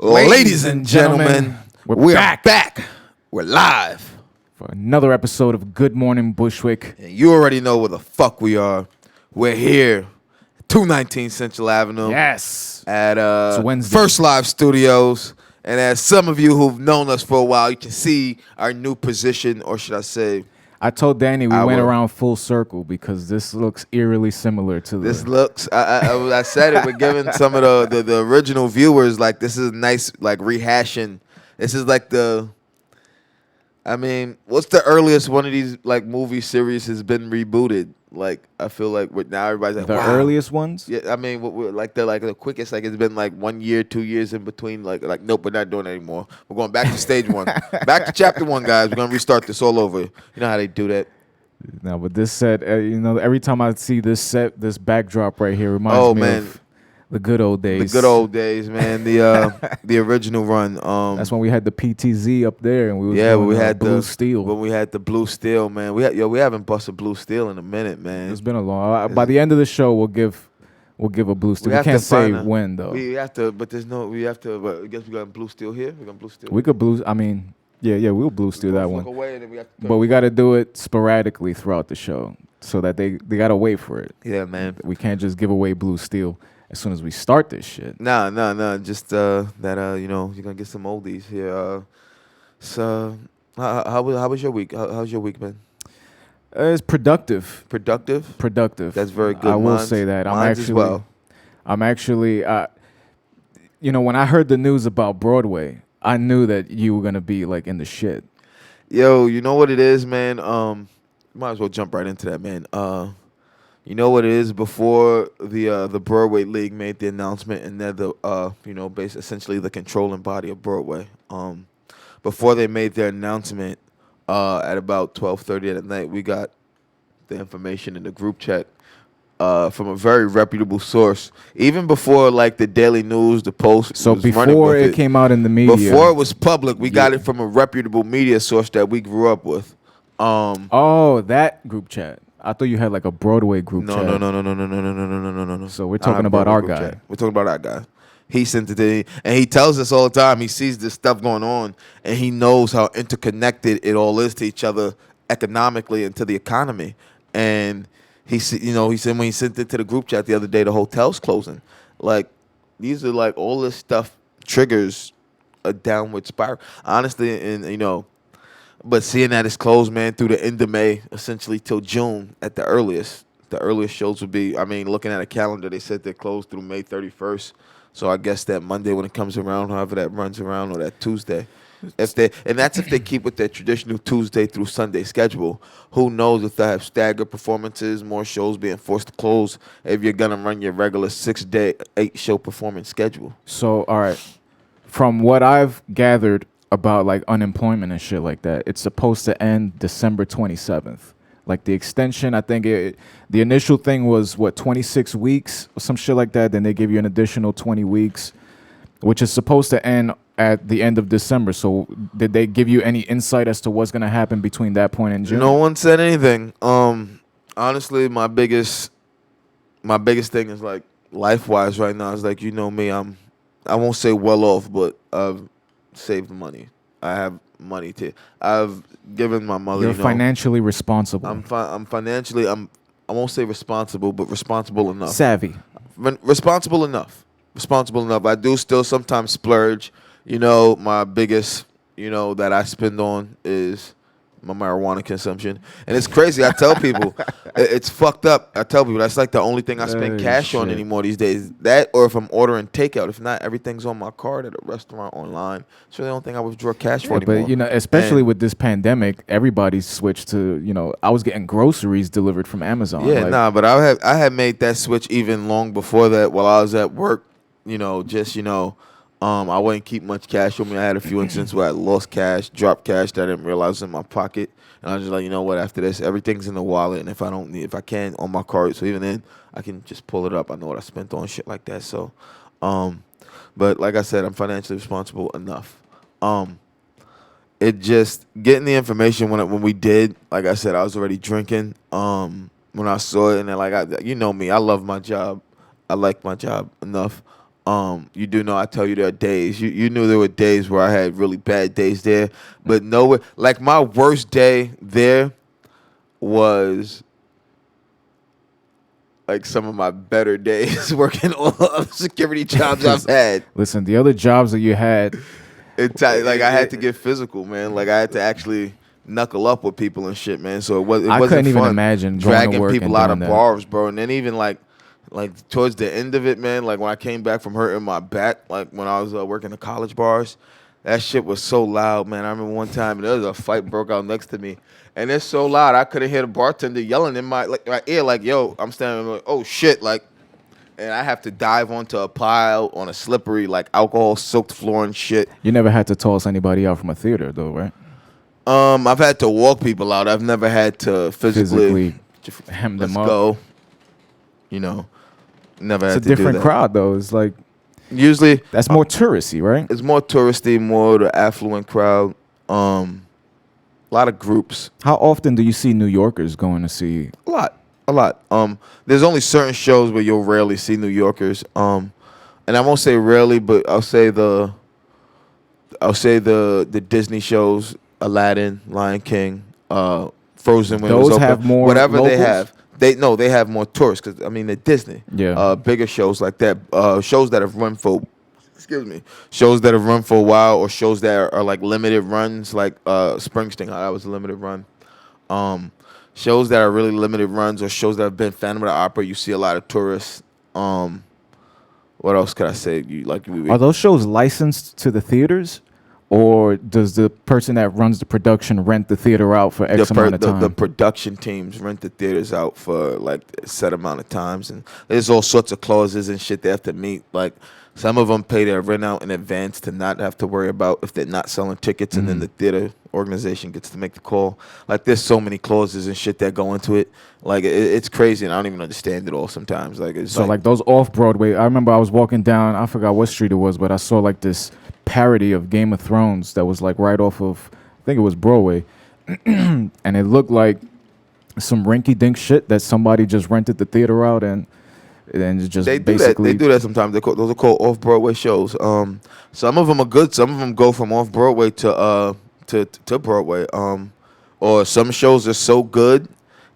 Ladies and gentlemen, we are back. We're live. For another episode of Good Morning Bushwick. And you already know where the fuck we are. We're here, 219 Central Avenue. Yes. At Wednesday. First Live Studios. And as some of you who've known us for a while, you can see our new position, or should I say... I told Danny we went around full circle because this looks eerily similar to this looks. I said it. We're giving some of the original viewers like this is nice, like rehashing. This is like the. I mean, what's the earliest one of these like movie series has been rebooted? Like I feel like now everybody's like the wow. earliest ones. Yeah, I mean, we're like the quickest. Like it's been like 1 year, 2 years in between. Like nope, we're not doing it anymore. We're going back to stage one, back to chapter one, guys. We're gonna restart this all over. You know how they do that. No, but this set, every time I see this backdrop right here reminds me of the good old days. The good old days, man. The original run. That's when we had the PTZ up there, and we had Blue Steel. When we had the Blue Steel, man. We haven't busted Blue Steel in a minute, man. It's been a long. By the end of the show, we'll give a Blue Steel. We can't say when though. We have to, but there's no. We have to. But I guess we got Blue Steel here. We got Blue Steel. We could Blue. I mean. Yeah, we'll Blue Steel that one. But we got to do it sporadically throughout the show so that they got to wait for it. Yeah, man. We can't just give away Blue Steel as soon as we start this shit. No. Just that you're going to get some oldies here. So how was your week? How's your week been? It's productive. Productive? Productive. That's very good. I will say that. I'm actually when I heard the news about Broadway, I knew that you were gonna be like in the shit. Yo, you know what it is, man? Might as well jump right into that, man. You know what it is? Before the Broadway League made the announcement, and they're the essentially the controlling body of Broadway. Before they made their announcement, at about 12:30 at night, we got the information in the group chat. From a very reputable source, even before like the Daily News, the Post. So before it came out in the media, before it was public, we got it from a reputable media source that we grew up with. That group chat. I thought you had like a Broadway group chat. No. So we're talking about our guy. Chat. We're talking about our guy. He sent it to me, and he tells us all the time. He sees this stuff going on, and he knows how interconnected it all is to each other economically and to the economy. And he said when he sent it to the group chat the other day, the hotel's closing. Like, these are like all this stuff triggers a downward spiral. Honestly, and but seeing that it's closed, man, through the end of May, essentially till June at the earliest. The earliest shows would be, looking at a calendar, they said they're closed through May 31st. So I guess that Monday when it comes around, however that runs around, or that Tuesday. That's if they keep with their traditional Tuesday through Sunday schedule. Who knows if they have staggered performances, more shows being forced to close, if you're going to run your regular 6-day, 8-show performance schedule. So, all right. From what I've gathered about like unemployment and shit like that, it's supposed to end December 27th. Like the extension, I think the initial thing was 26 weeks or some shit like that. Then they give you an additional 20 weeks, which is supposed to end at the end of December. So did they give you any insight as to what's going to happen between that point and June? No one said anything. Honestly, my biggest thing is like life-wise right now is like, me, I won't say well off, but I've saved money. I have money I've given my mother. You're financially responsible. I'm financially. I won't say responsible, but responsible enough. Savvy. Responsible enough. I do still sometimes splurge. My biggest, that I spend on is my marijuana consumption. And it's crazy. I tell people, it's fucked up. I tell people that's like the only thing I spend cash on anymore these days. That, or if I'm ordering takeout. If not, everything's on my card at a restaurant online. So the only thing I withdraw cash for anymore. But, especially with this pandemic, everybody's switched to, I was getting groceries delivered from Amazon. Yeah, but I had made that switch even long before that while I was at work, I wouldn't keep much cash on me. I had a few instances where I lost cash, dropped cash that I didn't realize was in my pocket. And I was just like, after this, everything's in the wallet. And if I can, on my card. So even then, I can just pull it up. I know what I spent on shit like that. So, but like I said, I'm financially responsible enough. It just, getting the information when we did, like I said, I was already drinking. When I saw it, and then me, I love my job. I like my job enough. You do know I tell you there are days. You knew there were days where I had really bad days there, but nowhere like my worst day there was like some of my better days working all the other security jobs I've had. Listen, the other jobs that you had, Like I had to get physical, man. Like I had to actually knuckle up with people and shit, man. So it wasn't couldn't even fun imagine going to dragging work people and out of doing that. bars, bro. And then even like towards the end of it, man. Like when I came back from hurting my back, like when I was working the college bars, that shit was so loud, man. I remember one time and there was a fight broke out next to me, and it's so loud I couldn't hear the bartender yelling in my ear, like, "Yo," I'm standing like, "Oh shit!" Like, and I have to dive onto a pile on a slippery, like alcohol-soaked floor and shit. You never had to toss anybody out from a theater, though, right? I've had to walk people out. I've never had to physically hem let's them up. go. You know, never It's had a to do different that. crowd, though. It's like Usually, that's more touristy, right? it's more touristy, more the affluent crowd. A lot of groups. How often do you see New Yorkers going to see? A lot. There's only certain shows where you'll rarely see New Yorkers. And I won't say rarely, but I'll say the Disney shows, Aladdin, Lion King, Frozen when it was Those open. have more Whatever they locals? have. They have more tourists because I mean they're Disney. Yeah. Bigger shows like that. Shows that have run for. Excuse me. Shows that have run for a while, or shows that are like limited runs, like Springsteen. How that was a limited run. Shows that are really limited runs, or shows that have been Phantom of the Opera. You see a lot of tourists. What else could I say? Are those shows licensed to the theaters, or does the person that runs the production rent the theater out for X amount of time? The production teams rent the theaters out for like a set amount of times, and there's all sorts of clauses and shit they have to meet. Like some of them pay their rent out in advance to not have to worry about if they're not selling tickets, and then the theater organization gets to make the call. Like there's so many clauses and shit that go into it. Like it's crazy, and I don't even understand it all sometimes. Like it's So like those off Broadway, I remember I was walking down, I forgot what street it was, but I saw like this parody of Game of Thrones that was like right off of, I think it was Broadway, and it looked like some rinky-dink shit that somebody just rented the theater out and just they do that. basically They do that sometimes. Those are called off Broadway shows. Some of them are good. Some of them go from off Broadway to Broadway. Or some shows are so good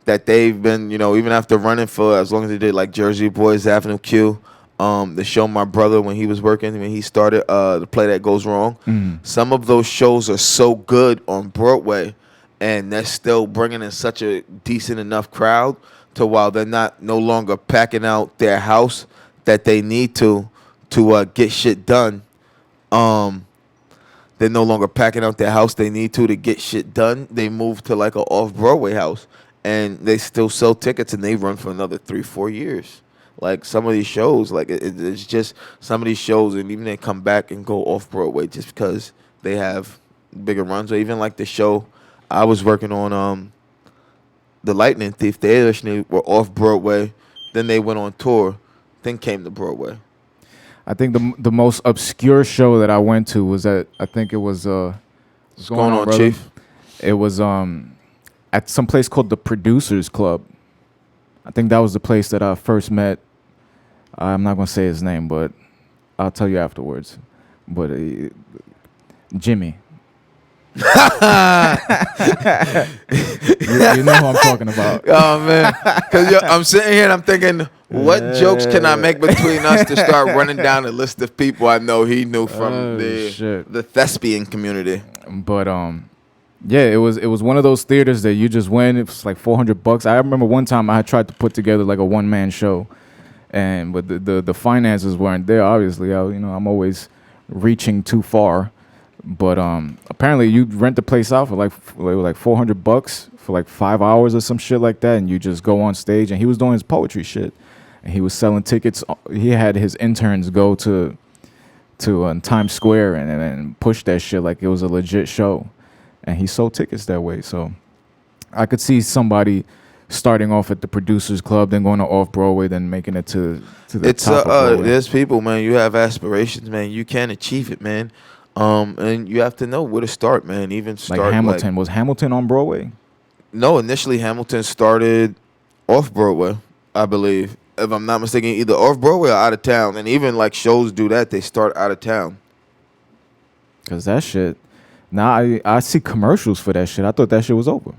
that they've been, even after running for as long as they did, like Jersey Boys, Avenue Q. The show my brother when he was working when he started the play that goes wrong. Some of those shows are so good on Broadway, and they're still bringing in such a decent enough crowd to while they're no longer packing out their house that they need to get shit done. They're no longer packing out their house they need to get shit done. They move to like an off-Broadway house, and they still sell tickets, and they run for another 3-4 years. Like some of these shows, like it's just some of these shows, and even they come back and go off-Broadway just because they have bigger runs. Or even like the show I was working on, The Lightning Thief, they originally were off-Broadway. Then they went on tour, then came to Broadway. I think the most obscure show that I went to was at, I think it was What's going on, brother? Chief? It was at some place called the Producers Club. I think that was the place that I first met. I'm not gonna say his name, but I'll tell you afterwards. But Jimmy. you know who I'm talking about. Oh man, because I'm sitting here and I'm thinking, what jokes can I make between us to start running down a list of people I know he knew from the thespian community? But yeah, it was one of those theaters that you just went. It was like $400. I remember one time I had tried to put together like a one-man show, but the finances weren't there. Obviously, I'm always reaching too far. But apparently you rent the place out for like $400 for like 5 hours or some shit like that, and you just go on stage. And he was doing his poetry shit, and he was selling tickets. He had his interns go to Times Square and push that shit like it was a legit show, and he sold tickets that way. So I could see somebody starting off at the Producers Club, then going to off Broadway, then making it to the top of Broadway. There's people, man. You have aspirations, man. You can achieve it, man. And you have to know where to start, man. Even start like Hamilton. Was Hamilton on Broadway? No, initially Hamilton started off Broadway, I believe. if I'm not mistaken, either off Broadway or out of town. And even like shows do that; they start out of town. Cause that shit. Now I see commercials for that shit. I thought that shit was over.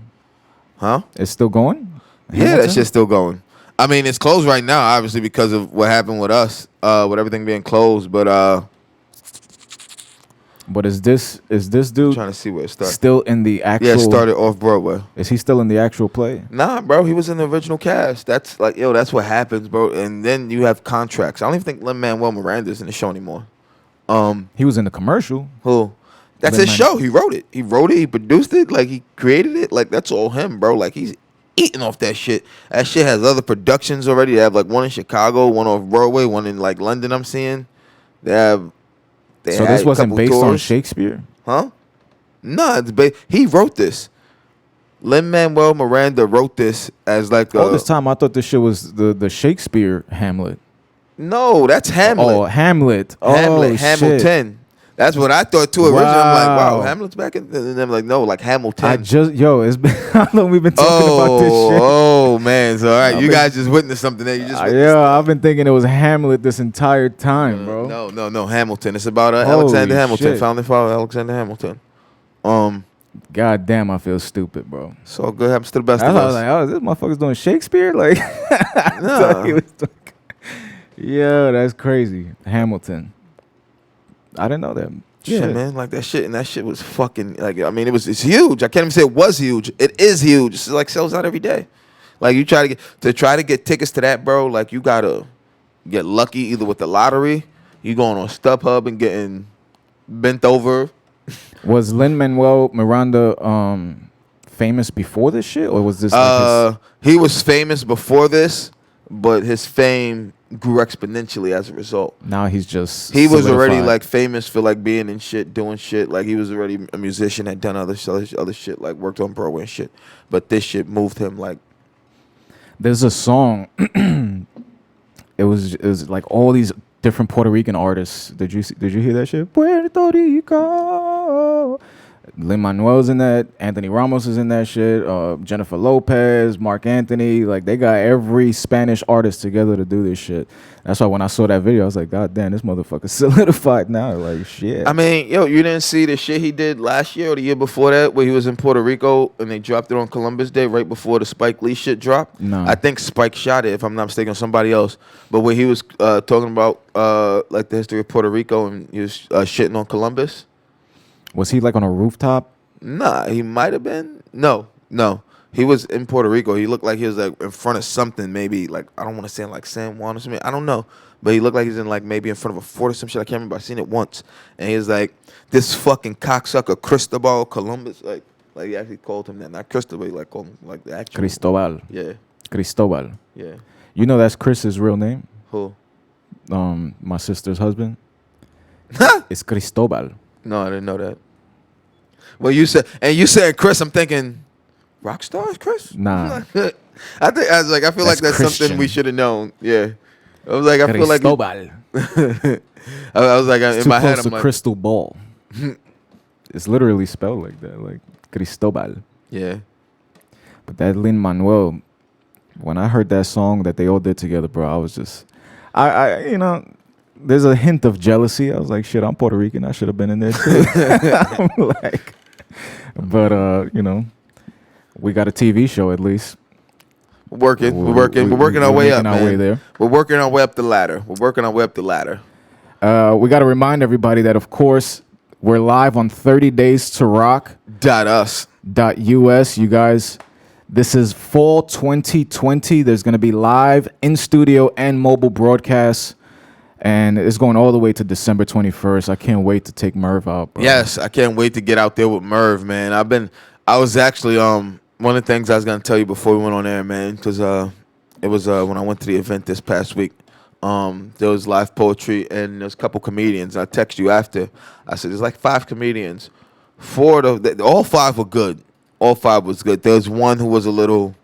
Huh? It's still going? Yeah, that Hamilton? shit's still going. I mean, it's closed right now, obviously, because of what happened with us, with everything being closed. But But is this I'm dude trying to see where it started. still in the actual? Yeah, it started off Broadway. Is he still in the actual play? Nah, bro, he was in the original cast. That's like, yo, that's what happens, bro. And then you have contracts. I don't even think Lin-Manuel Miranda's in the show anymore. He was in the commercial. Who? That's his show. He wrote it. He wrote it. He produced it. Like, he created it. Like, that's all him, bro. Like, he's eating off that shit. That shit has other productions already. They have like one in Chicago, one off Broadway, one in like London. I'm seeing. They have. So this wasn't based on Shakespeare? Huh? No, he wrote this. Lin-Manuel Miranda wrote this as like All this time I thought this shit was the Shakespeare Hamlet. No, that's Hamlet. Oh, Hamlet. Hamlet, Oh, Hamilton. shit. That's what I thought too. Originally, I'm like, wow, Wow. Hamlet's back in. And I'm like, no, like Hamilton. It's been how long we've been talking about this shit. Oh man, so all right, I've you been- guys just witnessed something there. You just witnessed Yeah, I've been thinking it was Hamlet this entire time, bro. No, Hamilton. It's about Holy Alexander Hamilton, shit. founding father Alexander Hamilton. God damn, I feel stupid, bro. So good happens to the best I of was us. like, oh, this motherfucker's doing Shakespeare? Like, I Nah. thought he was doing- yeah, that's crazy. Hamilton. I didn't know that. Shit, man, like that shit, and that shit was fucking like. I mean, it's huge. I can't even say it was huge. It is huge. It's like sells out every day. Like you try to get tickets to that, bro. Like you gotta get lucky either with the lottery, you going on StubHub and getting bent over. Was Lin-Manuel Miranda famous before this shit, or was this? Like He was famous before this, but his fame grew exponentially as a result. now he's just. He was already solidified. like famous for like being in shit, doing shit. Like he was already a musician, had done other shit, like worked on Broadway and shit. But this shit moved him like. There's a song. it was like all these different Puerto Rican artists. Did you hear that shit? Puerto Rico. Lin-Manuel's in that. Anthony Ramos is in that shit. Jennifer Lopez, Mark Anthony. Like they got every Spanish artist together to do this shit. That's why when I saw that video, I was like, God damn, this motherfucker solidified now. Like shit. I mean, yo, you didn't see the shit he did last year or the year before that, where he was in Puerto Rico and they dropped it on Columbus Day right before the Spike Lee shit dropped. No. I think Spike shot it, if I'm not mistaken, on somebody else. But where he was talking about like the history of Puerto Rico and he was shitting on Columbus. Was he like on a rooftop? Nah, he might have been. No. He was in Puerto Rico. He looked like he was like in front of something, maybe like I don't want to say like San Juan or something. I don't know, but he looked like he's in like maybe in front of a fort or some shit. I can't remember. I seen it once, and he was like this fucking cocksucker Cristobal Columbus. Like he actually called him that, not Cristobal. He like called him like the actual Cristobal. Yeah, Cristobal. yeah. You know that's Chris's real name? Who? My sister's husband. It's Cristobal. No, I didn't know that. Well, you said Chris. I'm thinking, rock stars, Chris. Nah. I feel like That's that's something Christian. we should have known. Yeah, I was like, I feel like Cristobal. I was like, It's in too my head, close I'm to like, crystal ball. It's literally spelled like that, like Cristobal. yeah. But that Lin-Manuel, when I heard that song that they all did together, bro, I was just, I there's a hint of jealousy. I was like, shit, I'm Puerto Rican. I should have been in there too. I'm like, but we got a TV show at least. We're working our way up, man. Way there. We're working our way up the ladder. We got to remind everybody that, of course, we're live on 30 Days to Rock. .us. .us. You guys, this is fall 2020. There's going to be live in studio and mobile broadcasts, and it's going all the way to December 21st. I can't wait to take Merv out, bro. Yes, I can't wait to get out there with Merv, man. I was actually one of the things I was gonna tell you before we went on air, man, because it was when I went to the event this past week. There was live poetry and there's a couple comedians. I text you after. I said there's like 5 comedians. All 5 were good. All 5 was good. There was one who was a little.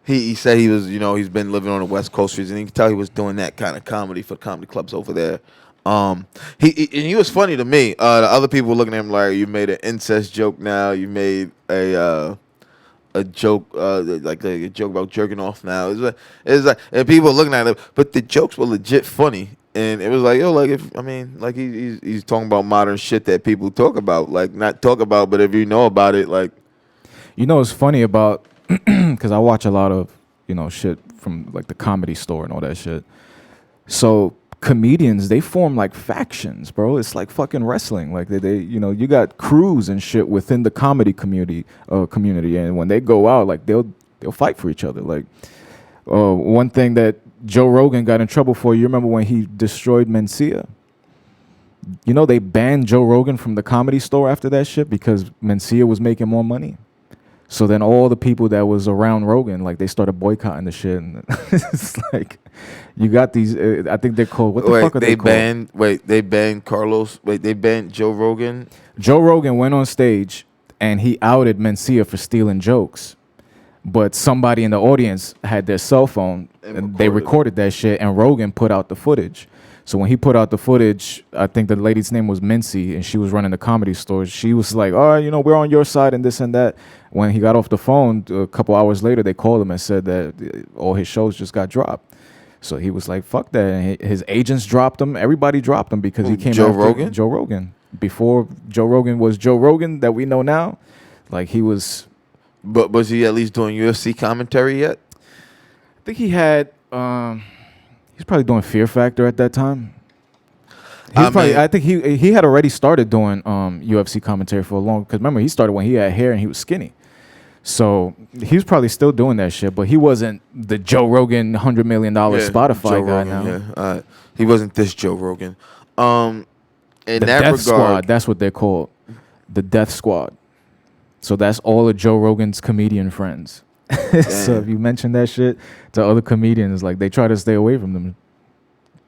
He said he was, he's been living on the West Coast, and you can tell he was doing that kind of comedy for comedy clubs over there. He was funny to me. The other people were looking at him like, you made an incest joke now. You made a a joke, like a joke about jerking off now. It's like, and people are looking at it, but the jokes were legit funny. And it was like, yo, like if I mean, like he's talking about modern shit that people talk about, like not talk about, but if you know about it, like You know, it's funny about because I watch a lot of shit from like the Comedy Store and all that shit. So comedians, they form like factions, bro. It's like fucking wrestling. Like they you got crews and shit within the comedy community, and when they go out, like they'll fight for each other. Like one thing that Joe Rogan got in trouble for, you remember when he destroyed Mencia? You know, they banned Joe Rogan from the Comedy Store after that shit because Mencia was making more money. So then all the people that was around Rogan, like they started boycotting the shit. And it's like, you got these, I think they're called, what the fuck are they called? They banned Carlos. Wait, they banned Joe Rogan. Joe Rogan went on stage and he outed Mencia for stealing jokes. But somebody in the audience had their cell phone and they recorded that shit, and Rogan put out the footage. So when he put out the footage, I think the lady's name was Mincy, and she was running the Comedy Store. She was like, all right, we're on your side and this and that. When he got off the phone, a couple hours later, they called him and said that all his shows just got dropped. So he was like, fuck that. And his agents dropped him. Everybody dropped him because he came Joe after Rogan? Joe Rogan. Before Joe Rogan was Joe Rogan that we know now, like he was... But was he at least doing UFC commentary yet? I think he had... He's probably doing Fear Factor at that time. I think he had already started doing UFC commentary for a long. Because remember, he started when he had hair and he was skinny, so he was probably still doing that shit. But he wasn't the Joe Rogan $100 million Spotify Joe guy Rogan, now. Yeah. He wasn't this Joe Rogan. In The that Death regard, Squad. That's what they're called. The Death Squad. So that's all of Joe Rogan's comedian friends. So if you mention that shit to other comedians, like they try to stay away from them.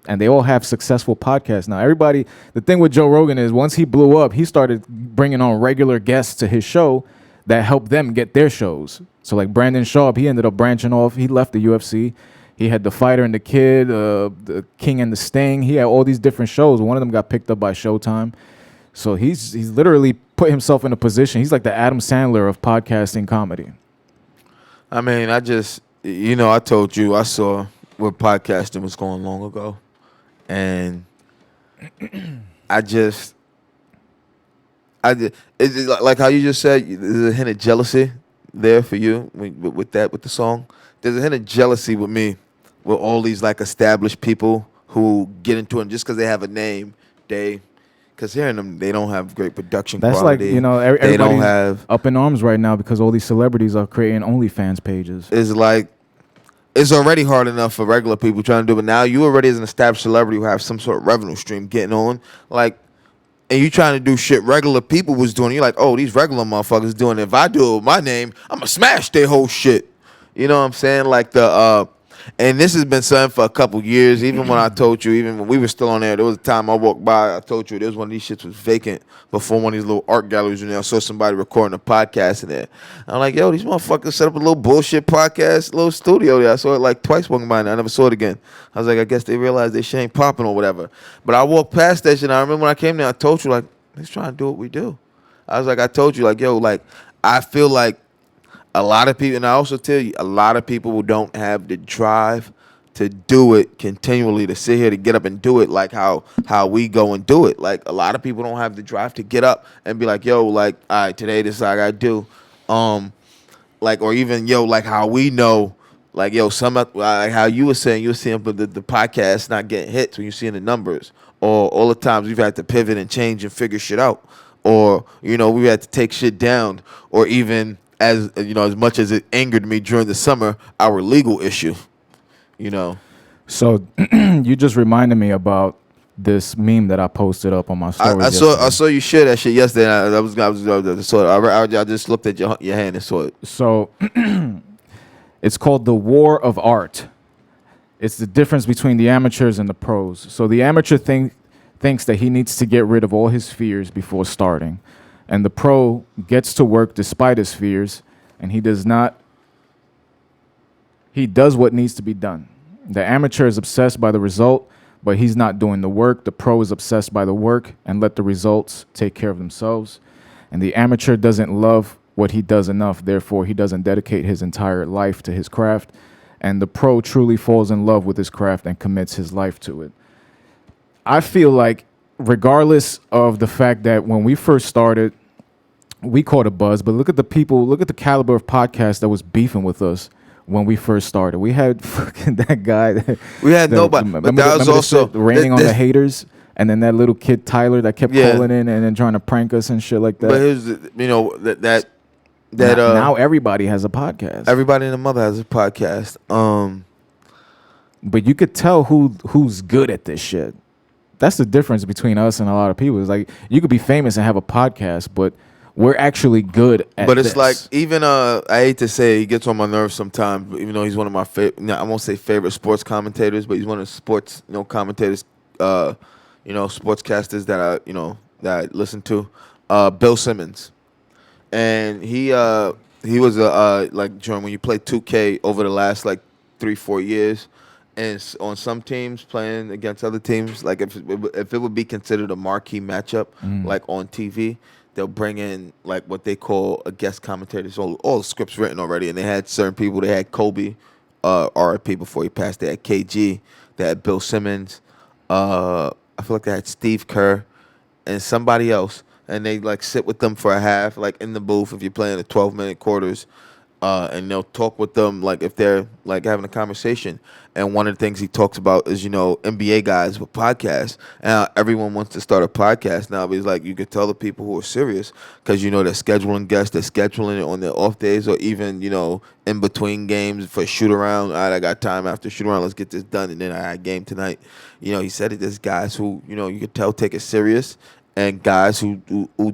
And they all have successful podcasts now. Everybody, the thing with Joe Rogan is once he blew up, he started bringing on regular guests to his show that helped them get their shows. So like Brandon Schaub, he ended up branching off. He left the UFC. He had The Fighter and the Kid, The King and the Sting. He had all these different shows. One of them got picked up by Showtime. So he's literally put himself in a position. He's like the Adam Sandler of podcasting comedy. I mean, I told you I saw where podcasting was going long ago. And it's like how you just said, there's a hint of jealousy there for you with the song. There's a hint of jealousy with me with all these like established people who get into it just because they have a name. Because hearing them, they don't have great production quality. That's like, they don't everybody's have up in arms right now because all these celebrities are creating OnlyFans pages. It's like, it's already hard enough for regular people trying to do it. But now you already as an established celebrity who have some sort of revenue stream getting on, like, and you trying to do shit regular people was doing. You're like, oh, these regular motherfuckers doing it. If I do it with my name, I'm gonna smash their whole shit. You know what I'm saying? Like and this has been something for a couple years. Even when I told you, even when we were still on there was a time I walked by, I told you there was one of these shits was vacant before one of these little art galleries in there. I saw somebody recording a podcast in there. I'm like, yo, these motherfuckers set up a little bullshit podcast, little studio there. I saw it like twice walking by and I never saw it again. I was like, I guess they realized they shit ain't popping or whatever. But I walked past that shit and I remember when I came there, I told you, like, let's try and do what we do. I was like, I told you, like, yo, like, I feel like a lot of people, and I also tell you, a lot of people who don't have the drive to do it continually, to sit here to get up and do it like how we go and do it. Like, a lot of people don't have the drive to get up and be like, yo, like, all right, today this is what I gotta do. Like, or even, yo, like how we know, like, yo, like how you were seeing the podcast not getting hits when you're seeing the numbers. Or all the times we've had to pivot and change and figure shit out. Or, we had to take shit down. Or even, as much as it angered me during the summer, our legal issue, So you just reminded me about this meme that I posted up on my story. I saw you share that shit yesterday. And I just looked at your hand and saw it. So it's called the War of Art. It's the difference between the amateurs and the pros. So the amateur thinks that he needs to get rid of all his fears before starting. And the pro gets to work despite his fears, and he does what needs to be done. The amateur is obsessed by the result, but he's not doing the work. The pro is obsessed by the work and let the results take care of themselves. And the amateur doesn't love what he does enough. Therefore, he doesn't dedicate his entire life to his craft. And the pro truly falls in love with his craft and commits his life to it. I feel like, regardless of the fact that when we first started, we caught a buzz, but look at the caliber of podcast that was beefing with us when we first started. We had fucking that guy. We had nobody. But that was also raining on the haters. And then that little kid Tyler that kept calling in and then trying to prank us and shit like that. But here's now everybody has a podcast. Everybody and the mother has a podcast. But you could tell who's good at this shit. That's the difference between us and a lot of people. It's like you could be famous and have a podcast, but we're actually good at But it's this. like, even I hate to say it, he gets on my nerves sometimes, even though he's one of my I won't say favorite sports commentators, but he's one of the sports commentators, sportscasters that I listen to. Bill Simmons. And he was like, during when you play 2K over the last like 3-4 years, and on some teams playing against other teams, like if it would be considered a marquee matchup, like on TV, they'll bring in like what they call a guest commentator. So all the scripts written already, and they had certain people. They had Kobe, RIP before he passed. They had KG. They had Bill Simmons. I feel like they had Steve Kerr and somebody else, and they like sit with them for a half, like in the booth if you're playing the 12-minute quarters. And they'll talk with them like if they're like having a conversation. And one of the things he talks about is, NBA guys with podcasts. And everyone wants to start a podcast now. But he's like, you could tell the people who are serious because, they're scheduling guests. They're scheduling it on their off days or even, in between games for shoot around. All right, I got time after shoot around. Let's get this done. And then I had game tonight. He said it. There's guys who, you could tell take it serious, and guys who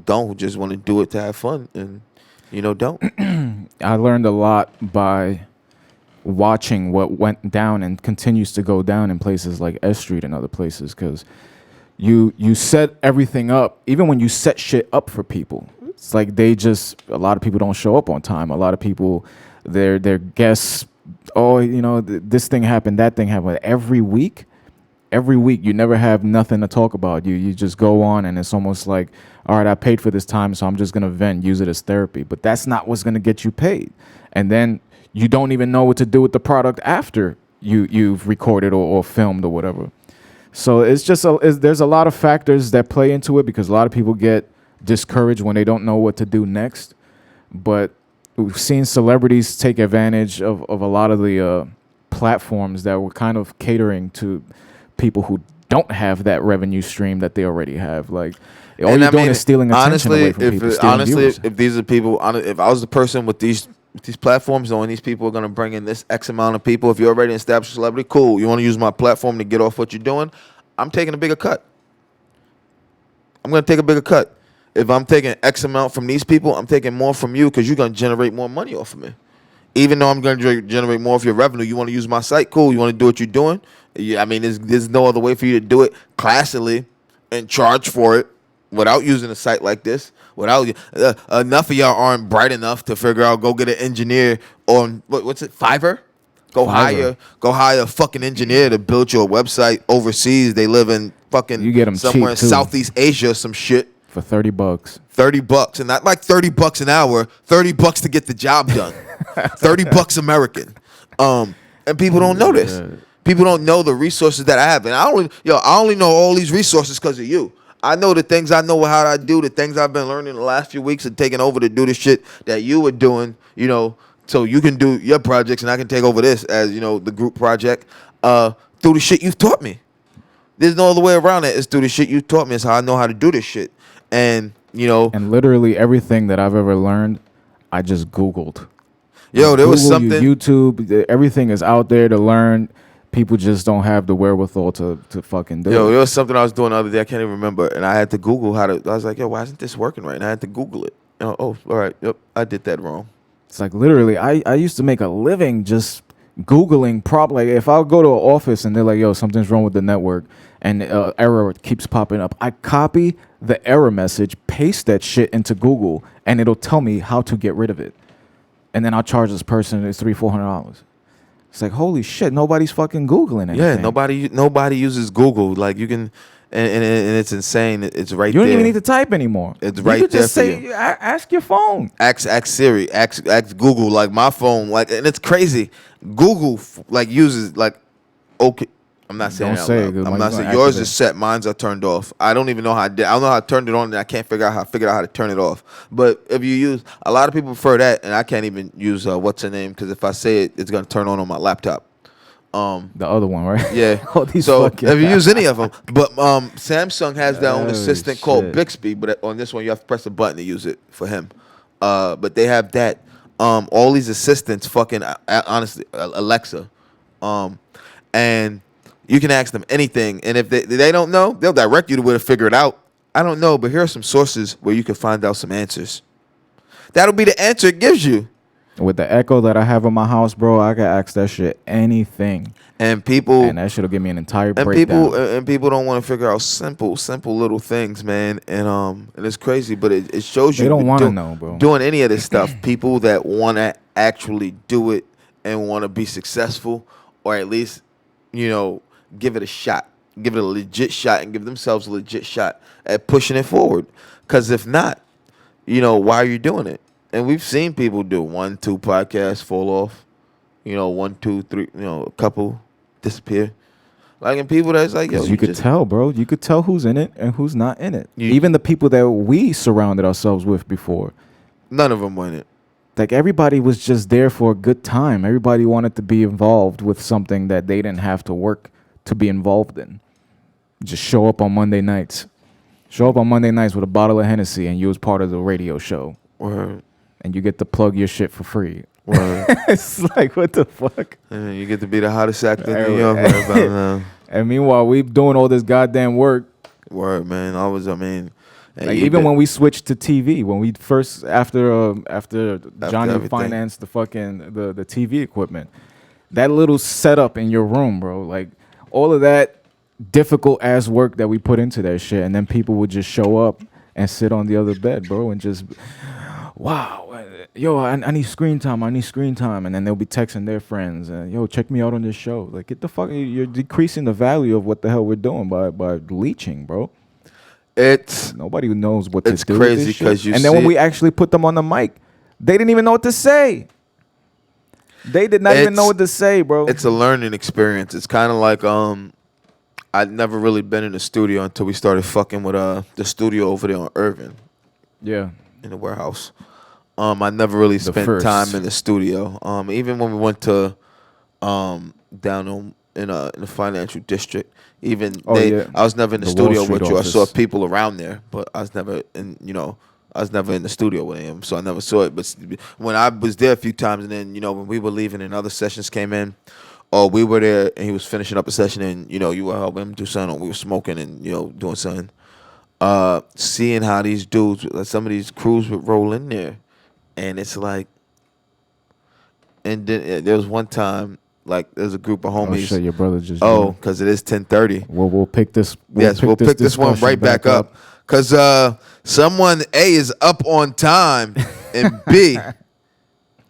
don't, who just want to do it to have fun and, don't. I learned a lot by watching what went down and continues to go down in places like S Street and other places, because you set everything up. Even when you set shit up for people, it's like a lot of people don't show up on time. A lot of people, their guests, this thing happened, that thing happened. Every week you never have nothing to talk about. You just go on, and it's almost like, all right, I paid for this time, so I'm just gonna vent, use it as therapy. But that's not what's gonna get you paid. And then you don't even know what to do with the product after you've recorded or filmed or whatever. So it's just there's a lot of factors that play into it, because a lot of people get discouraged when they don't know what to do next. But we've seen celebrities take advantage of a lot of the platforms that were kind of catering to people who don't have that revenue stream that they already have. Like, all you're doing is stealing attention away from people. Honestly, if these are people, if I was the person with these platforms, knowing these people are going to bring in this X amount of people, if you're already an established celebrity, cool. You want to use my platform to get off what you're doing, I'm taking a bigger cut. I'm going to take a bigger cut. If I'm taking X amount from these people, I'm taking more from you because you're going to generate more money off of me. Even though I'm going to generate more of your revenue, you want to use my site, cool. You want to do what you're doing? Yeah, I mean, there's no other way for you to do it classily and charge for it without using a site like this. Without enough of y'all aren't bright enough to figure out, go get an engineer on what's it, Fiverr? Go hire a fucking engineer to build your website overseas. They live in fucking you get them somewhere in cheap, too. Southeast Asia, some shit. For $30. $30, and not like $30 an hour. $30 to get the job done. $30 American. And people don't know this. People don't know the resources that I have, and I only know all these resources because of you. I know the things I know how I do, the things I've been learning the last few weeks and taking over to do the shit that you were doing, so you can do your projects and I can take over this as, the group project, through the shit you've taught me. There's no other way around it. It's through the shit you taught me. It's how I know how to do this shit. And, And literally everything that I've ever learned, I just Googled. There was something. YouTube, everything is out there to learn. People just don't have the wherewithal to fucking do it. There was something I was doing the other day. I can't even remember. And I had to Google I was like, why isn't this working right? And I had to Google it. All right. Yep. I did that wrong. It's like literally, I used to make a living just Googling like if I'll go to an office and they're like, something's wrong with the network and error keeps popping up. I copy the error message, paste that shit into Google, and it'll tell me how to get rid of it. And then I'll charge this person $300-$400. It's like, holy shit, nobody's fucking Googling anything. Yeah, nobody uses Google. Like, you can, and it's insane. It's right You there. don't even need to type anymore. It's You right could there just for say, you. ask your phone. Ask Siri, ask Google. Like my phone, like, and it's crazy. Google like uses like okay. I'm not saying Don't it out say it, loud. 'cause I'm you're not gonna saying yours activate. is set. Mine's are turned off. I don't even know how I did. I don't know how I turned it on, and I can't figure out how to turn it off. But if you use, a lot of people prefer that, and I can't even use what's her name, because if I say it, it's gonna turn on my laptop. The other one, right? Yeah. All these So fucking. if you use any of them, but Samsung has their own Oh, assistant called shit. Bixby, but on this one you have to press a button to use it for him. But they have that. All these assistants, fucking honestly, Alexa, and you can ask them anything, and if they don't know, they'll direct you to where to figure it out. I don't know, but here are some sources where you can find out some answers. That'll be the answer it gives you. With the Echo that I have in my house, bro, I can ask that shit anything, And people and that shit'll give me an entire and breakdown. people don't want to figure out simple little things, man. And it's crazy, but it shows you They don't with wanna know, bro. doing any of this stuff. People that want to actually do it and want to be successful, or at least give it a shot, give it a legit shot, and give themselves a legit shot at pushing it forward. Because if not, why are you doing it? And we've seen people do 1, 2 podcasts fall off. 1, 2, 3. A couple disappear. Like, and people that's like, yo, Because you could tell, bro. You could tell who's in it and who's not in it. You- Even the people that we surrounded ourselves with before. none of them win it. Like, everybody was just there for a good time. Everybody wanted to be involved with something that they didn't have to work to be involved in. Just show up on Monday nights. Show up on Monday nights with a bottle of Hennessy and you was part of the radio show. Word. And you get to plug your shit for free. Word. It's like, what the fuck? And you get to be the hottest actor in Hey, New York right about now. And meanwhile, we doing all this goddamn work. Word, man. And Like, you even been- when we switched to TV, when we first after Johnny everything. financed the fucking the TV equipment, that little setup in your room, bro, like all of that difficult ass work that we put into that shit, and then people would just show up and sit on the other bed, bro, and just, wow, yo, I need screen time, and then they'll be texting their friends, and yo, check me out on this show. Like, get the fuck, you're decreasing the value of what the hell we're doing by leeching, bro. it's Nobody knows what to It's do. crazy with this 'cause shit. you And then when see we it- actually put them on the mic, they didn't even know what to say. They did not even know what to say, bro. it's a learning experience. It's kind of like I'd never really been in the studio until we started fucking with the studio over there on Irvin Yeah. in the warehouse. I never really spent first. time in the studio. Even when we went to down in the financial district, even Oh, yeah. I was never in the, The Wall studio Street with you. I saw office. people around there, but I was never in. I was never in the studio with him, so I never saw it. But when I was there a few times, and then when we were leaving and other sessions came in, or we were there and he was finishing up a session, and you were helping him do something, or we were smoking and doing something. Seeing how these dudes, like some of these crews would roll in there, and it's like, and then there was one time, like there's a group of Oh homies. shit, your brother just. Oh, joined. because it is 10:30. We'll pick this. Yes, we'll pick this one discussion right back up. Because someone A is up on time, and B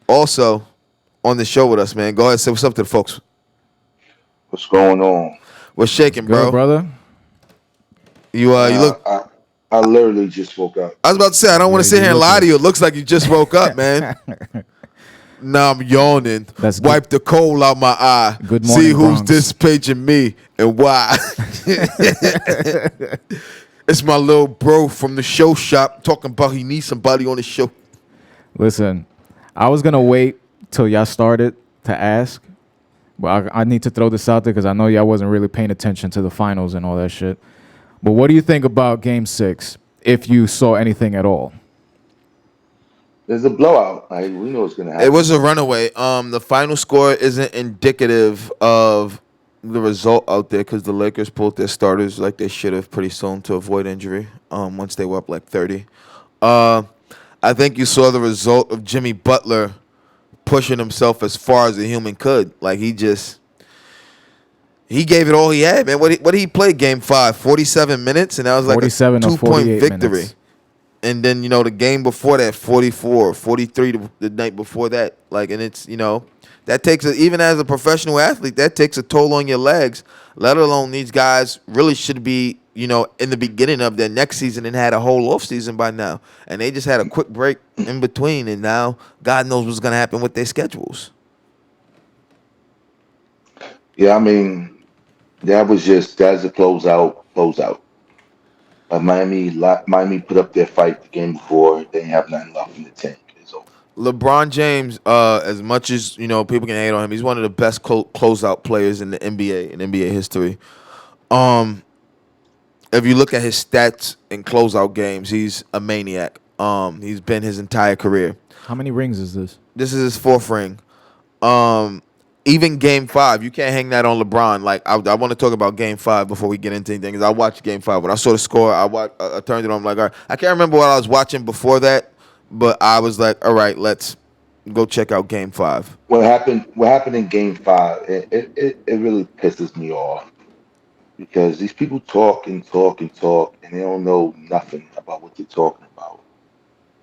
also on the show with us, man. Go ahead, say what's up to the folks. What's going on? What's shaking, Good, bro? brother. You look. I literally just woke up. I was about to say I don't want to Yeah, sit here you and look lie to like- you. It looks like you just woke up, man. Now I'm yawning. That's good. Wipe the coal out my eye. Good See morning, who's Bronx. dispaging me and why. It's my little bro from the show shop talking about he needs somebody on the show. Listen, I was gonna wait till y'all started to ask, but I need to throw this out there because I know y'all wasn't really paying attention to the finals and all that shit. But what do you think about Game 6? If you saw anything at all? There's a blowout. We know what's gonna happen. It was a runaway. The final score isn't indicative of the result out there because the Lakers pulled their starters like they should have pretty soon to avoid injury. Once they were up like 30. I think you saw the result of Jimmy Butler pushing himself as far as a human could. Like he gave it all he had, man. What did he play Game 5? 47 minutes, and that was like 47 a or 2-point 48 victory. minutes. And then, the game before that, 44, 43 the night before that. Like, and it's, that takes, even as a professional athlete, that takes a toll on your legs, let alone these guys really should be in the beginning of their next season and had a whole off season by now, and they just had a quick break in between, and now God knows what's gonna happen with their schedules. Yeah, I mean, that was just that's a closeout. Miami put up their fight the game before. They didn't have nothing left in the tank. It's over. LeBron James, as much as people can hate on him, he's one of the best closeout players in the NBA history. Um, if you look at his stats in closeout games, he's a maniac. He's been his entire career. How many rings is this? This is his fourth ring. Um, Even Game 5, you can't hang that on LeBron. Like I want to talk about Game 5 before we get into anything. Cause I watched Game 5. When I saw the score, I turned it on. I'm like, all right. I can't remember what I was watching before that, but I was like, all right, let's go check out Game 5. What happened in Game Five? It really pisses me off because these people talk and talk and talk, and they don't know nothing about what they're talking about.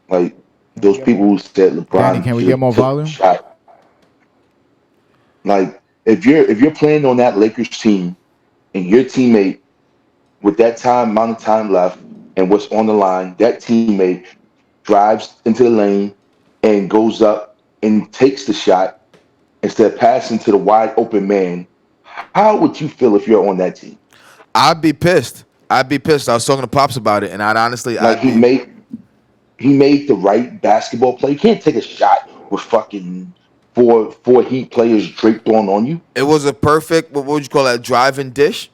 Like Can we those get more? people who said Danny, LeBron can we should get have more took the volume? shot. Like if you're playing on that Lakers team and your teammate with that amount of time left and what's on the line, that teammate drives into the lane and goes up and takes the shot instead of passing to the wide open man. How would you feel if you're on that team? I'd be pissed. I'd be pissed. I was talking to Pops about it, and Like I'd be. he made the right basketball play. You can't take a shot with fucking four Heat players draped on you. It was a perfect, what would you call that, drive and dish.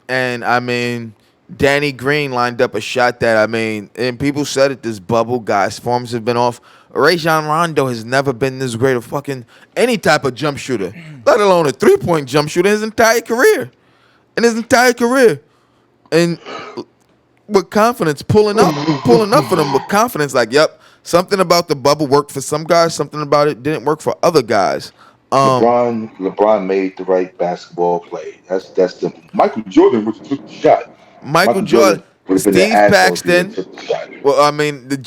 And I mean, Danny Green lined up a shot that, I mean, and people said it, this bubble, guys' forms have been off. Rajon Rondo has never been this great a fucking any type of jump shooter, let alone a 3-point jump shooter in his entire career. In his entire career. And with confidence, pulling up for them with confidence, like, yep, something about the bubble worked for some guys, something about it didn't work for other guys. LeBron made the right basketball play. That's simple. Michael Jordan would have took the shot. Michael Michael Jordan, Jordan would have been an Steve asshole if he would have Paxton. took the shot. Well, I mean, the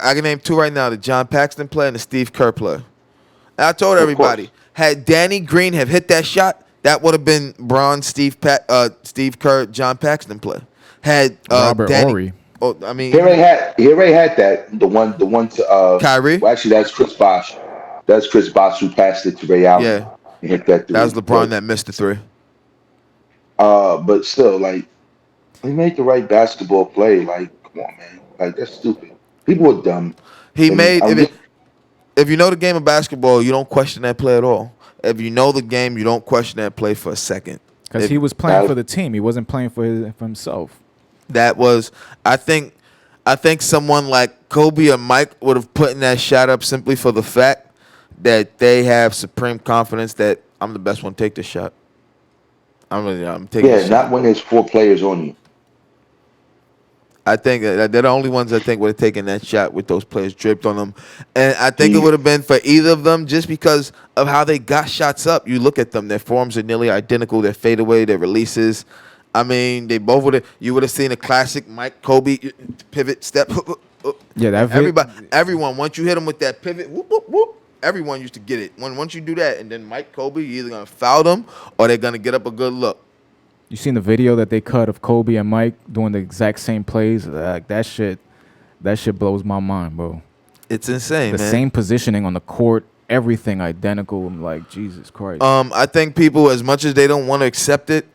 I can name two right now: the John Paxton play and the Steve Kerr play. And I told Of course. everybody, had Danny Green have hit that shot, that would have been Steve Kerr, John Paxton play. Had Robert Danny, Horry. oh, I mean, He already had that. The one to Kyrie, well actually that's Chris Bosh. That's Chris Bosh who passed it to Ray Allen yeah, and hit that that was three. LeBron that missed the three. But still, like he made the right basketball play. Like, come on, man. Like that's stupid. People are dumb. He And made I'm just if you know the game of basketball, you don't question that play at all. If you know the game, you don't question that play for a second. Because If he was playing for that the team. He wasn't playing for himself. that was, I think, someone like Kobe or Mike would have put in that shot up simply for the fact that they have supreme confidence that I'm the best one to take the shot. I'm taking the yeah, not shot. when there's four players on you. I think that they're the only ones I think would have taken that shot with those players draped on them, and I think it The would have been for either of them just because of how they got shots up. You look at them; their forms are nearly identical. Their fadeaway, their releases. I mean, they both would have. You would have seen a classic Mike Kobe pivot step. Yeah, that Everyone. Once you hit them with that pivot, whoop whoop whoop. Everyone used to get it. Once you do that, and then Mike Kobe, you're either gonna foul them or they're gonna get up a good look. You seen the video that they cut of Kobe and Mike doing the exact same plays? Like that shit blows my mind, bro. It's insane, The man. same positioning on the court, everything identical. I'm like, Jesus Christ. I think people, as much as they don't want to accept it,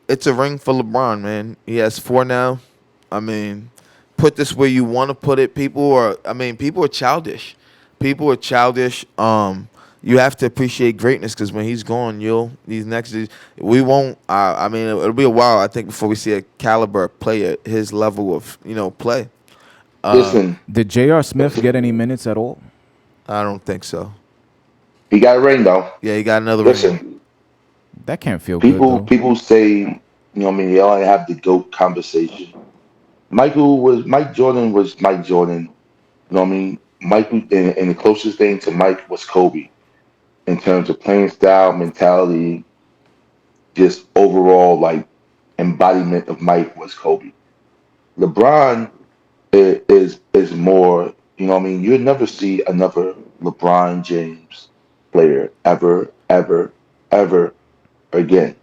it's a ring for LeBron, man. He has 4 now. I mean, put this where you want to put it. People are childish. People are childish. You have to appreciate greatness because when he's gone, we won't. I mean, it'll be a while, I think, before we see a caliber player his level of play. Listen, Did J.R. Smith get any minutes at all? I don't think so. he got a ring though. Yeah, he got another ring. Listen, That can't feel good people though. people say, what I mean, they all have the GOAT conversation. Mike Jordan was Mike Jordan. You know what I mean? Michael and the closest thing to Mike was Kobe in terms of playing style, mentality, just overall like embodiment of Mike was Kobe. LeBron is more, what I mean? You'll never see another LeBron James player ever, ever, ever again.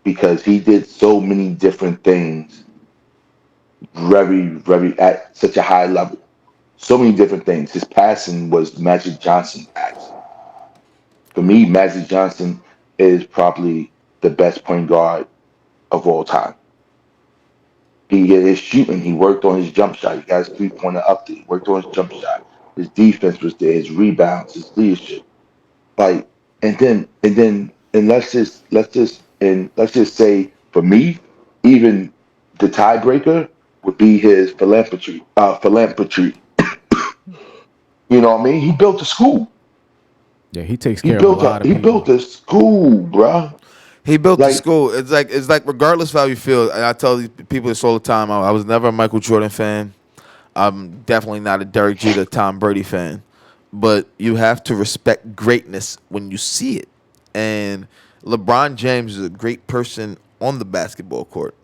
because he did so many different things very at such a high level. So many different things. His passing was Magic Johnson passing. For me, Magic Johnson is probably the best point guard of all time. He did his shooting. He worked on his jump shot. He got his 3-pointer up there. He worked on his jump shot. His defense was there. His rebounds, his leadership. Like, and let's just say for me, even the tiebreaker would be his philanthropy. Philanthropy. You know what I mean? He built a school. Yeah, he takes He care of a built a lot of he people. built a school, bruh. He built the Like school. It's like regardless of how you feel, and I tell these people this all the time. I was never a Michael Jordan fan. I'm definitely not a Derek Jeter, Tom Brady fan. But you have to respect greatness when you see it. And LeBron James is a great person on the basketball court.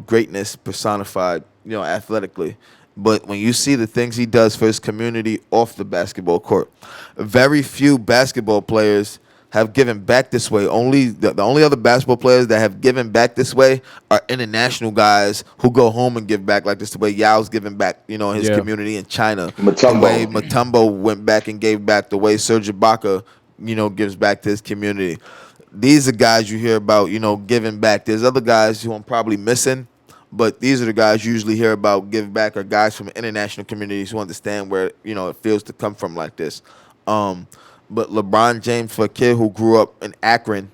Greatness personified, athletically. But when you see the things he does for his community off the basketball court, very few basketball players have given back this way. The only other basketball players that have given back this way are international guys who go home and give back like this. The way Yao's giving back, in his Yeah. community in China. The way Matumbo. Mutombo went back and gave back. The way Serge Ibaka, gives back to his community. These are guys you hear about, giving back. There's other guys who I'm probably missing, but these are the guys you usually hear about giving back, are guys from international communities who understand where, it feels to come from like this. But LeBron James, for a kid who grew up in Akron,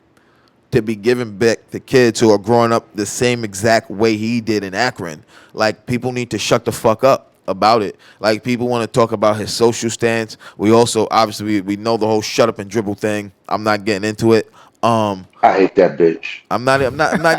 to be giving back to kids who are growing up the same exact way he did in Akron, like, people need to shut the fuck up about it. Like, people want to talk about his social stance. We also, obviously, we know the whole shut up and dribble thing. I'm not getting into it. I hate that bitch. I'm not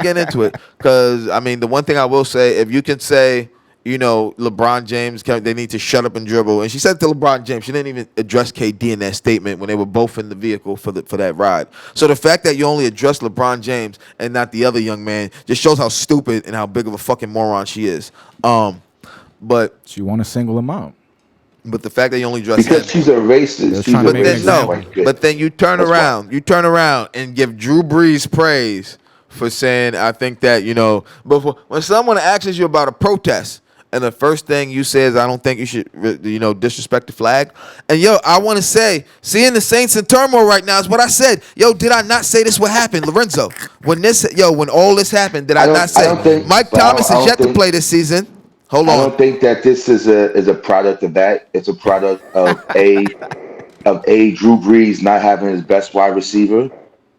getting into it, because I mean, the one thing I will say, if you can say, LeBron James, they need to shut up and dribble, and she said to LeBron James, she didn't even address KD in that statement when they were both in the vehicle for that ride. So the fact that you only address LeBron James and not the other young man just shows how stupid and how big of a fucking moron she is. But She want to single him out. the fact that you only address him. Because she's a racist. They're She's trying a to But make an then racist no. white bitch. But then you turn That's why. around. You turn around and give Drew Brees praise for saying, I think that, before, when someone asks you about a protest, and the first thing you say is, I don't think you should, disrespect the flag. And I want to say, seeing the Saints in turmoil right now is what I said. Did I not say this would happen, Lorenzo? When all this happened, did I not I say don't think. Mike But Thomas I is don't yet to think. play this season? Hold I on. don't think that this is a product of that. It's a product of Drew Brees not having his best wide receiver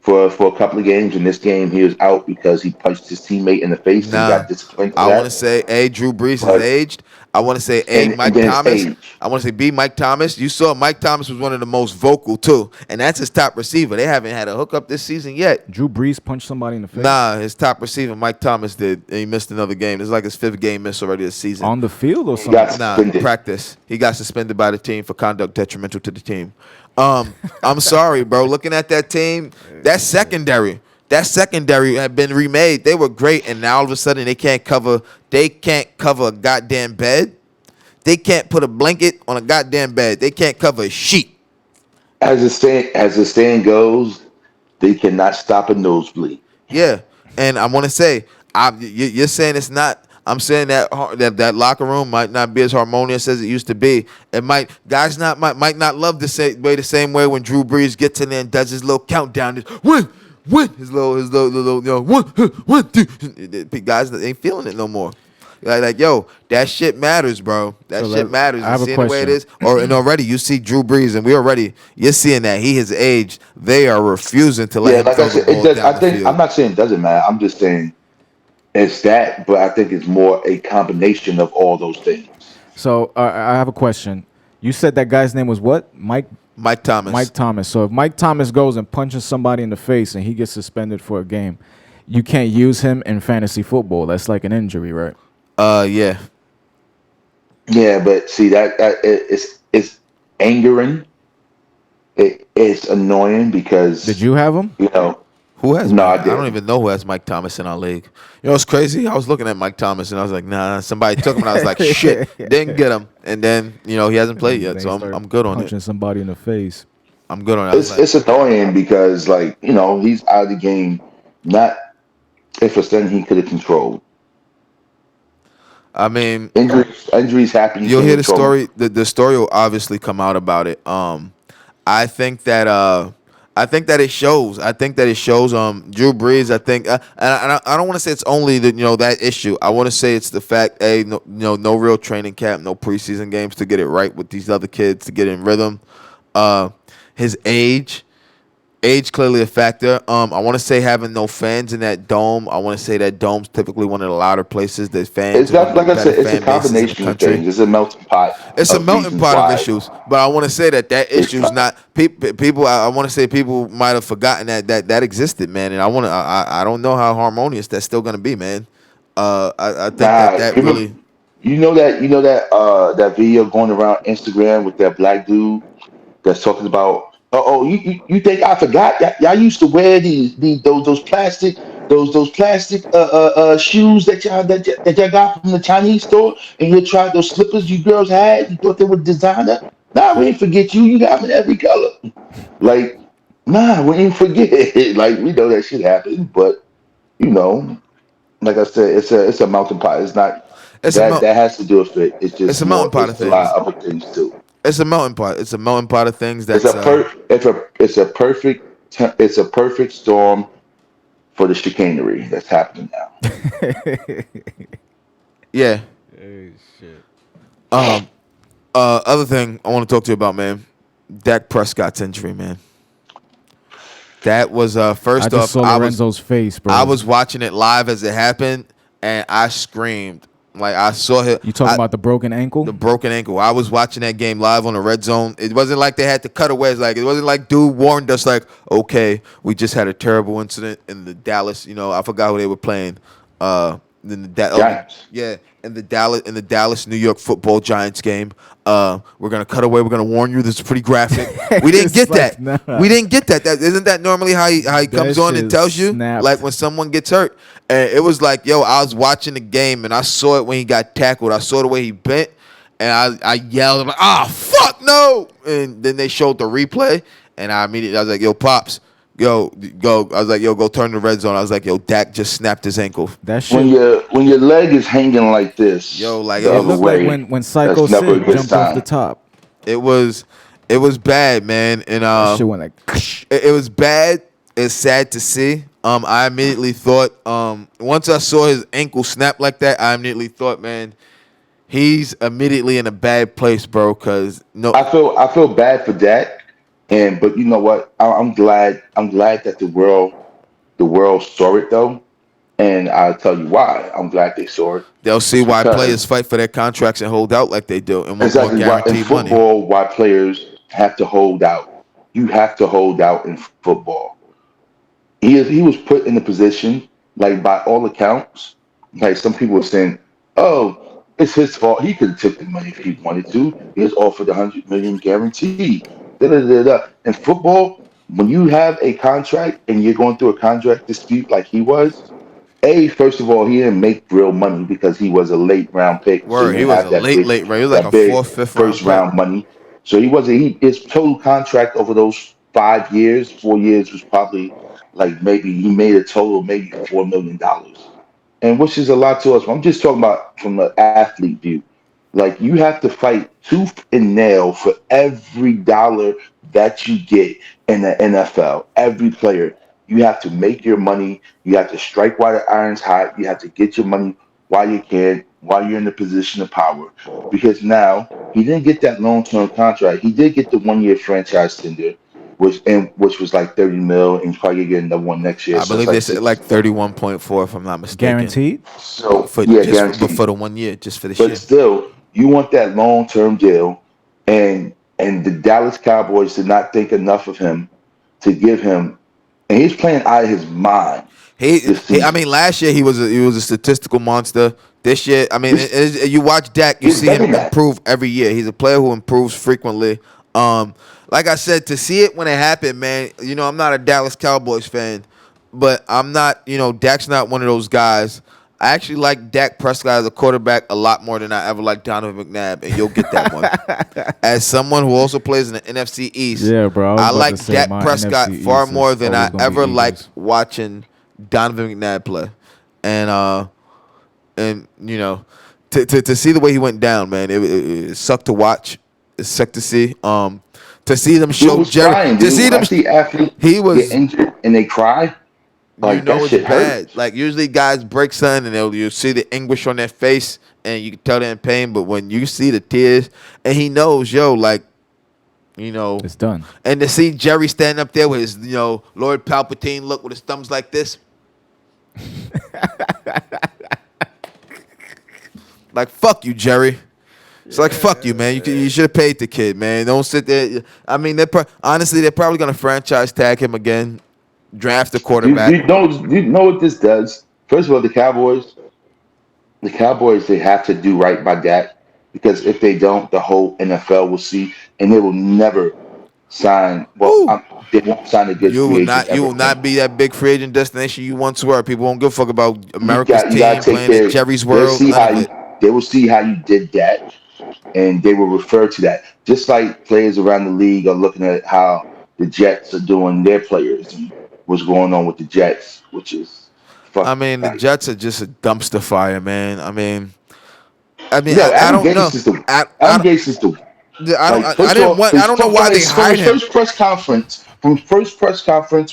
for a couple of games. In this game, he was out because he punched his teammate in the face and Nah, got disciplined for I want to that. say A. Drew Brees is But aged. I want to say A. and Mike then his Thomas. age. I want to say B. Mike Thomas. You saw Mike Thomas was one of the most vocal too, and that's his top receiver. They haven't had a hookup this season yet. Drew Brees punched somebody in the face. Nah, his top receiver Mike Thomas did, and he missed another game. It's like his 5th game miss already this season. On the field or He something? got Nah, suspended. practice. He got suspended by the team for conduct detrimental to the team. I'm sorry, bro. Looking at that team, that secondary had been remade. They were great, and now all of a sudden they can't cover. They can't cover a goddamn bed. They can't put a blanket on a goddamn bed. They can't cover a sheet. As the saying goes, they cannot stop a nosebleed. Yeah, and I want to say, you're saying it's not. I'm saying that locker room might not be as harmonious as it used to be. It might might not love the same way when Drew Brees gets in there and does his little countdown. Win, his little one, two. The guys ain't feeling it no more. That shit matters, bro. That So shit matters. I have You a seeing the way it question. is, and already you see Drew Brees, and you're seeing that he has aged. They are refusing to let Yeah, him like I throw the said, it ball does. down I the think field. I'm not saying it doesn't matter. I'm just saying it's that, but I think it's more a combination of all those things. So I have a question. You said that guy's name was what? Mike Thomas. Mike Thomas. So if Mike Thomas goes and punches somebody in the face and he gets suspended for a game, you can't use him in fantasy football. That's like an injury, right? Yeah. Yeah, but see it's angering. It's annoying because Did you have him? Who has No, Mike? I I don't didn't. even know who has Mike Thomas in our league. It's crazy. I was looking at Mike Thomas and I was like, nah. Somebody took him and I was like, shit. Didn't get him. And then he hasn't played yet, They so start I'm good on punching it. somebody in the face. I'm good on it. I was It's like, it's annoying because he's out of the game. Not if it's something he could have controlled. I mean, Injuries happen. You you'll can't hear the control them. story. The story will obviously come out about it. I think that it shows. I think that it shows. Drew Brees. I think, I don't want to say it's only that issue. I want to say it's the fact, no real training camp, no preseason games to get it right with these other kids to get in rhythm. Uh, his age clearly a factor. I want to say having no fans in that dome. I want to say that dome's typically one of the louder places. That fans It's are one of that, the like I better said, it's a fan bases in the combination of country. things. It's a melting pot It's a of melting reasons pot of why issues, but I want to say that it's issue's fine. not people. I want to say people might have forgotten that existed, man. And I don't know how harmonious that's still gonna be, man. I think Nah, that remember, really. that video going around Instagram with that black dude that's talking about. You think I forgot? Y'all used to wear those plastic shoes that y'all got from the Chinese store, and you tried those slippers you girls had. You thought they were designer. Nah, we ain't forget you. You got them in every color. Like, nah, we ain't forget. Like, we know that shit happened, but you know, like I said, it's a mountain pot. It's not It's a that has to do with it. It's it's just a mountain more. pot of It's a lot things. of other things too. It's a melting pot. It's a melting pot of things. It's a perfect storm for the chicanery that's happening now. Yeah. Hey, shit. Um. Other thing I want to talk to you about, man. Dak Prescott's injury, man. That was I first just off. saw I was Lorenzo's face, I bro. was watching it live as it happened, and I screamed. Like I saw him. You talking about the broken ankle? The broken ankle. I was watching that game live on the red zone. It wasn't like they had to cut away. Like it wasn't like dude warned us like, okay, we just had a terrible incident in the Dallas. I forgot who they were playing. In Giants. yeah, in the Dallas New York Football Giants game. We're gonna cut away. We're gonna warn you. This is pretty graphic. We didn't It's get like, that. nah. We didn't get that. That isn't that normally how he comes That on and shit tells you like snapped. when someone gets hurt. And it was like, yo, I was watching the game and I saw it when he got tackled. I saw the way he bent, and I yelled, I'm like, ah, fuck no! And then they showed the replay, and I was like, yo, pops, yo, go. I was like, yo, go turn the red zone. I was like, yo, Dak just snapped his ankle. That When shit. your leg is hanging like this Yo, like the It other looked like way, when Psycho that's never a Sid good jumped off the sign. top. it was, it was bad, man, and That shit went like. it was bad. It's sad to see. I immediately thought, once I saw his ankle snap like that, I immediately thought, man, he's immediately in a bad place, bro. Cause no, I feel bad for Dak, but you know what? I'm glad that the world saw it though, and I'll tell you why. I'm glad they saw it. they'll see It's why players because fight for their contracts and hold out like they do and want more exactly why in guaranteed money. football, why players have to hold out. You have to hold out in football. He was put in a position, like by all accounts, like some people were saying, "Oh, it's his fault. He could have took the money if he wanted to. He was offered 100 million guaranteed." Da, da, da, da. In football, when you have a contract and you're going through a contract dispute like he was, first of all, he didn't make real money because he was a late round pick, so he Word, he didn't was have a late round. He was like a that fourth, big fifth round first pick. round money. So he wasn't. His total contract over those 5 years, 4 years was probably like maybe he made a total of maybe $4 million, and which is a lot to us. I'm just talking about from an athlete view. Like you have to fight tooth and nail for every dollar that you get in the NFL. Every player, you have to make your money. You have to strike while the iron's hot. You have to get your money while you can, while you're in the position of power. Because now he didn't get that long-term contract. He did get the one-year franchise tender, which was like 30 mil, and he's probably getting another one next year. I So it's believe they like said 60. like 31.4 if I'm not mistaken. Guaranteed? So For yeah, but guaranteed. for the 1 year, just for this But year. still, you want that long term deal, and the Dallas Cowboys did not think enough of him to give him, and he's playing out of his mind this I season. mean, last year he was a statistical monster. This year, I mean, This you watch Dak, you he's see better him than that. improve every year. He's a player who improves frequently. Like I said, to see it when it happened, man. I'm not a Dallas Cowboys fan, but I'm not. Dak's not one of those guys. I actually like Dak Prescott as a quarterback a lot more than I ever liked Donovan McNabb, and you'll get that one. As someone who also plays in the NFC East, Yeah, bro. I was I about to like say Dak my Prescott NFC far East more is than always I gonna be ever liked Eagles. watching Donovan McNabb play. and you know, to see the way he went down, man, it sucked to watch. It sucked to see. To see them Dude show was Jerry, crying, to dude. see When I them, see athletes he get was. injured and they cry, You like that know it's shit bad. hurts. Like usually guys break something and you see the anguish on their face and you can tell they're in pain. But when you see the tears and he knows, yo, like, you know, It's done. and to see Jerry stand up there with his, you know, Lord Palpatine look with his thumbs like this, like fuck you, Jerry. It's like fuck you, man. You should have paid the kid, man. Don't sit there. I mean, honestly, they're probably gonna franchise tag him again, draft a quarterback. Do you know what this does? First of all, the Cowboys, they have to do right by Dak because if they don't, the whole NFL will see, and they will never sign. Well, Woo. they won't sign a good free agent You ever will not again. be that big free agent destination you once were. People won't give a fuck about America's You got to team take playing in care. Jerry's They'll world. see None how of it. they will see how you did that, and they will refer to that. Just like players around the league are looking at how the Jets are doing their players and what's going on with the Jets, which is I fucking mean, the nice. Jets are just a dumpster fire, man. No, I Adam don't know. Gase is the I, Adam Gase is the like I first of didn't all, want. I don't know from why they from hired his him. first press conference,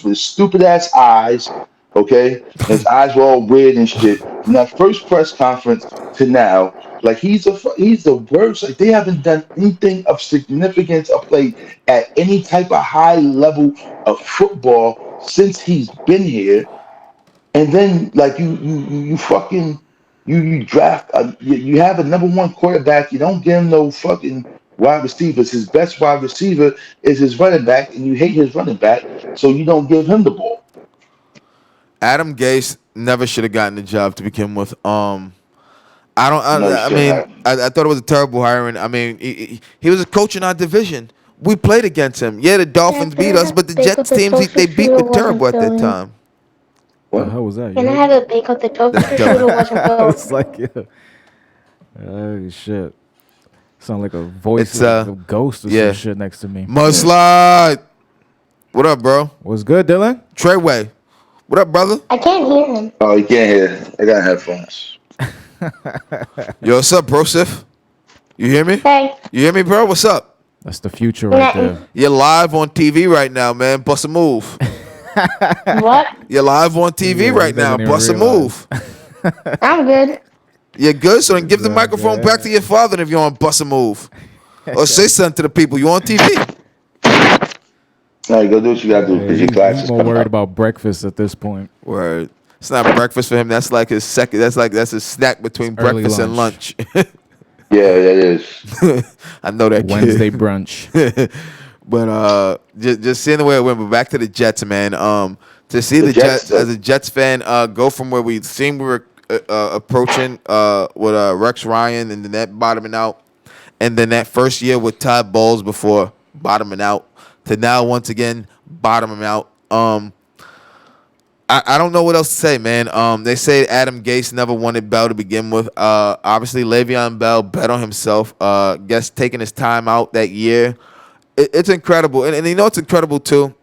with his stupid ass eyes, okay, his eyes were all weird and shit. From that first press conference to now, like he's the worst. Like they haven't done anything of significance or played at any type of high level of football since he's been here. And then like you fucking you draft you have a number one quarterback. You don't give him no fucking wide receivers. His best wide receiver is his running back, and you hate his running back, so you don't give him the ball. Adam Gase never should have gotten the job to begin with. I don't. No, you I shouldn't mean, have. I thought it was a terrible hiring. I mean, he was a coach in our division. We played against him. Yeah, the Yeah, Dolphins can beat I us, have but a the bake with Jets the teams toaster they beat were strudel wasn't terrible at that filling? time. The What? hell was that? You Can I heard have me? a bake with the That's toaster Dylan. strudel wasn't I was filling? like, yeah. Oh shit. Sound like a voice It's of a ghost or yeah. some shit next to me. Mudslide. What up, bro? What's good, Dylan? Treyway. What up, brother? I can't hear him. Oh, you can't hear. I got headphones. Yo, what's up, bro? Sif? You hear me? Hey, You hear me, bro? What's up? That's the future right there. You're live on TV right now, man. Bust a move. what? You're live on TV Yeah, he right now. doesn't even Bust a realize. move. I'm good. You're good, so then give the Is that microphone back to bad? your father if you want to bust a move. Or say something to the people. You on TV? All right, go do what you gotta do Hey, because your class he's is more coming worried up. about breakfast at this point. Word. It's not breakfast for him. That's like his second. That's his snack between Early breakfast and lunch. Yeah, that is. I know that Wednesday kid. brunch. But just seeing the way it went. But back to the Jets, man. To see The the Jets, Jets as a Jets fan, go from where we seemed we were approaching with Rex Ryan and then that bottoming out, and then that first year with Todd Bowles before bottoming out, to now once again bottoming out. I don't know what else to say, man. They say Adam Gase never wanted Bell to begin with. Obviously, Le'Veon Bell bet on himself. Guess taking his time out that year. It's incredible. And you know it's incredible, too,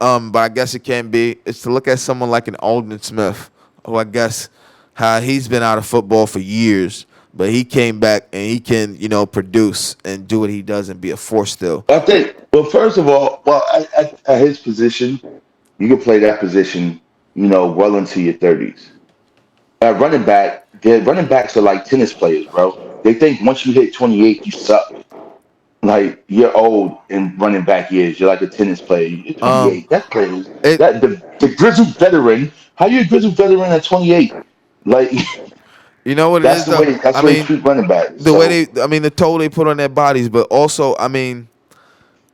but I guess it can be. It's to look at someone like an Aldon Smith, who I guess he's been out of football for years, but he came back and he can, produce and do what he does and be a force still. I think. Well, first of all, at his position, you can play that position, well into your 30s. At running back, their running backs are like tennis players, bro. They think once you hit 28, you suck. Like you're old in running back years. You're like a tennis player. You're Um, 28. That's crazy. it, That the grizzled veteran. How you a grizzled veteran at 28? Like you know what it that's is, the though? way. That's I the way they mean, treat running backs. the way So the toll they put on their bodies, but also, I mean,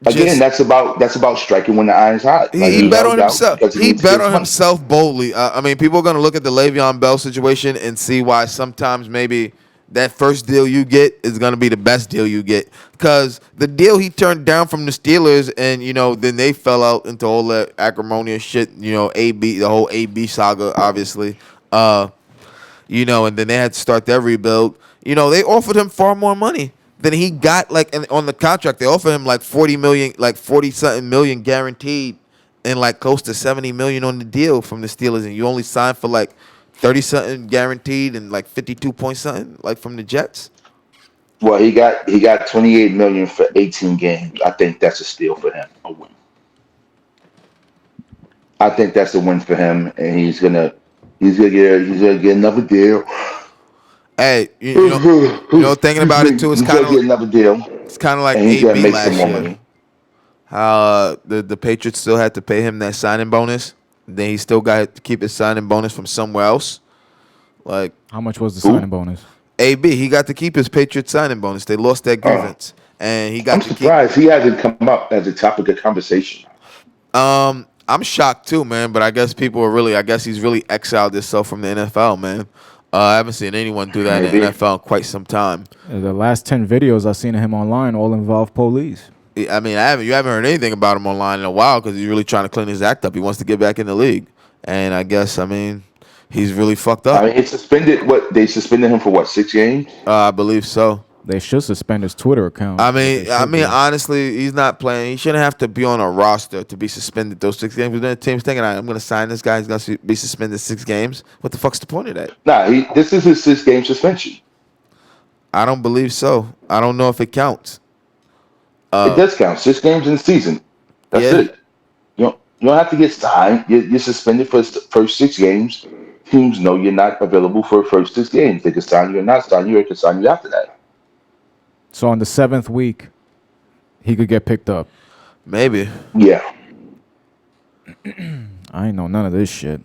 again, just that's about striking when the iron's hot. Like he he bet on held out himself. because he He needs to bet get his on money. himself boldly. I mean, people are going to look at the Le'Veon Bell situation and see why sometimes maybe that first deal you get is going to be the best deal you get. Because the deal he turned down from the Steelers and, then they fell out into all that acrimonious shit, AB, the whole AB saga, obviously. And then they had to start their rebuild. They offered him far more money than he got, on the contract. They offered him like 40 million, like 40 something million guaranteed, and like close to 70 million on the deal from the Steelers, and you only signed for like 30 something guaranteed and like 52 point something like from the Jets. Well, he got 28 million for 18 games. I think that's a steal for him. A win. I think that's a win for him, and he's gonna get another deal. Hey, thinking about it too, He's gonna get another deal, it's kind of like and he's gonna AB make some last more year. money. How the Patriots still had to pay him that signing bonus. Then he still got to keep his signing bonus from somewhere else. Like How much was the Who? signing bonus? AB, he got to keep his Patriots signing bonus. They lost that Uh, grievance, and he I'm got to keep. surprised he hasn't come up as a topic of conversation. I'm shocked too, man. But I guess people are really. I guess he's really exiled himself from the NFL, man. I haven't seen anyone do that in the Maybe. NFL in quite some time. The last 10 videos I've seen of him online all involve police. I mean, you haven't heard anything about him online in a while because he's really trying to clean his act up. He wants to get back in the league, and I guess he's really fucked I up. mean, they suspended him for what, 6 games? I believe so. They should suspend his Twitter account. Honestly, he's not playing. He shouldn't have to be on a roster to be suspended those 6 games. But then the team's thinking, I'm going to sign this guy. He's going to be suspended 6 games. What the fuck's the point of that? Nah, this is his 6 game suspension. I don't believe so. I don't know if it counts. It does count. 6 games in the season. That's Yeah. it. You don't have to get signed. You're suspended for the first 6 games. Teams know you're not available for the first 6 games. They can sign you or not sign you, or they can sign you after that. So on the 7th week, he could get picked up. Maybe. Yeah. I ain't know none of this shit.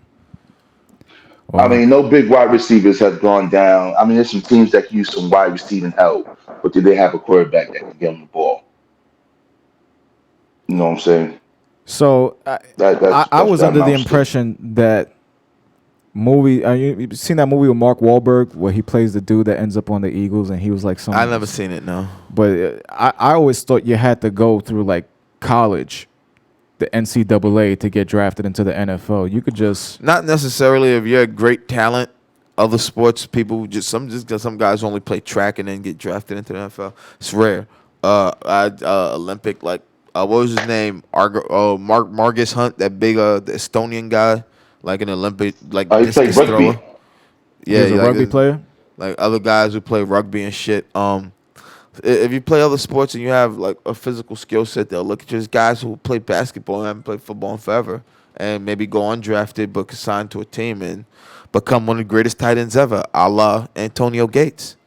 I mean, no big wide receivers have gone down. I mean, there's some teams that can use some wide receiving help, but do they have a quarterback that can get them the ball? You know what I'm saying? So I was what under the amounts to. impression that you've seen that movie with Mark Wahlberg where he plays the dude that ends up on the Eagles and he was like some. I never seen it, no. But I always thought you had to go through like college, the NCAA, to get drafted into the NFL. You could just Not necessarily if you're a great talent. Other sports people some guys only play track and then get drafted into the NFL. It's rare. Olympic what was his name? Margus Hunt, that big the Estonian guy, like an Olympic He played discus rugby. thrower. Yeah, he's a rugby player. Like other guys who play rugby and shit. If you play other sports and you have like a physical skill set, they'll look at you as guys who play basketball and haven't played football in forever, and maybe go undrafted but signed to a team and become one of the greatest tight ends ever, a la Antonio Gates.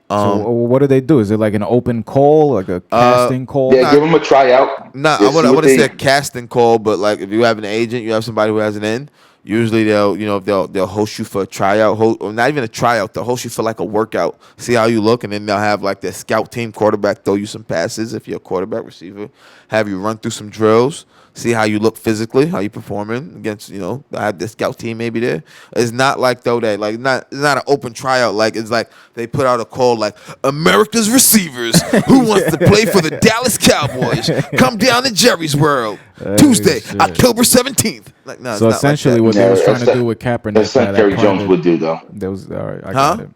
So what do they do? Is it like an open call, like a casting call? Yeah, give him a tryout. Nah, Yeah, I see what wouldn't they- say a casting call, but like if you have an agent, you have somebody who has an in. Usually they'll host you for a tryout, or not even a tryout. They'll host you for like a workout, see how you look, and then they'll have like their scout team quarterback throw you some passes if you're a quarterback receiver, have you run through some drills, see how you look physically, how you performing against they'll have the scout team maybe there. It's not like though that like it's not an open tryout. Like it's like they put out a call like America's receivers who wants to play for the Dallas Cowboys come down to Jerry's World Tuesday, shit. October 17th. Like no, So it's not essentially, like what they No, was trying to that's do with Kaepernick, That's something Jerry Jones would do, though. There was all right. I Huh? got it.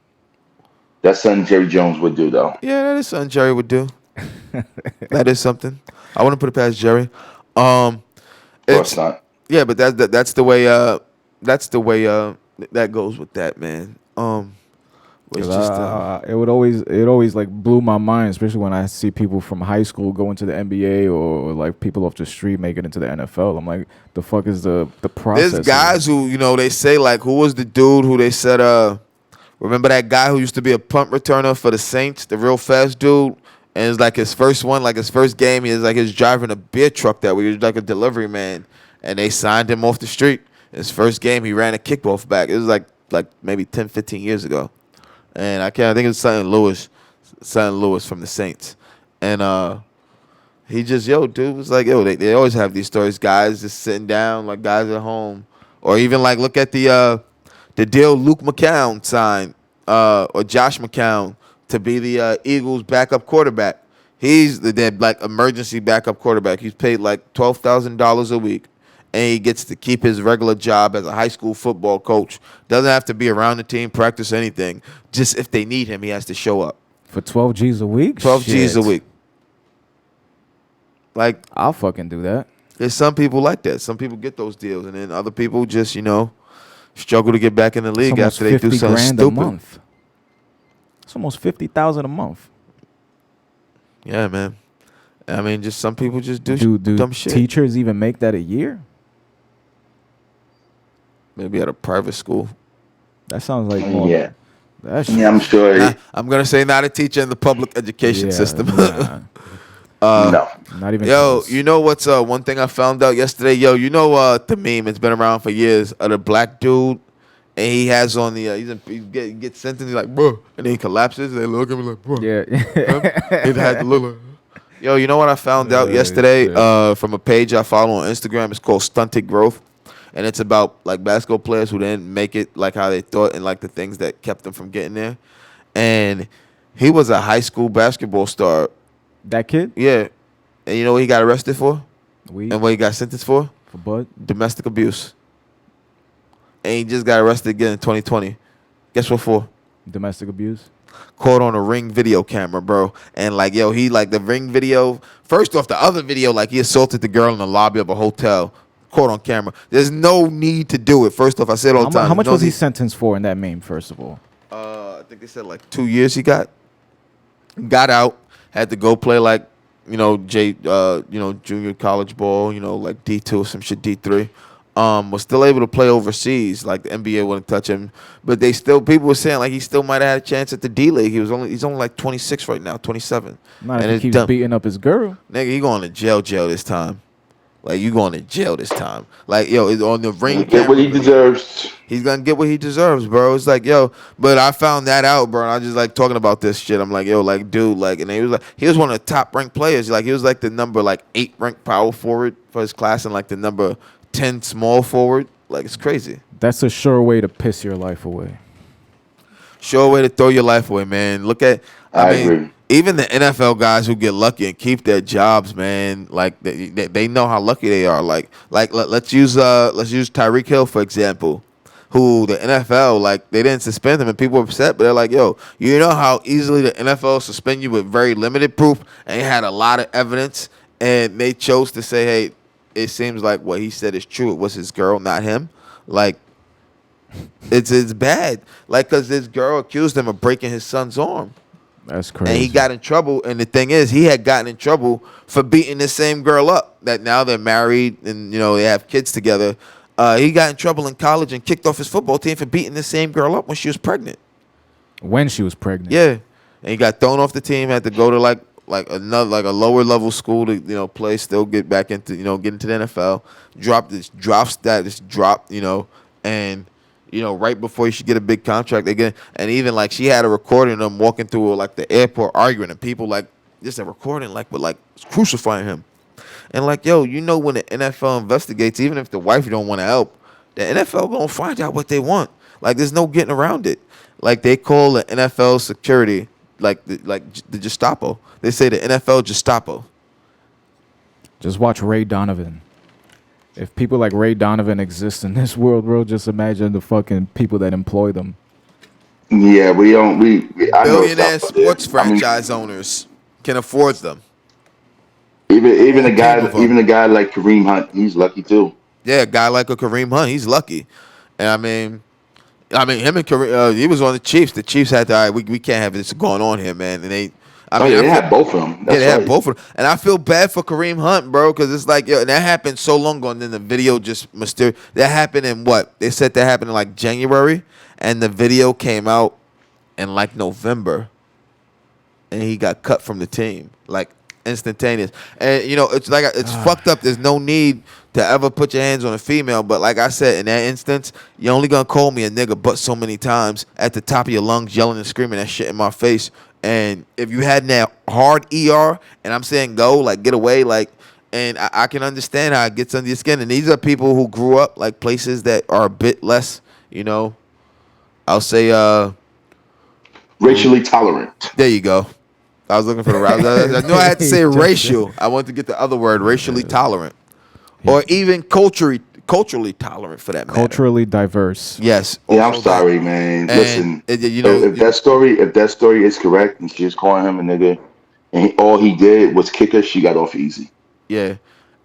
That's something Jerry Jones would do, though. that. Yeah, that is something Jerry would do. That is something. I wouldn't put it past Jerry. Of course It's not. yeah, but that's the way that goes with that, man. It's 'Cause just it always like blew my mind, especially when I see people from high school go into the NBA or like people off the street make it into the NFL. I'm like, the fuck is the process? there's guys who they say like who was the dude who they said remember that guy who used to be a punt returner for the Saints, the real fast dude, and it's like his first one, like his first game, he was driving a beer truck that way, he was like a delivery man, and they signed him off the street. His first game, he ran a kickoff back. It was like maybe 10, 15 years ago. And I think it was St. Louis from the Saints. And he just, dude was like, they always have these stories, guys just sitting down, like guys at home. Or even like look at the deal Luke McCown signed, or Josh McCown to be the Eagles backup quarterback. He's their like emergency backup quarterback. He's paid like $12,000 a week. And he gets to keep his regular job as a high school football coach. Doesn't have to be around the team, practice anything. Just if they need him, he has to show up. for 12 G's a week. 12 G's a Shit. week. Like, I'll fucking do that. there's some people like that. Some people get those deals, and then other people just, struggle to get back in the It's league almost after they do 50 something grand a stupid. month. It's almost 50,000 a month. Yeah, man. I mean, just some people just do Do dumb shit. teachers even make that a year? Maybe at a private school. That sounds like more. Yeah, That yeah, I'm shit. sure. I'm gonna say not a teacher in the public education Yeah, system. nah, No, not even Yo, close. you know what's one thing I found out yesterday? Yo, you know the meme? It's been around for years. Of the black dude, and he has on the he gets sentenced. He's like, bro, and then he collapses. They look at me like, bro. Yeah. He had to look like. Yo, you know what I found out yesterday? Shit. From a page I follow on Instagram. It's called Stunted Growth, and it's about like basketball players who didn't make it like how they thought, and like the things that kept them from getting there. And he was a high school basketball star. That kid? Yeah, and you know what he got arrested for? We And what he got sentenced for? for Bud. Domestic abuse. And he just got arrested again in 2020. Guess what for? Domestic abuse. Caught on a Ring video camera, bro. And like, yo, he like the Ring video. First off, the other video, like he assaulted the girl in the lobby of a hotel. Caught on camera. There's no need to do it. First off, I said all the time. How much no was he need- sentenced for in that meme? First of all, I think they said like 2 years he got. Got out. Had to go play like, junior college ball, like D2 or some shit, D3. Was still able to play overseas. Like the NBA wouldn't touch him, but people were saying like he still might have had a chance at the D League. He's only like 26 right now, 27. not And if it's he keeps dumb. beating up his girl. Nigga, he going to jail this time. Like you going to jail this time. Like yo, it's on the Ring. get what he camera. deserves. He's gonna get what he deserves, bro. It's like, yo, but I found that out, bro. And I just like talking about this shit. I'm like, yo, like, dude, like, and he was one of the top ranked players. Like, he was like the number 8 ranked power forward for his class, and like the number 10 small forward. Like, it's crazy. That's a sure way to piss your life away. Sure way to throw your life away, man. Look at, I agree. even the NFL guys who get lucky and keep their jobs, man. Like they know how lucky they are. Like let's use Tyreek Hill for example. Who the NFL, like, they didn't suspend him and people were upset, but they're like, yo, you know how easily the NFL suspend you with very limited proof, and they had a lot of evidence, and they chose to say, hey, it seems like what he said is true. It was his girl, not him. Like, it's bad. Like, because this girl accused him of breaking his son's arm. That's crazy. And he got in trouble. And the thing is, he had gotten in trouble for beating the same girl up. That now they're married and, they have kids together. He got in trouble in college and kicked off his football team for beating the same girl up when she was pregnant. When she was pregnant. Yeah, and he got thrown off the team. Had to go to like a lower level school to play. Still get back into get into the NFL. Dropped. And right before he should get a big contract again. And even like she had a recording of them walking through like the airport arguing, and people like just a recording but crucifying him. And like, yo, when the NFL investigates, even if the wife don't want to help, the NFL gonna find out what they want. Like, there's no getting around it. Like, they call the NFL security the Gestapo. They say the NFL Gestapo. Just watch Ray Donovan. If people like Ray Donovan exist in this world, bro, just imagine the fucking people that employ them. Yeah, we don't. I know Billionaire stuff, but sports franchise owners can afford them. Even a All guy, team of them. even a guy like Kareem Hunt, he's lucky too. Yeah, a guy like a Kareem Hunt, he's lucky. And I mean, him and Kareem, he was on the Chiefs. The Chiefs had to, all right, we can't have this going on here, man. And they had both of them. That's they right. had both of them. And I feel bad for Kareem Hunt, bro, because it's like, yo, that happened so long ago, and then the video just mysterious. That happened in what? They said that happened in like January, and the video came out in like November, and he got cut from the team, like instantaneous. And it's like it's fucked up. There's no need to ever put your hands on a female, but like I said, in that instance, you're only gonna call me a nigga but so many times at the top of your lungs, yelling and screaming that shit in my face. And if you had that hard ER, and I'm saying go, like get away, like, and I can understand how it gets under your skin. And these are people who grew up like places that are a bit less, I'll say, racially tolerant. there you go. I was looking for the route. I knew I had to say racial. I wanted to get the other word, racially tolerant, or even culturally tolerant for that matter. Culturally diverse. Yes. Yeah, I'm also sorry, that. man. And Listen, if if that story is correct, and she was calling him a nigga, and all he did was kick her, she got off easy. yeah,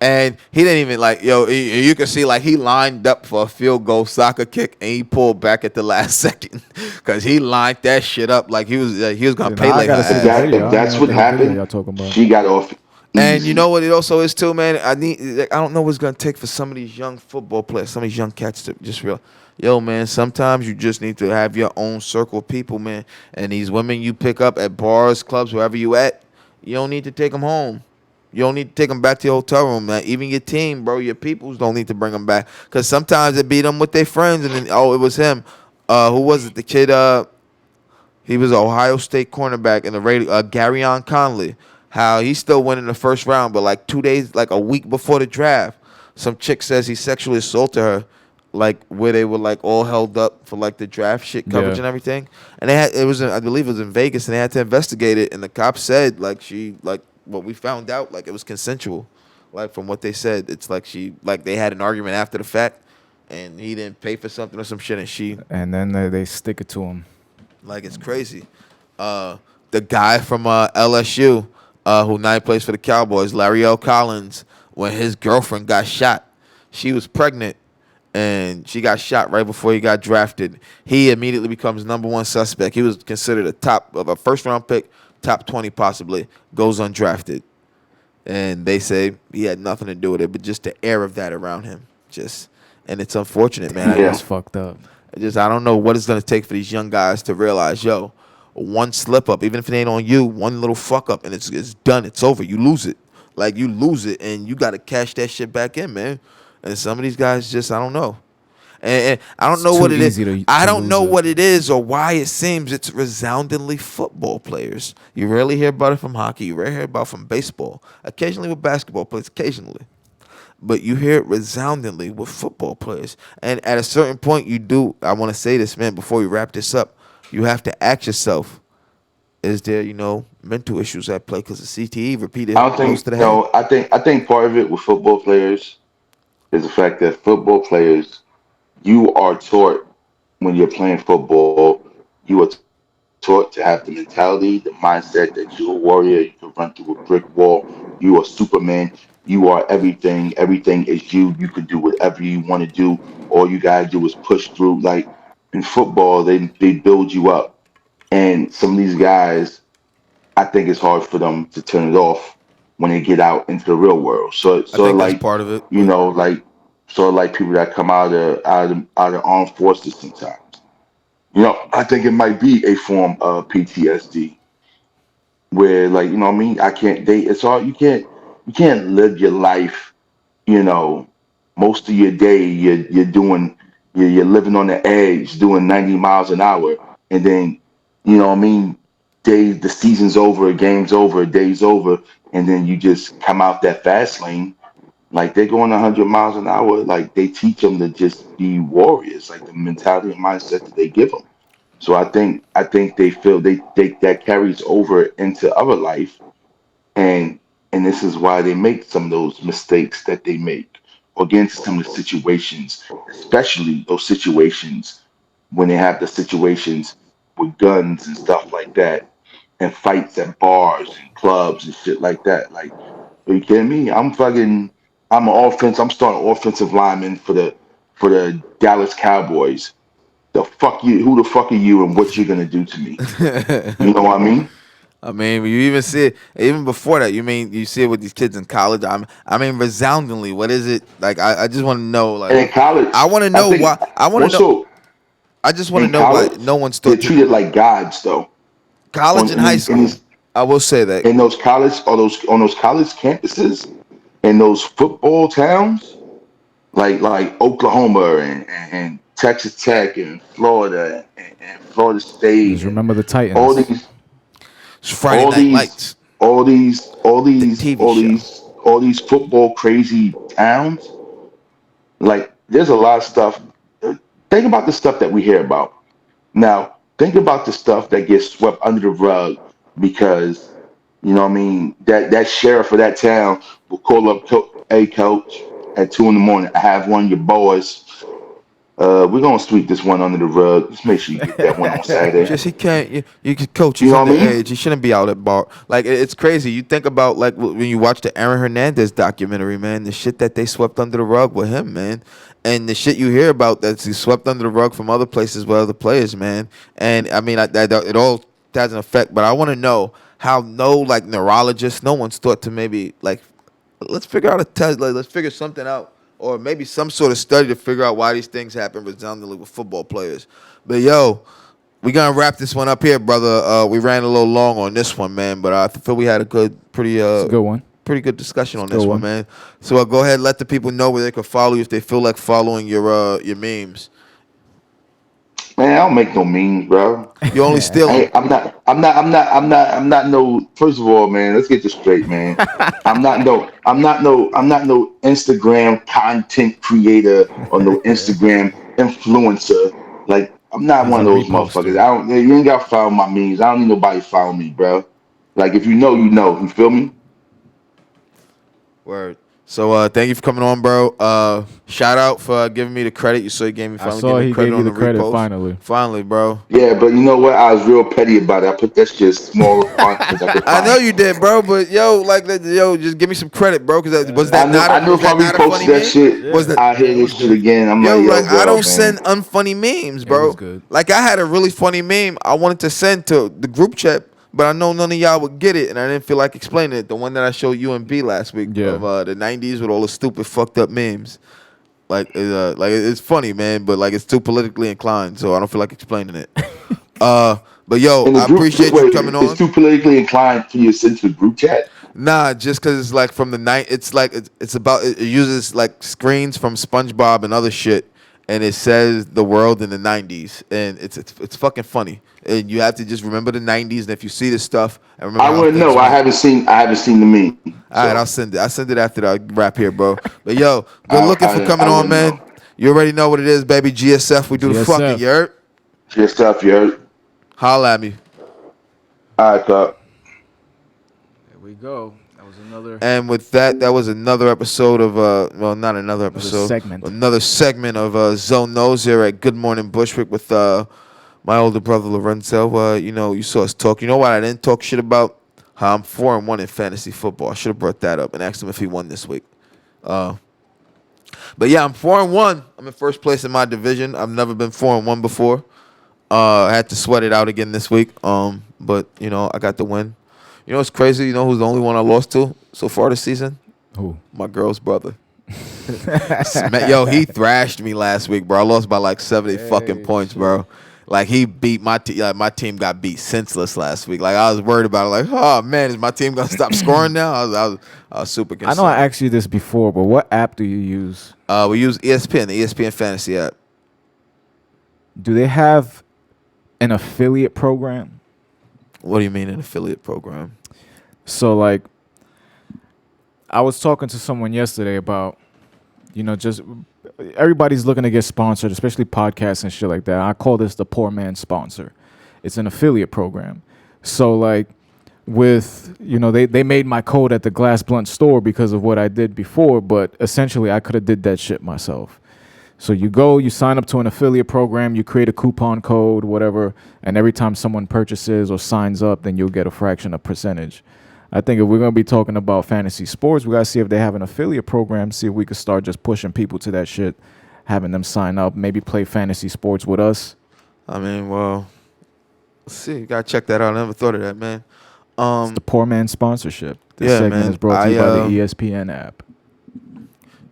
And he didn't even like, yo. You can see like he lined up for a field goal soccer kick, and he pulled back at the last second because he lined that shit up like he was gonna Yeah, now I Pele her gotta see If the ass. that video. if I don't even that's know what what the hell video happened, y'all talking about. she got off And you know easy. what it also is too, man. I don't know what's gonna take for some of these young football players, some of these young cats to just real. Yo, man. Sometimes you just need to have your own circle of people, man. And these women you pick up at bars, clubs, wherever you at, you don't need to take them home. You don't need to take them back to your hotel room, man. Even your team, bro, your peoples don't need to bring them back. Cause sometimes it beat them with their friends, and then oh, it was him. Who was it? The kid. He was an Ohio State cornerback in the radio. Garyon Conley. How he still went in the first round, but like 2 days, like a week before the draft, some chick says he sexually assaulted her, like where they were like all held up for like the draft shit coverage Yeah, and everything. And they had it was in, I believe it was in Vegas, and they had to investigate it. And the cops said like she like what we found out like it was consensual, like from what they said. It's like she like they had an argument after the fact, and he didn't pay for something or some shit, and she and then they stick it to him. like it's crazy. Uh, the guy from LSU, who now plays for the Cowboys, Larry L. Collins, when his girlfriend got shot, she was pregnant, and she got shot right before he got drafted. He immediately becomes number one suspect. He was considered a top of a first round pick, top 20 possibly, goes undrafted, and they say he had nothing to do with it, but just the air of that around him, just. And it's unfortunate, man. Damn, that's Yeah. fucked up. I don't know what it's gonna take for these young guys to realize, yo, one slip up, even if it ain't on you, one little fuck up, and it's done. It's over. You lose it. Like you lose it, and you got to cash that shit back in, man. And some of these guys just, I don't know, and I don't It's know what too it is. easy to I don't lose know it. what it is or why it seems it's resoundingly football players. You rarely hear about it from hockey. You rarely hear about it from baseball. Occasionally with basketball players. Occasionally, but you hear it resoundingly with football players. And at a certain point, you do. I want to say this, man, before we wrap this up. You have to ask yourself: is there, mental issues at play? Because the CTE I repeated don't goes think to the head. no. I think part of it with football players is the fact that football players, you are taught when you're playing football, you are taught to have the mentality, the mindset that you're a warrior. You can run through a brick wall. You are Superman. You are everything. Everything is you. You can do whatever you want to do. All you gotta do is push through. Like in football, they build you up, and some of these guys, I think it's hard for them to turn it off when they get out into the real world. So I sort of think that's like, part of it. you But know, like sort of like people that come out of armed forces sometimes. I think it might be a form of PTSD where, like, what I mean, I can't date. It's hard. You can't live your life. You know, most of your day you're doing you're living on the edge, doing 90 miles an hour, and then what I mean. The season's over, game's over, day's over, and then you just come out that fast lane like they're going 100 miles an hour. Like they teach them to just be warriors, like the mentality and mindset that they give them. So I think they feel they that carries over into other life, and and this is why they make some of those mistakes that they make, or get into some of the situations, especially those situations when they have the situations with guns and stuff like that, and fights at bars and clubs and shit like that. Like, are you kidding me? I'm an offense. I'm starting offensive lineman for the Dallas Cowboys. The fuck you? Who the fuck are you, and what you're gonna do to me? You know what I mean? I mean, you even see it even before that. You mean you see it with these kids in college? I mean, resoundingly. What is it like? I just want to know. And Like, in college, I want to I know think why. I want to know. also I just want to in know why college no one's they're thought to treated like gods though. college On and high in school. these I will say that. in those college or those on those college campuses in those football towns like Oklahoma and Texas Tech and Florida and Florida State Just and remember the all Titans. these It's Friday all Night these Lights, all these all the these TV all show. these all these football crazy towns. Like there's a lot of stuff. Think about the stuff that we hear about. Now, think about the stuff that gets swept under the rug because what I mean. That sheriff of that town will call up a coach at 2 in the morning. I have one of your boys. We're gonna sweep this one under the rug. Just make sure you get that one on Saturday. Just he can't. You could coach. You He's know what I mean? underage. He shouldn't be out at bar. Like it's crazy. You think about like when you watch the Aaron Hernandez documentary, man. The shit that they swept under the rug with him, man, and the shit you hear about that's he swept under the rug from other places with other players, man. And I mean, it all has an effect. But I want to know how no like neurologist, no one's thought to maybe like let's figure out a test. Like let's figure something out. Or maybe some sort of study to figure out why these things happen resoundingly with football players. But yo, we gonna wrap this one up here, brother. We ran a little long on this one, man, but I feel we had a It's a good one. pretty good discussion on It's a this good one, one. man. So go ahead, let the people know where they can follow you if they feel like following your memes. Man, I don't make no memes, bro. You only steal them. I'm not no. First of all, man, let's get this straight, man. I'm not no Instagram content creator or no Instagram influencer. Like, I'm not He's one a of those motherfuckers. reposter. I don't. You ain't got to follow my memes. I don't need nobody follow me, bro. Like, if you know, you know. You feel me? Word. So thank you for coming on, bro. Shout out for giving me the credit. You saw you gave me I finally saw gave me he credit gave you on the the credit repost. finally. Finally, bro. Yeah, but you know what? I was real petty about it. I put that shit as small font as I could I know find. you did, bro. But yo, just give me some credit, bro. Because was that not I a know if I funny reposted that meme? shit, Was that I hear It was this shit good. again. I'm yo like, like I yo, don't man. send unfunny memes, It was bro. good. Like I had a really funny meme I wanted to send to the group chat, but I know none of y'all would get it, and I didn't feel like explaining it. The one that I showed you and B last week Yeah. of the '90s with all the stupid fucked up memes. It's funny, man, but like it's too politically inclined, so I don't feel like explaining it. But yo, In the I group, appreciate you wait, coming it's on. too politically inclined for you to send to the group chat. Nah, just because it's like from the night. It's like it's about it uses like screens from SpongeBob and other shit, and it says the world in the '90s, and it's fucking funny. And you have to just remember the '90s, and if you see this stuff, and remember I how wouldn't things know. went. I haven't seen the meme. All right, So I'll send it. I'll send it after the wrap here, bro. But yo, good looking for coming I on, wouldn't man. know. You already know what it is, baby. GSF, we do the fucking. GSF. You heard? Just stuff you heard. Holla at me. All right, Cup. There we go. That was And with that, that was another episode of not another episode, segment. another segment of Zone Knows here at Good Morning Bushwick with my older brother Lorenzo. You saw us talk. You know what I didn't talk shit about? How I'm 4-1 in fantasy football. I should have brought that up and asked him if he won this week. But yeah, I'm 4-1. I'm in first place in my division. I've never been 4-1 before. I had to sweat it out again this week. But I got the win. You know what's crazy? You know who's the only one I lost to so far this season? Who? My girl's brother. Yo, he thrashed me last week, bro. I lost by like 70 fucking points, bro. Like he beat my team. My team got beat senseless last week. Like I was worried about it. Like, oh man, is my team gonna stop scoring now? I was super I concerned. know I asked you this before, but what app do you use? We use ESPN, the ESPN Fantasy app. Do they have an affiliate program? What do you mean an affiliate program? So like, I was talking to someone yesterday about, just everybody's looking to get sponsored, especially podcasts and shit like that. I call this the poor man sponsor. It's an affiliate program. So like with, they made my code at the Glass Blunt store because of what I did before, but essentially I could have did that shit myself. So you sign up to an affiliate program, you create a coupon code, whatever, and every time someone purchases or signs up, then you'll get a fraction of percentage. I think if we're going to be talking about fantasy sports, we got to see if they have an affiliate program, see if we could start just pushing people to that shit, having them sign up, maybe play fantasy sports with us. I mean, well, let's see. You gotta check that out. I never thought of that, man. It's the poor man sponsorship. This Yeah, segment man. is brought to you by the ESPN app.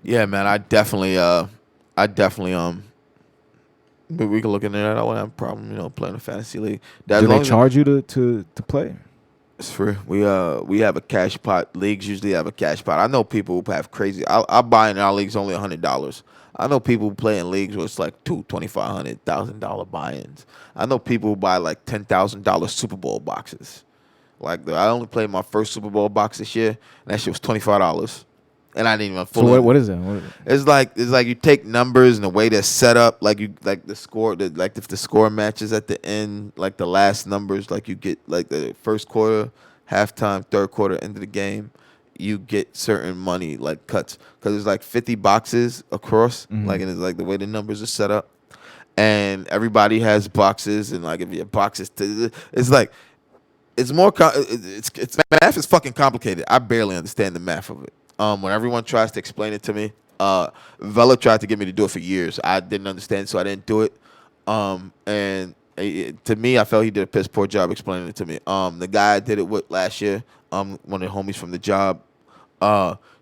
Yeah, man. I definitely, we can look into that. I wouldn't have a problem, playing a fantasy league. As Do long they as charge you to play? it's free. We have a cash pot. Leagues usually have a cash pot. I know people who have crazy. I buy in our leagues only $100. I know people who play in leagues where it's like $2,500, $1,000 buy-ins. I know people who buy like $10,000 Super Bowl boxes. Like I only played my first Super Bowl box this year, and that shit was $25. And I didn't even So fully. what is that? What is it? It's like you take numbers and the way they're set up, like the score, like if the score matches at the end, like the last numbers, like you get like the first quarter, halftime, third quarter, end of the game, you get certain money like cuts because there's like 50 boxes across, like and it's like the way the numbers are set up. and everybody has boxes, and like if you have boxes, it's like it's more. It's math is fucking complicated. I barely understand the math of it. When everyone tries to explain it to me, Vela tried to get me to do it for years. I didn't understand, so I didn't do it. And to me, I felt he did a piss poor job explaining it to me. The guy I did it with last year, one of the homies from the job,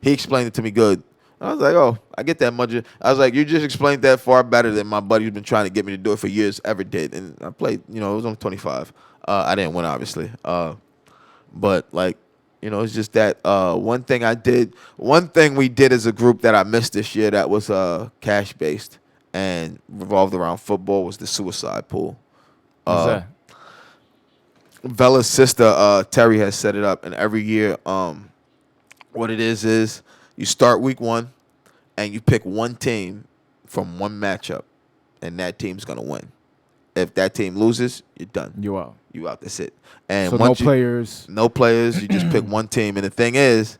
he explained it to me good. I was like, oh, I get that much. I was like, you just explained that far better than my buddy who's been trying to get me to do it for years ever did. And I played, it was only 25. I didn't win, obviously. But, like, it's just that one thing we did as a group that I missed this year that was cash-based and revolved around football was the suicide pool. What's that? Vela's sister, Terry, has set it up. And every year, what it is you start week 1 and you pick one team from one matchup, and that team's going to win. If that team loses, you're done. You out. You out. That's it. And So once players. No players. You just pick one team. And the thing is,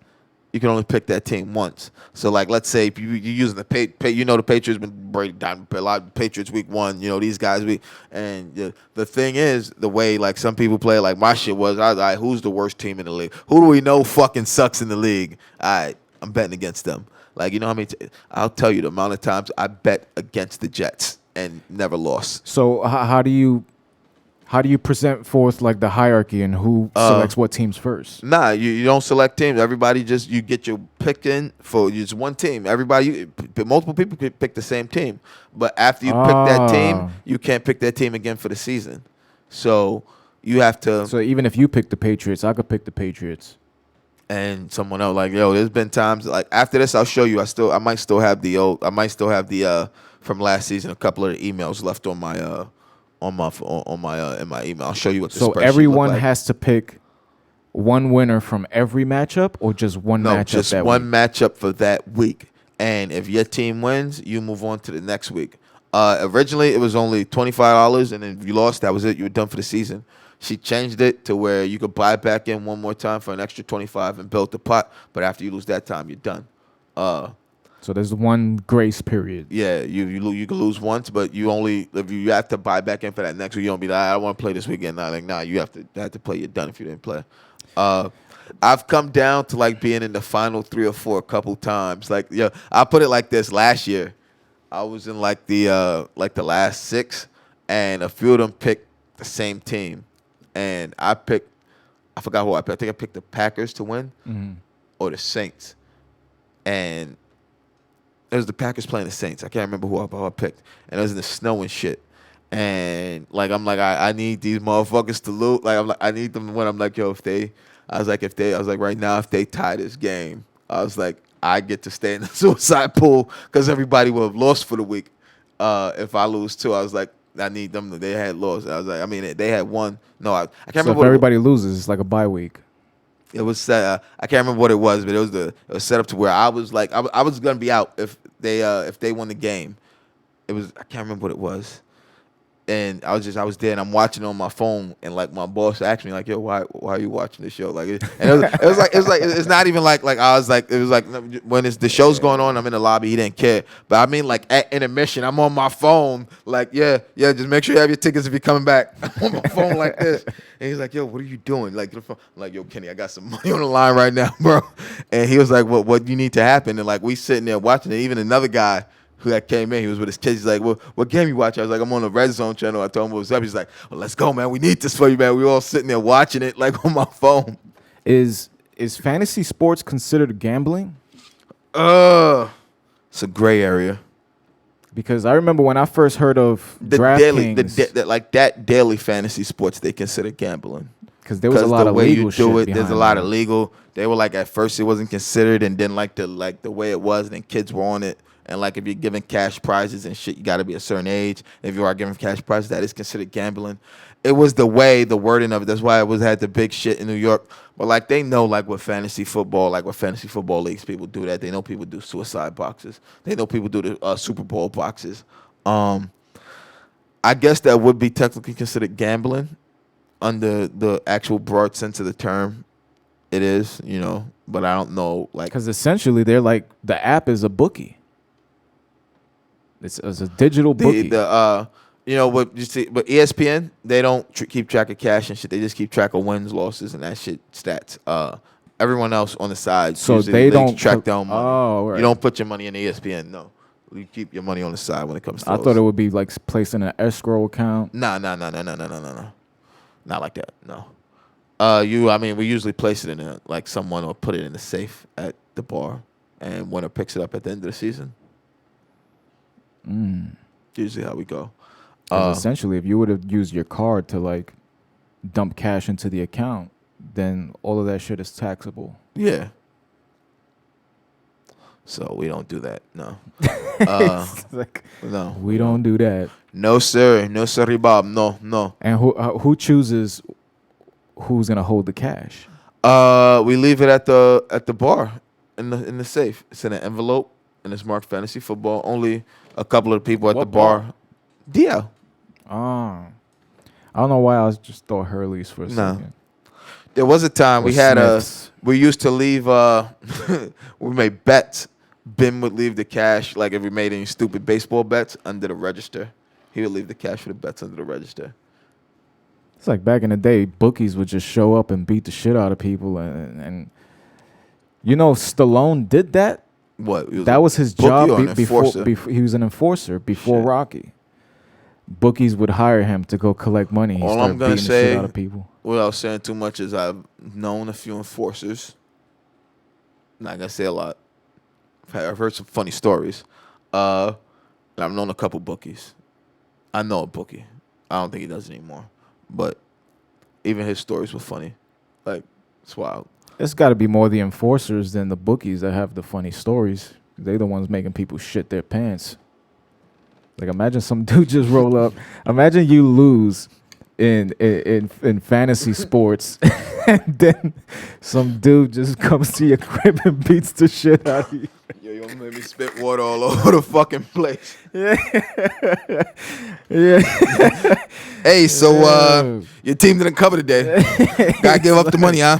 you can only pick that team once. So, like, let's say if you're using the the Patriots been breaking down a lot of Patriots week 1. These guys and the thing is, the way like some people play, like my shit was, I was like, who's the worst team in the league? Who do we know fucking sucks in the league? All right, I'm betting against them. Like, how many? I'll tell you the amount of times I bet against the Jets and never lost. So how do you present forth like the hierarchy and who selects what teams first? Nah, you don't select teams. Everybody you get your pick in for just one team. Multiple people could pick the same team, but after you pick that team, you can't pick that team again for the season. So you have to. So even if you pick the Patriots, I could pick the Patriots. And someone else, like, there's been times like after this, I'll show you. I might still have the from last season, a couple of the emails left on my in my email. I'll show you what the So spreadsheet everyone look like. has to pick one winner from every matchup, or just one matchup? Just that one week? matchup for that week. And if your team wins, you move on to the next week. Originally, it was only $25, and then if you lost, that was it. You were done for the season. She changed it to where you could buy back in one more time for an extra $25 and build the pot. But after you lose that time, you're done. So there's one grace period. Yeah, you can lose once, but if you have to buy back in for that next week. You don't be like, I don't want to play this weekend. Nah, you have to play. You're done if you didn't play. I've come down to like being in the final 3 or 4 a couple times. Like, I put it like this. Last year, I was in like the last 6, and a few of them picked the same team, and I forgot who I picked. I think I picked the Packers to win, or the Saints, and it was the Packers playing the Saints. I can't remember who I picked. And it was in the snow and shit. And like I'm like, I need these motherfuckers to lose. Like I need them to win. I'm like, I was like, right now, if they tie this game, I was like, I get to stay in the suicide pool because everybody would have lost for the week. If I lose too, I was like, I need them. They had lost. I was like, they had won. No, I can't So remember. if everybody loses, it's like a bye week. It was I can't remember what it was, but it was set up to where I was like I was gonna be out if they won the game. I can't remember what it was, and I was there and I'm watching it on my phone, and like my boss asked me like, why are you watching this show? Like, it was like it's not even like I was like, it was like when the show's going on, I'm in the lobby, he didn't care, but I mean like at intermission, I'm on my phone like just make sure you have your tickets if you're coming back. I'm on my phone like this, and he's like, what are you doing? Like, I'm like, Kenny, I got some money on the line right now, bro, and he was like, what do you need to happen? And like we sitting there watching it, even another guy who that came in, he was with his kids. He's like, well, what game you watch? I was like, I'm on the Red Zone channel. I told him what was up. He's like, well, let's go, man. We need this for you, man. We all sitting there watching it like on my phone. Is fantasy sports considered gambling? It's a gray area. Because I remember when I first heard of DraftKings, that daily fantasy sports, they consider gambling. Because there was a lot of legal shit. There's a lot of legal. They were like, at first it wasn't considered, and then like the way it was, and then kids were on it. And like if you're giving cash prizes and shit, you got to be a certain age. If you are giving cash prizes, that is considered gambling. It was the wording of it. That's why it had the big shit in New York. But like they know like with fantasy football leagues, people do that. They know people do suicide boxes. They know people do the Super Bowl boxes. I guess that would be technically considered gambling under the actual broad sense of the term. It is, but I don't know like because essentially they're like the app is a bookie. It's a digital bookie. You know what you see, but ESPN they don't keep track of cash and shit. They just keep track of wins, losses, and that shit stats. Everyone else on the side, So usually they they don't track their own money. Oh, You right. don't put your money in ESPN. No, you keep your money on the side when it comes to I those. thought it would be like placed in an escrow account. Nah, not like that. No. I mean, we usually place it in like someone or put it in the safe at the bar, and winner picks it up at the end of the season. Usually how we go. 'Cause essentially, if you would have used your card to like dump cash into the account, then all of that shit is taxable. Yeah. So we don't do that. No. It's like, No. we don't do that. No sir. No sorry, Bob. No. No. And who chooses who's gonna hold the cash? We leave it at the bar in the safe. It's in an envelope and it's marked fantasy football. Only a couple of people at What the bar. bar? Yeah. Oh, I don't know why I just thought Hurley's for a Nah. second. There was a time Or we had Smith's. we used to leave we made bets. Ben would leave the cash, like if we made any stupid baseball bets, under the register. He would leave the cash for the bets under the register. It's like back in the day, bookies would just show up and beat the shit out of people, and you know Stallone did that. What? That was his bookie job or an before. enforcer? He was an enforcer before Shit. Rocky. Bookies would hire him to go collect money. He All started I'm gonna beating the shit say, out of people. without saying too much, is I've known a few enforcers. Not gonna say a lot. I've heard some funny stories. And I've known a couple bookies. I know a bookie. I don't think he does anymore. But even his stories were funny. Like, it's wild. It's got to be more the enforcers than the bookies that have the funny stories. They're the ones making people shit their pants. Like, imagine some dude just roll up. Imagine you lose in fantasy sports, and then some dude just comes to your crib and beats the shit out of you. Yo, you made me spit water all over the fucking place. Yeah. Yeah. Hey, so your team didn't cover today. Gotta give up the money, huh?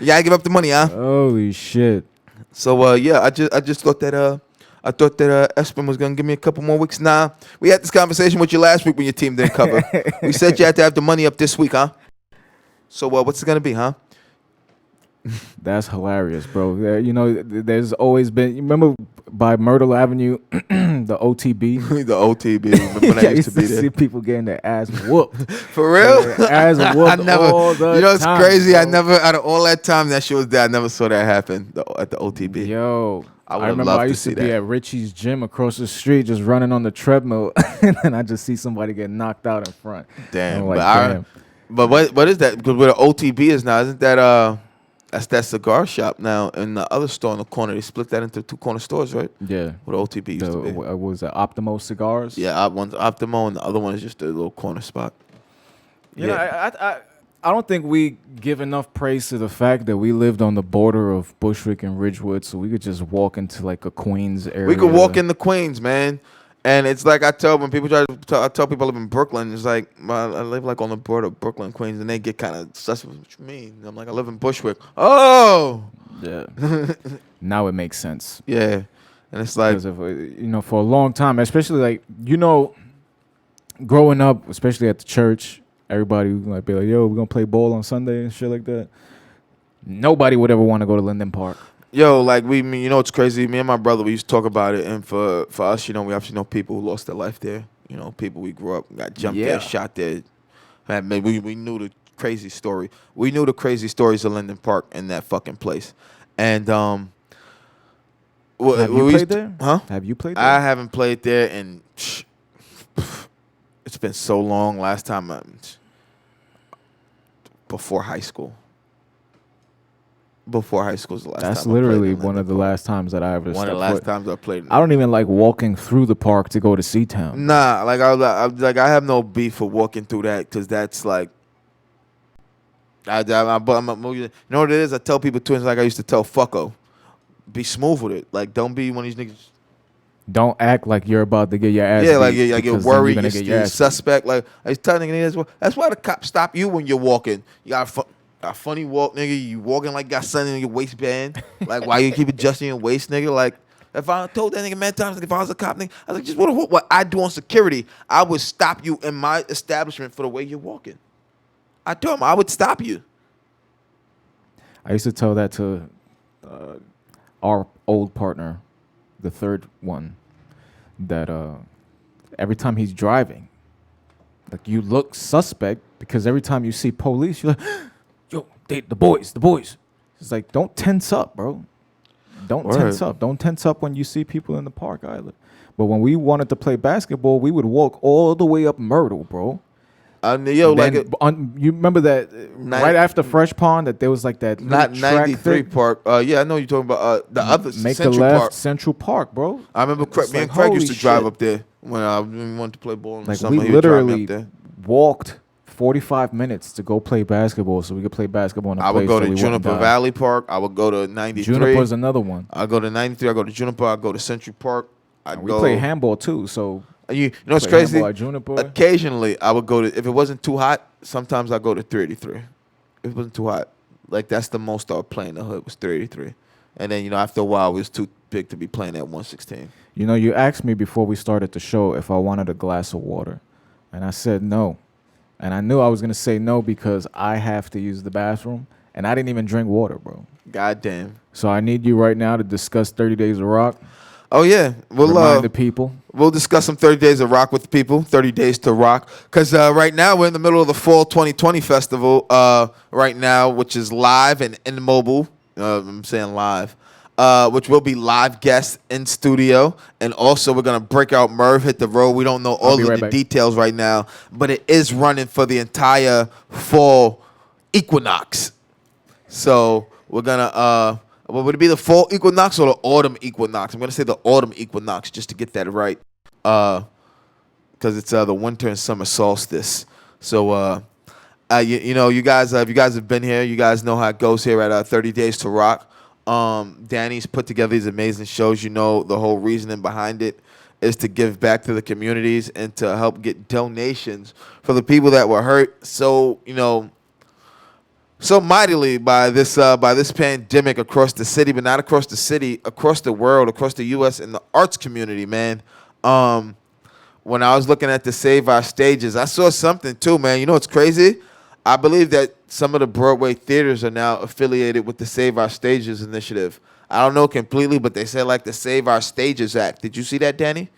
You gotta give up the money, huh? Holy shit. So yeah, I just thought that Espen was gonna give me a couple more weeks. Nah, we had this conversation with you last week when your team didn't cover. We said you had to have the money up this week, huh? So what's it gonna be, huh? That's hilarious, bro. You know, there's always been. You remember by Myrtle Avenue, the OTB. The OTB. Remember when I used to be see there? people getting their ass whooped. For real? Their ass whooped all the You know, it's time, crazy. bro. I never, out of all that time that shit was there, I never saw that happen at the OTB. Yo, I I would've remember loved I to used to see be that. at Richie's gym across the street, just running on the treadmill, and then I just see somebody get knocked out in front. Damn, I'm like, but damn. what is that? Because where the OTB is now, isn't that that's that cigar shop now, and the other store in the corner, they split that into two corner stores, right? Yeah. Where the OTB used to be. What was it, Optimo Cigars? Yeah, one's Optimo, and the other one is just a little corner spot. You know, I don't think we give enough praise to the fact that we lived on the border of Bushwick and Ridgewood, so we could just walk into like a Queens area. We could walk in the Queens, man. And it's like I tell when people I tell people I live in Brooklyn, it's like I live like on the border of Brooklyn, Queens, and they get kind of sus. What you mean? And I'm like, I live in Bushwick. Oh, Yeah. Now it makes sense. yeah. And it's like, Because of, you know, for a long time, especially like, you know, growing up, especially at the church, everybody would like be like, yo, we're going to play ball on Sunday and shit like that. Nobody would ever want to go to Linden Park. yo, like you know, it's crazy. Me and my brother, we used to talk about it, and for us, you know, we obviously know people who lost their life there. You know, people we grew up, got jumped Yeah. there, shot there. Man, we knew the crazy story. We knew the crazy stories of Linden Park in that fucking place. And Have you played there? Huh? Have you played there? I haven't played there in. It's been so long. Last time before high school. Before high school is the last That's time. I played literally in one of the Linden Park. last times that I ever One of stepped the last foot. times I played. I don't even like walking through the park to go to Seatown. Nah, like I have no beef for walking through that because that's like. You know what it is? I tell people too. It's like I used to tell Fucko, be smooth with it. Like don't be one of these niggas. Don't act like you're about to get your ass Yeah, like beat, you're because then worried. gonna You're, get your you're ass beat. suspect. Like I was telling niggas, that's why the cops stop you when you're walking. You got a funny walk, nigga. You walking like you got something in your waistband. Like why you keep adjusting your waist, nigga? Like If I told that nigga mad times, like if I was a cop, nigga, I was like, just what I do on security, I would stop you in my establishment for the way you're walking. I told him I would stop you. I used to tell that to our old partner, the third one, that every time he's driving, like you look suspect because every time you see police, you're like, yo, the boys. It's like, don't tense up, bro. Don't tense up. Don't tense up when you see people in the park either. But when we wanted to play basketball, we would walk all the way up Myrtle, bro. Yo, like you remember that right after Fresh Pond that there was like that not little track 93 thing? Park. Yeah, I know you're talking about the other Make Central a left, Park. Central Park, bro. I remember It's me and like, Craig used to holy drive shit. up there when I wanted to play ball in the Like summer. we He would drive me literally up there. walked 45 minutes to go play basketball so we could play basketball in a I would place go that to we wouldn't Juniper die. Valley Park. I would go to 93. Juniper's another one. I go to 93. I go to Juniper. I go to Central Park. We play handball too, so You know what's play crazy? handball at Juniper. Occasionally, I would go to, if it wasn't too hot, sometimes I go to 33. If it wasn't too hot. Like, that's the most I would play in the hood was 33. And then, after a while, it was too big to be playing at 116. You asked me before we started the show if I wanted a glass of water. And I said no. And I knew I was going to say no because I have to use the bathroom. And I didn't even drink water, bro. Goddamn. So I need you right now to discuss 30 Days of Rock. Oh, yeah. Remind the people. We'll discuss some 30 Days of Rock with the people, 30 Days to Rock. Because right now we're in the middle of the Fall 2020 Festival right now, which is live and in mobile. I'm saying live. Which will be live guests in studio. And also we're going to break out Merv Hit the Road. We don't know all of the details right now, but it is running for the entire fall equinox. So we're going to... would it be the fall equinox or the autumn equinox? I'm going to say the autumn equinox just to get that right. Because it's the winter and summer solstice. So, you guys, if you guys have been here, you guys know how it goes here at 30 Days to Rock. Danny's put together these amazing shows. The whole reasoning behind it is to give back to the communities and to help get donations for the people that were hurt. So, so mightily by this pandemic across the city, but not across the city, across the world, across the U.S. and the arts community, man. When I was looking at the Save Our Stages, I saw something too, man. You know what's crazy? I believe that some of the Broadway theaters are now affiliated with the Save Our Stages initiative. I don't know completely, but they said like the Save Our Stages Act. Did you see that, Danny?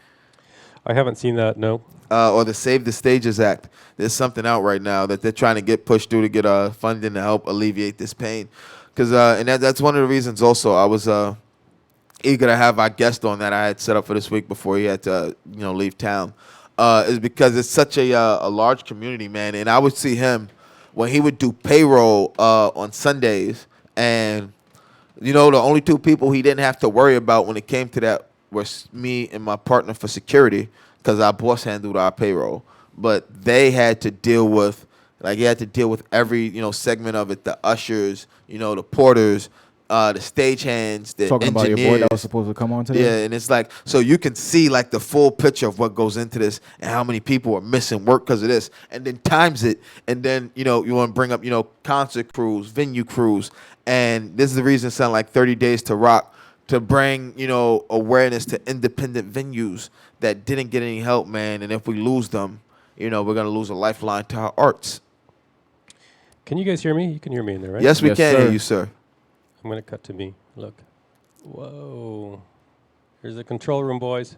I haven't seen that, no. Or the Save the Stages Act. There's something out right now that they're trying to get pushed through to get funding to help alleviate this pain. Because and that's one of the reasons also I was eager to have our guest on that I had set up for this week before he had to leave town. Is because it's such a large community, man. And I would see him when he would do payroll on Sundays. And, the only two people he didn't have to worry about when it came to that was me and my partner for security, because our boss handled our payroll. But they had to deal with, every, segment of it, the ushers, the porters, the stagehands, the Talking engineers. about your boy that was supposed to come on today? Yeah, and it's like, so you can see like the full picture of what goes into this and how many people are missing work because of this, and then times it, and then, you want to bring up, concert crews, venue crews, and this is the reason it sounds like 30 Days to Rock, to bring, awareness to independent venues that didn't get any help, man, and if we lose them, we're going to lose a lifeline to our arts. Can you guys hear me? You can hear me in there, right? Yes, we Yes, can sir. hear you, sir. I'm going to cut to me. Look. Whoa. Here's the control room, boys. Do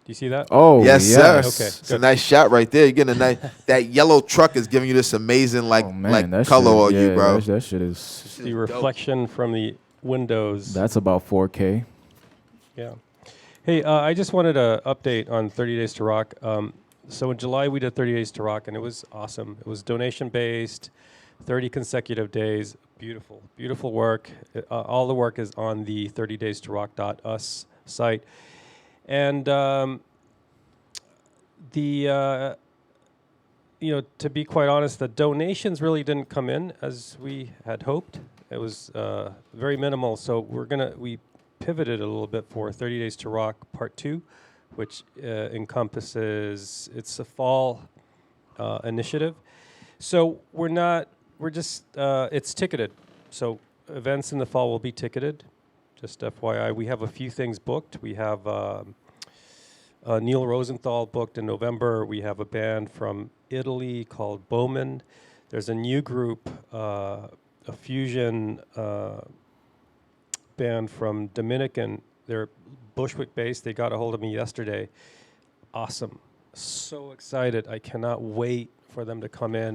you see that? Oh, Yes, sir. Okay, It's a good. nice shot right there. You're getting a nice. That yellow truck is giving you this amazing that color shit, on you, bro. That shit is... The reflection from the windows. That's about 4K. Yeah. Hey, I just wanted to update on 30 Days to Rock. So in July, we did 30 Days to Rock, and it was awesome. It was donation-based, 30 consecutive days. Beautiful, beautiful work. All the work is on the 30daystorock.us site. And to be quite honest, the donations really didn't come in as we had hoped. It was very minimal. So we pivoted a little bit for 30 Days to Rock Part 2, which encompasses, it's a fall initiative. So it's ticketed. So events in the fall will be ticketed, Just FYI, we have a few things booked. We have Neil Rosenthal booked in November. We have a band from Italy called Bowman. There's a new group, a fusion band from Dominican. They're Bushwick based. They got a hold of me yesterday. Awesome. So excited. I cannot wait for them to come in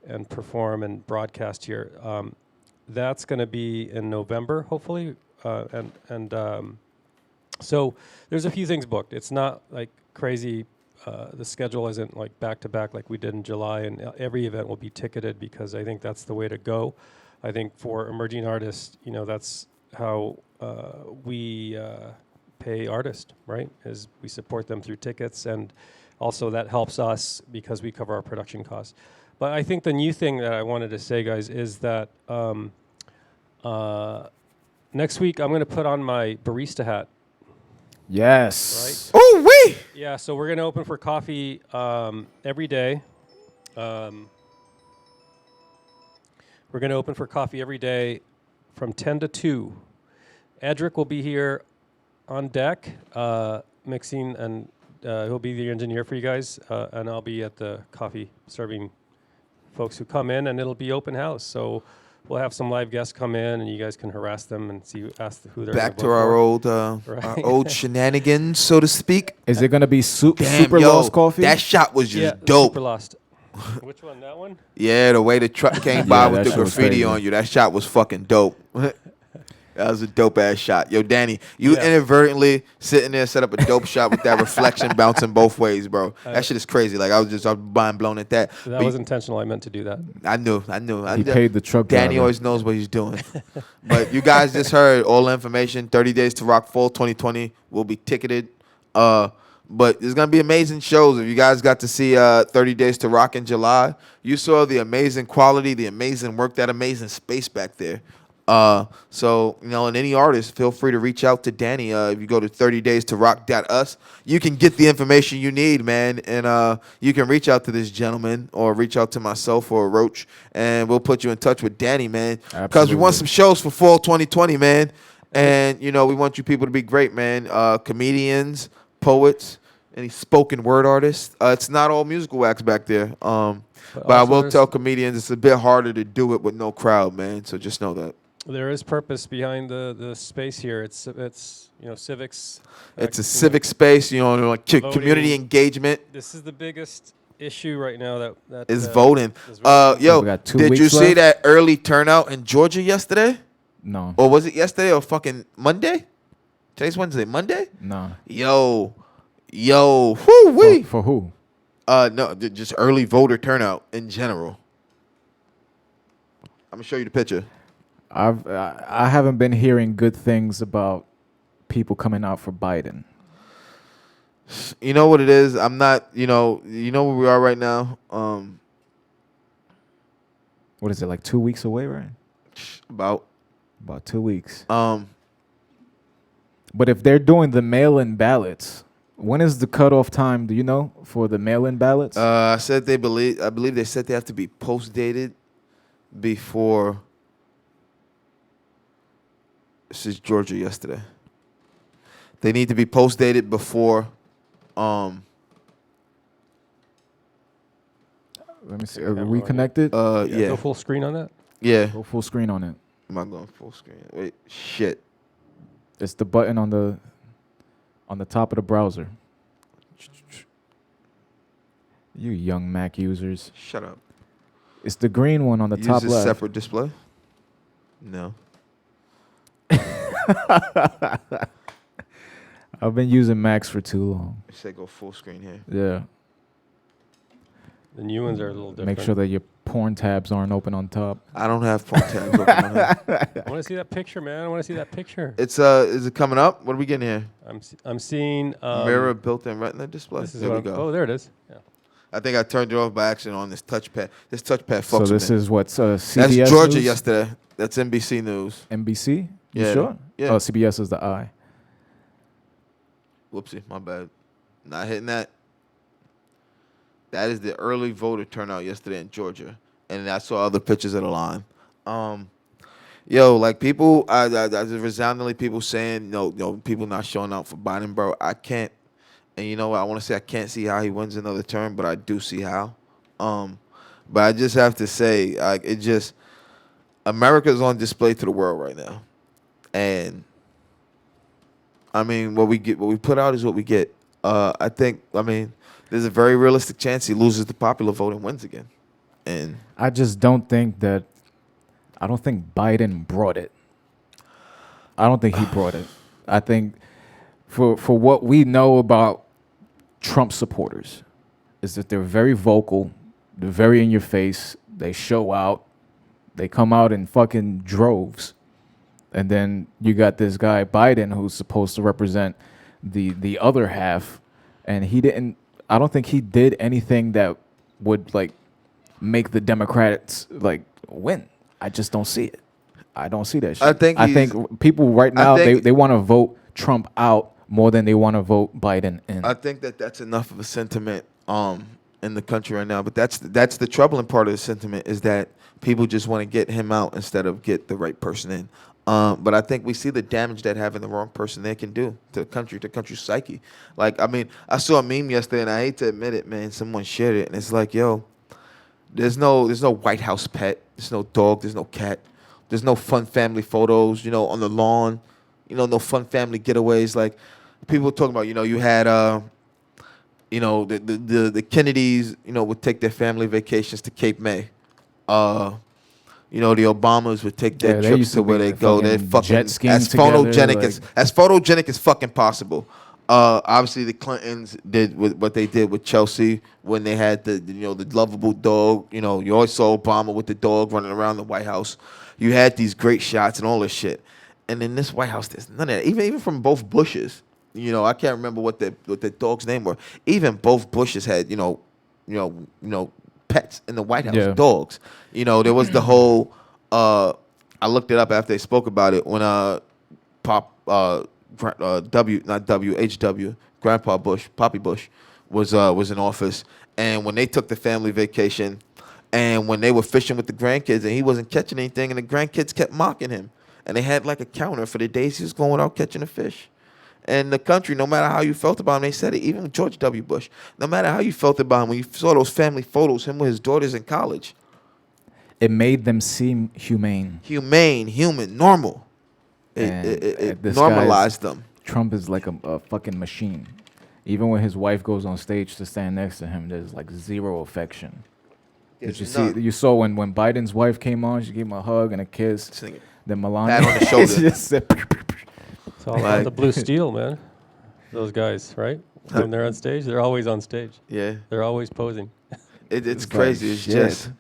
and perform and broadcast here. That's going to be in November, hopefully. So there's a few things booked. It's not like crazy. The schedule isn't like back to back like we did in July, and every event will be ticketed because I think that's the way to go. I think for emerging artists, that's how we pay artists, right? Is we support them through tickets, and also that helps us because we cover our production costs. But I think the new thing that I wanted to say, guys, is that next week I'm going to put on my barista hat. Yes. Right? Oh, wee! Yeah, so we're going to open for coffee every day. We're going to open for coffee every day from 10 to 2. Edric will be here on deck mixing, and he'll be the engineer for you guys, and I'll be at the coffee serving folks who come in, and it'll be open house. So we'll have some live guests come in, and you guys can harass them and ask who they're Back to gonna vote our for. our old shenanigans, so to speak. Is it gonna be Damn, super yo, lost coffee? that shot was just Yeah, dope. super lost. Which one? That one? Yeah, the way the truck came by Yeah, with that the shit was graffiti crazy. on you, that shot was fucking dope. That was a dope ass shot. Yo, Danny, you Yeah. inadvertently sitting there set up a dope shot with that reflection bouncing both ways, bro. That shit is crazy. Like I was mind blown at that. That But was intentional. I meant to do that. I knew. He paid the truck Danny driver. always knows what he's doing. But you guys just heard all the information. 30 Days to Rock Fall 2020 will be ticketed. But there's going to be amazing shows. If you guys got to see 30 Days to Rock in July, you saw the amazing quality, the amazing work, that amazing space back there. So, and any artist, feel free to reach out to Danny. If you go to 30daystoRock.us, you can get the information you need, man. And you can reach out to this gentleman or reach out to myself or Roach, and we'll put you in touch with Danny, man. Because we want some shows for fall 2020, man. And, we want you people to be great, man. Comedians, poets, any spoken word artists. It's not all musical acts back there. But I also will there's- tell comedians it's a bit harder to do it with no crowd, man. So just know that. There is purpose behind the space here. It's civics. It's a civic space, like community Voting. engagement This is the biggest issue right now that is voting. is voting. Yo, We got 2 did you weeks see left? that early turnout in Georgia yesterday? No. Or was it yesterday or fucking Monday? Today's Wednesday. Monday? No. Yo, whoo wee. For who? No, just early voter turnout in general. I'm gonna show you the picture. I haven't been hearing good things about people coming out for Biden. You know what it is? I'm not. You know where we are right now. What is it, like 2 weeks away, right? About 2 weeks. um. But if they're doing the mail-in ballots, when is the cutoff time? Do you know for the mail-in ballots? I believe they said they have to be post dated before. This is Georgia yesterday. They need to be post dated before. Let me see. Are Camera we on connected? Yeah. Go full screen on that. Yeah. Go full screen on it. Am I going full screen? Wait, shit. It's the button on the top of the browser. You young Mac users. Shut up. It's the green one on the Use top this left. separate display? No. I've been using Macs for too long. It said go full screen here. Yeah. The new ones are a little different. Make sure that your porn tabs aren't open on top. I don't have phone tabs open on here. I want to see that picture, man. I want to see that picture. It's is it coming up? What are we getting here? I'm seeing Mirror built-in retina display. This is There what we I'm- go. Oh, there it is. Yeah. I think I turned it off by accident on this touchpad. This touchpad fucks So with this me. is what's CBS That's Georgia News? yesterday. That's NBC News. NBC? You Yeah. sure? Yeah. Oh, CBS is the I. Whoopsie, my bad. Not hitting that. That is the early voter turnout yesterday in Georgia. And I saw other pictures of the line. Yo, like people, resoundingly people saying, no, people not showing up for Biden, bro. I can't, and you know what? I want to say I can't see how he wins another term, but I do see how. Um, but I just have to say, like, it just America's on display to the world right now, and I mean, what we put out is what we get. I mean, there's a very realistic chance he loses the popular vote and wins again, and I just don't think that. I don't think Biden brought it. I don't think he brought it. I think for what we know about Trump supporters is that they're very vocal, they're very in your face, they show out, they come out in fucking droves. And then you got this guy Biden who's supposed to represent the other half, and he didn't. I don't think he did anything that would like make the Democrats like win. I just don't see it. I don't see that shit. I think people right now they want to vote Trump out more than they want to vote Biden in. I think that that's enough of a sentiment in the country right now. But that's the troubling part of the sentiment is that people just want to get him out instead of get the right person in. But I think we see the damage that having the wrong person there can do to the country's psyche. Like, I mean, I saw a meme yesterday, and I hate to admit it, man. Someone shared it, and it's like, yo, there's no White House pet. There's no dog. There's no cat. There's no fun family photos, on the lawn. No fun family getaways. Like, people talking about, you had, the Kennedys, would take their family vacations to Cape May. The Obamas would take their trips to where they go. They're fucking jet skiing as together, photogenic as photogenic as fucking possible. Obviously the Clintons did what they did with Chelsea when they had the lovable dog. You always saw Obama with the dog running around the White House. You had these great shots and all this shit. And in this White House, there's none of that. Even from both Bushes. I can't remember what the dog's name were. Even both Bushes had pets in the White House, Yeah. dogs. There was the whole. I looked it up after they spoke about it when Grandpa Bush, Poppy Bush, was in office, and when they took the family vacation, and when they were fishing with the grandkids, and he wasn't catching anything, and the grandkids kept mocking him, and they had like a counter for the days he was going without catching a fish. And the country, no matter how you felt about him, they said it. Even George W. Bush, no matter how you felt about him, when you saw those family photos, him with his daughters in college, It made them seem humane. human, normal. It This normalized them. Trump is like a fucking machine. Even when his wife goes on stage to stand next to him, there's like zero affection. Did you see? You saw when Biden's wife came on, she gave him a hug and a kiss. Then Melania Pat on the shoulder. just said, It's all about the blue steel, man. Those guys, right? When they're on stage, they're always on stage. Yeah, They're always posing. it's like crazy. It's shit. just,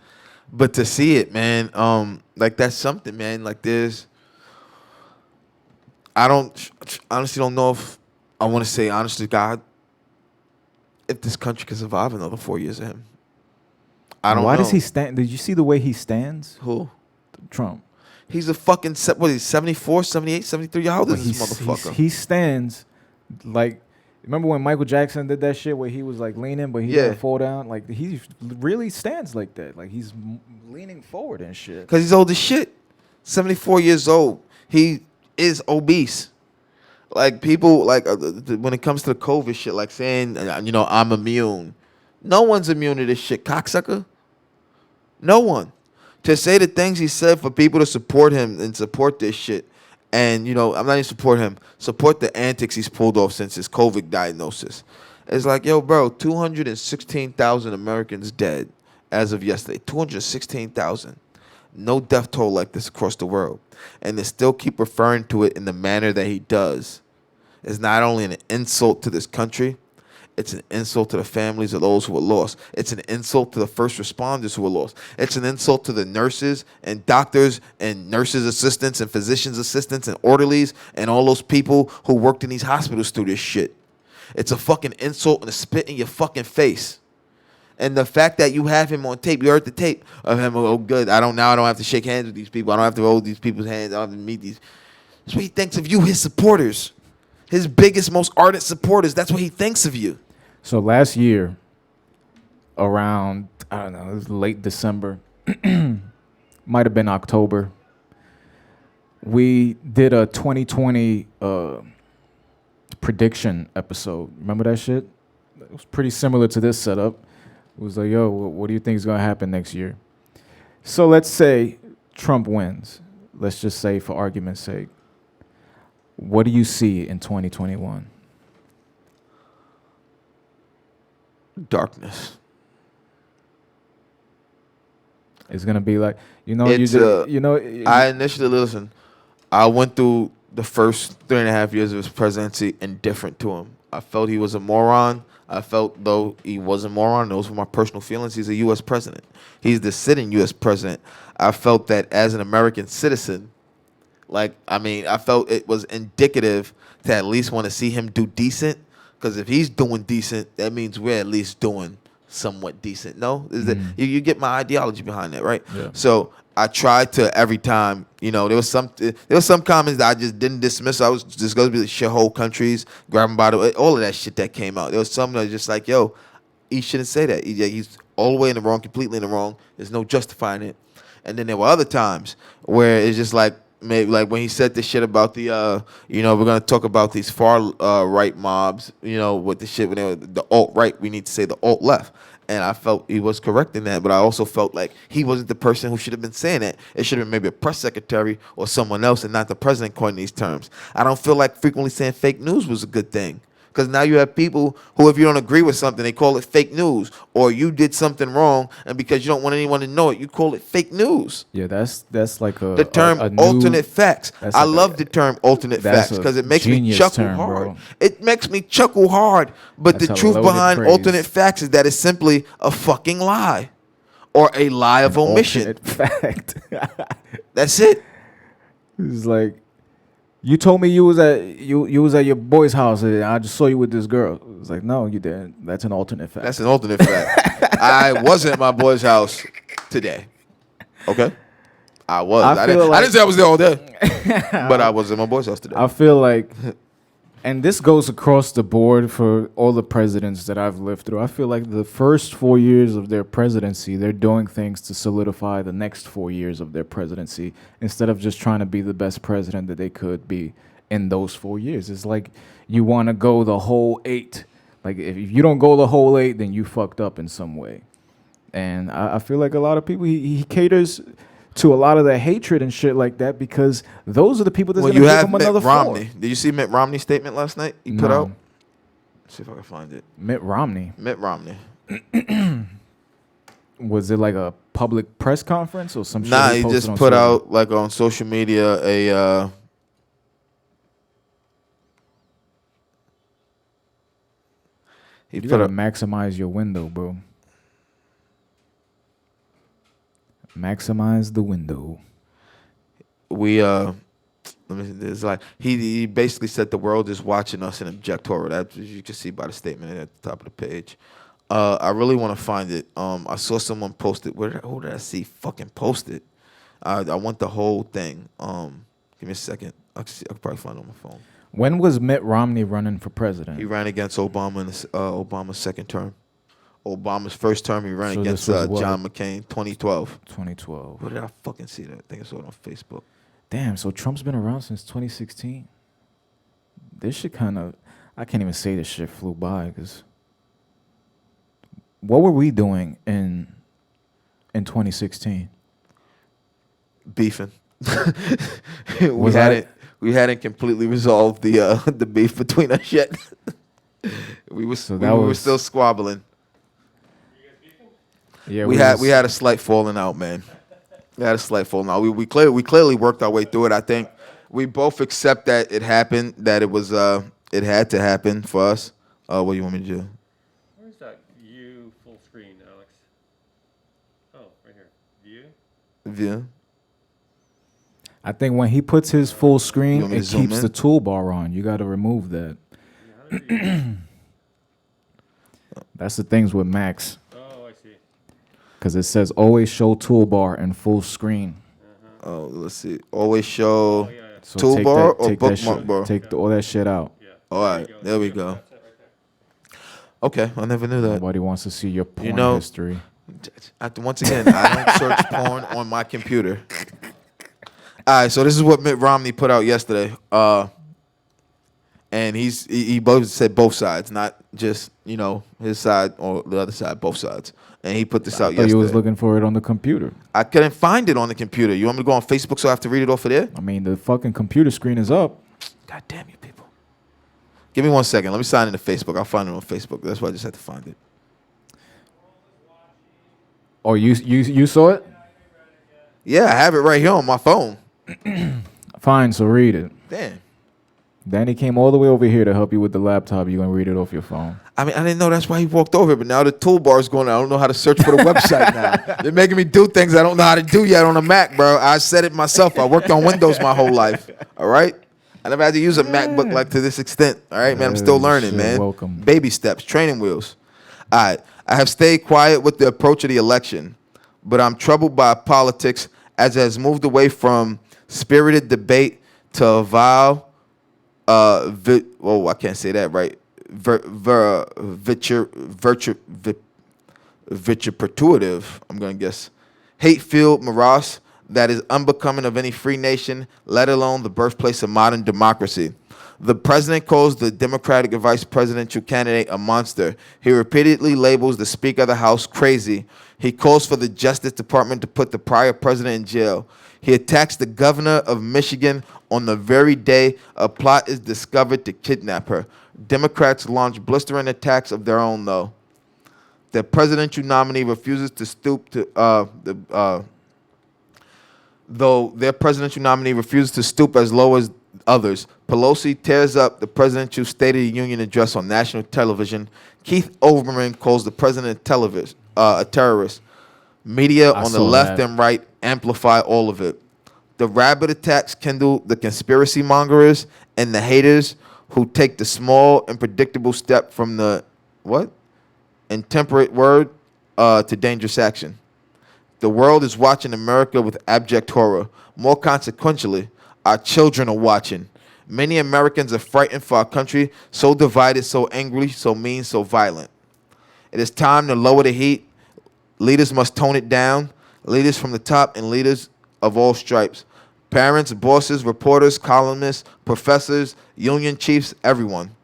but to see it, man, like that's something, man. Like I honestly don't know if I want to say honestly, God, if this country can survive another 4 years of him. I don't know. Why does he stand? Did you see the way he stands? Who? Trump. He's a fucking, what is he, 74, 78, 73? How old is this motherfucker? He stands like, remember when Michael Jackson did that shit where he was like leaning, but he didn't fall down? Like, he really stands like that. Like, he's leaning forward and shit. Because he's old as shit. 74 years old. He is obese. Like, people, like, when it comes to the COVID shit, like saying, I'm immune. No one's immune to this shit, cocksucker. No one. To say the things he said for people to support him and support this shit. And, I'm not even support him. Support the antics he's pulled off since his COVID diagnosis. It's like, yo, bro, 216,000 Americans dead as of yesterday. 216,000. No death toll like this across the world. And they still keep referring to it in the manner that he does. It's not only an insult to this country, it's an insult to the families of those who were lost. It's an insult to the first responders who were lost. It's an insult to the nurses and doctors and nurses' assistants and physicians' assistants and orderlies and all those people who worked in these hospitals through this shit. It's a fucking insult and a spit in your fucking face. And the fact that you have him on tape, you heard the tape of him, oh, good, I don't have to shake hands with these people. I don't have to hold these people's hands. I don't have to meet these. That's what he thinks of you, his supporters. His biggest, most ardent supporters. That's what he thinks of you. So last year, around, I don't know, it was late December, might have been October, we did a 2020 prediction episode. Remember that shit? It was pretty similar to this setup. It was like, yo, what do you think is going to happen next year? So let's say Trump wins. Let's just say, for argument's sake, what do you see in 2021? Darkness. It's gonna be like, It's, I I initially listen. I went through the first 3.5 years of his presidency indifferent to him. I felt he was a moron. I felt though he was a moron. Those were my personal feelings. He's a U.S. president. He's the sitting U.S. president. I felt that as an American citizen, I felt it was indicative to at least want to see him do decent. Because if he's doing decent, that means we're at least doing somewhat decent. No, is that you get my ideology behind that, right? Yeah. So I tried to every time. There was some comments that I just didn't dismiss. I was just going to be the shithole countries, grab him by the all of that shit that came out. There was some that was just like, yo, he shouldn't say that. He's all the way in the wrong, completely in the wrong. There's no justifying it. And then there were other times where it's just like, maybe like when he said this shit about the, we're gonna talk about these far right mobs, with the shit when they were the alt right. We need to say the alt left, and I felt he was correct in that. But I also felt like he wasn't the person who should have been saying that. It should have been maybe a press secretary or someone else, and not the president coining these terms. I don't feel like frequently saying fake news was a good thing. Because now you have people who, if you don't agree with something, they call it fake news. Or you did something wrong, and because you don't want anyone to know it, you call it fake news. Yeah, that's like The term a new, alternate facts. I like love the term alternate that's facts a because it makes me genius chuckle term, hard. bro. It makes me chuckle hard. But That's the a truth loaded behind phrase. alternate facts is that it's simply a fucking lie or a lie of omission. alternate fact. That's it. It's like, you told me you was at your boy's house and I just saw you with this girl. It's like, no, you didn't. That's an alternate fact. That's an alternate fact. I wasn't at my boy's house today. Okay? I was. I I feel didn't, like- I didn't say I was there all day. But I was at my boy's house today. I feel like, and this goes across the board for all the presidents that I've lived through. I feel like the first 4 years of their presidency, they're doing things to solidify the next 4 years of their presidency instead of just trying to be the best president that they could be in those 4 years. It's like you want to go the whole 8. Like if you don't go the whole 8, then you fucked up in some way. And I feel like a lot of people, he caters to a lot of the hatred and shit like that because those are the people that's Well, going to you give have him Mitt another Romney. 4. Did you see Mitt Romney's statement last night he put No. out? Let's see if I can find it. Mitt Romney. Mitt Romney. Was it like a public press conference or some shit? Nah, he posted just on put Twitter? out like on social media he You put gotta up maximize your window, bro. Maximize the window. let me see, it's like he basically said the world is watching us in objectorial. That you can see by the statement at the top of the page. I really want to find it. I saw someone post it. Who did I see fucking post it? I want the whole thing. Give me a second. I can probably find it on my phone. When was Mitt Romney running for president? He ran against Obama in Obama's second term. Obama's first term, he ran So against this was what? John McCain, 2012. 2012. Where did I fucking see that? I think I saw it on Facebook. Damn, so Trump's been around since 2016. This shit kind of, I can't even say this shit flew by because what were we doing in 2016? Beefing. Was I- we hadn't completely resolved the beef between us yet. we were still squabbling. Yeah, We had a slight falling out, man. We had a slight falling out. We clearly worked our way through it. I think we both accept that it happened, that it was it had to happen for us. What do you want me to do? Where's that view full screen, Alex? Oh, right here. View? Yeah. I think when he puts his full You screen, want me to it zoom keeps in? the toolbar on. You got to remove that. Yeah, how do you- That's the things with Macs. oh, I see. Because it says always show toolbar and full screen. Oh, let's see. Always show. Oh, yeah, yeah. So Toolbar or that bookmark shit, bar? Take all that shit out. Yeah. All right, there we go. That's it right there. Okay, I never knew that. Nobody wants to see your porn know- history. Once again, I don't search porn on my computer. All right, so this is what Mitt Romney put out yesterday. And he both said both sides, not just his side or the other side, both sides. And he put this I out thought yesterday. you was looking for it on the computer. I couldn't find it on the computer. You want me to go on Facebook so I have to read it off of there? I mean, the fucking computer screen is up. God damn you people! Give me 1 second. Let me sign into Facebook. I'll find it on Facebook. That's why I just had to find it. Oh, you saw it? Yeah, I have it right here on my phone. Fine, so read it. Damn. Danny came all the way over here to help you with the laptop. You gonna read it off your phone? I mean, I didn't know that's why he walked over, but now the toolbar is going. I don't know how to search for the website now. They're making me do things I don't know how to do yet on a Mac, bro. I said it myself. I worked on Windows my whole life. All right, I never had to use a MacBook like to this extent. All right, man. I'm still learning, Shit, man. welcome. Baby steps, training wheels. All right, I have stayed quiet with the approach of the election, but I'm troubled by politics as it has moved away from spirited debate to a vile. I can't say that right. Vituperative, I'm going to guess. Hate-filled morass that is unbecoming of any free nation, let alone the birthplace of modern democracy. The president calls the Democratic vice presidential candidate a monster. He repeatedly labels the Speaker of the House crazy. He calls for the Justice Department to put the prior president in jail. He attacks the governor of Michigan on the very day a plot is discovered to kidnap her. Democrats launch blistering attacks of their own, though. The presidential nominee refuses to stoop to though their presidential nominee refuses to stoop as low as others. Pelosi tears up the presidential State of the Union address on national television. Keith Olbermann calls the president a terrorist. Media on the left and right amplify all of it. The rabid attacks kindle the conspiracy mongers and the haters who take the small and predictable step from the intemperate word to dangerous action. The world is watching America with abject horror. More consequentially, our children are watching. Many Americans are frightened for our country, so divided, so angry, so mean, so violent. It is time to lower the heat. Leaders must tone it down. Leaders from the top and leaders of all stripes. Parents, bosses, reporters, columnists, professors, union chiefs, everyone.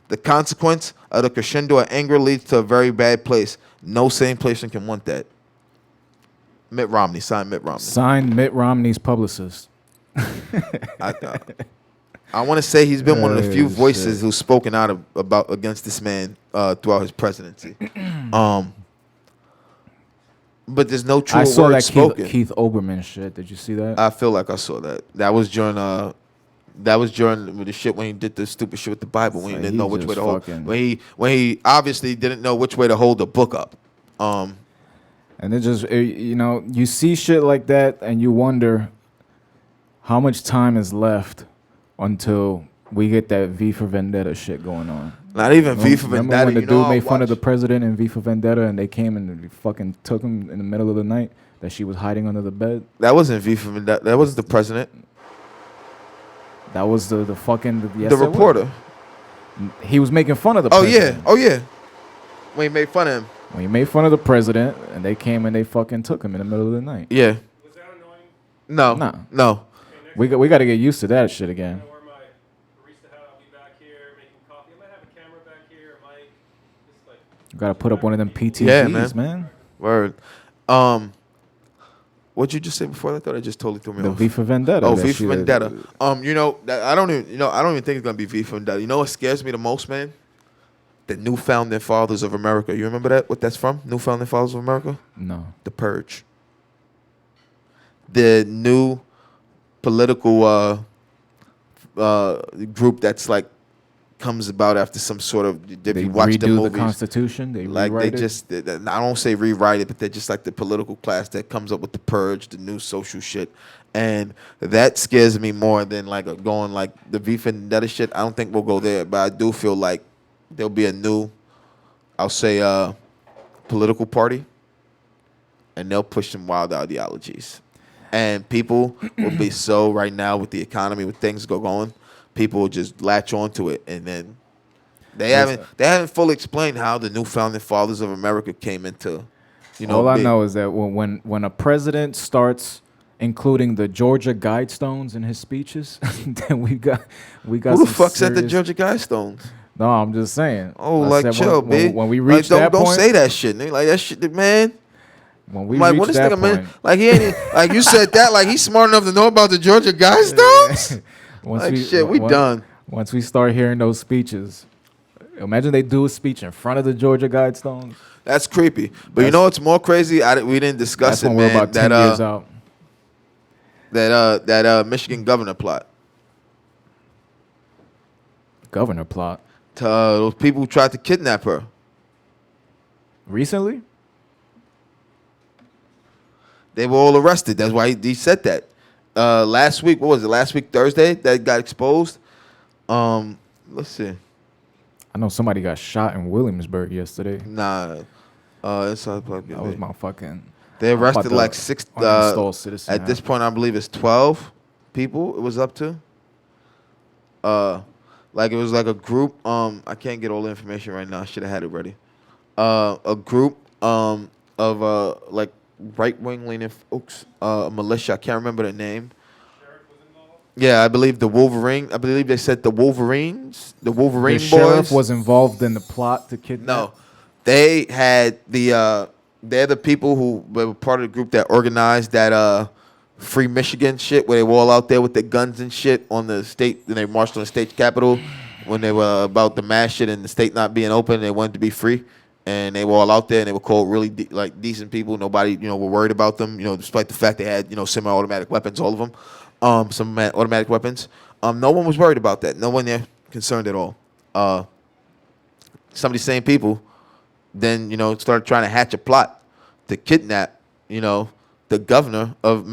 The consequence of the crescendo of anger leads to a very bad place. No sane person can want that. Mitt Romney. Signed Mitt Romney. Signed Mitt Romney's publicist. I want to say he's been one of the few voices who's spoken out about against this man throughout his presidency. But there's no true I saw word that spoken. Keith Olbermann shit. Did you see that? I feel like I saw that. That was during the shit when he did the stupid shit with the Bible when he didn't know which way to hold. When he obviously didn't know which way to hold the book up. And it just you see shit like that and you wonder how much time is left until we get that V for Vendetta shit going on. Not even V for Vendetta. Remember when the dude made fun of the president in V for Vendetta and they came and fucking took him in the middle of the night that she was hiding under the bed? That wasn't V for Vendetta. That wasn't the president. That was the fucking... Yes, the reporter. He was making fun of the president. Oh, yeah. When he made fun of him. When he made fun of the president and they came and they fucking took him in the middle of the night. Yeah. Was that annoying? No. No. Okay, We got to get used to that shit again. I wear my barista hat. I'll be back here making coffee. I might have a camera back here. I might just like. You got to put up one of them PTVs, Yeah, man. Word. What'd you just say before that? I thought I just totally threw me The off. V for Vendetta. Oh, V for Vendetta. I don't even think it's gonna be V for Vendetta. You know what scares me the most, man? The New Founding Fathers of America. You remember that? What that's from? New Founding Fathers of America? No. The Purge. The new political group that's like comes about after some sort of. They you watch redo the movies, the Constitution. They like rewrite they it. just. I don't say rewrite it, but they're just like the political class that comes up with the purge, the new social shit, and that scares me more than like going like the V for Vendetta shit. I don't think we'll go there, but I do feel like there'll be a new, I'll say, political party, and they'll push some wild ideologies, and people will be so right now with the economy, with things going. People will just latch onto it, and then they haven't fully explained how the New Founding Fathers of America came into, All I know is that when a president starts including the Georgia Guidestones in his speeches, then we got Who the some fuck said the serious. Georgia Guidestones? No, I'm just saying. Oh, I like said chill, B. when we Like reach that don't point, say that shit, nigga. Like that shit, man. when I'm we like, reach what this that nigga man? point, Like he ain't like you said that. Like he's smart enough to know about the Georgia Guidestones. once Like we shit, we done. once we start hearing those speeches, imagine they do a speech in front of the Georgia Guidestones. That's creepy. But you That's- know what's more crazy? We didn't discuss That's it, when man. we're about 10 years out. That Michigan governor plot. Governor plot. To those people who tried to kidnap her. Recently? They were all arrested. That's why he said that. Last week, what was it? Last week, Thursday, that got exposed. Let's see. I know somebody got shot in Williamsburg yesterday. Nah. It's not That was my fucking. They I'm about arrested to like six. uninstall Citizen At this app. point, I believe it's 12 people. It was up to. Like it was like a group. I can't get all the information right now. I should have had it ready. A group of like right wing leaning folks, militia. I can't remember the name. Yeah, I believe the Wolverine. I believe they said the Wolverines, the Wolverine The boys. sheriff was involved in the plot to kidnap. No, they had the. They're the people who were part of the group that organized that Free Michigan shit, where they were all out there with their guns and shit on the state. And they marched on the state capitol when they were about the mass shit and the state not being open. They wanted to be free, and they were all out there and they were called really like decent people. Nobody were worried about them. Despite the fact they had semi-automatic weapons, all of them. Some automatic weapons. No one was worried about that. No one there concerned at all. Some of these same people then, started trying to hatch a plot to kidnap, the governor of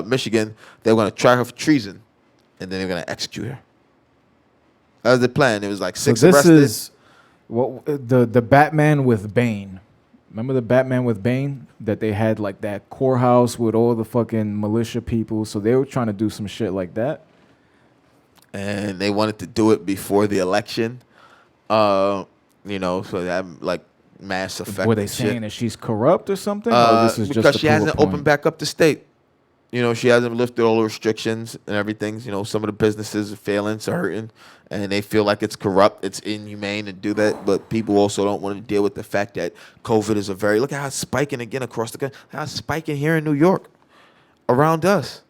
Michigan. They were going to try her for treason, and then they were going to execute her. That was the plan. It was like six So this arrested. is what the Batman with Bane. Remember the Batman with Bane that they had like that courthouse with all the fucking militia people. So they were trying to do some shit like that. And they wanted to do it before the election. So they have like mass effect. Were they and saying shit. that she's corrupt or something? Or this is Because just to she prove a hasn't point? opened back up the state. She hasn't lifted all the restrictions and everything. Some of the businesses are failing, it's hurting, and they feel like it's corrupt, it's inhumane to do that. But people also don't want to deal with the fact that COVID is look at how it's spiking again across the country. How it's spiking here in New York, around us.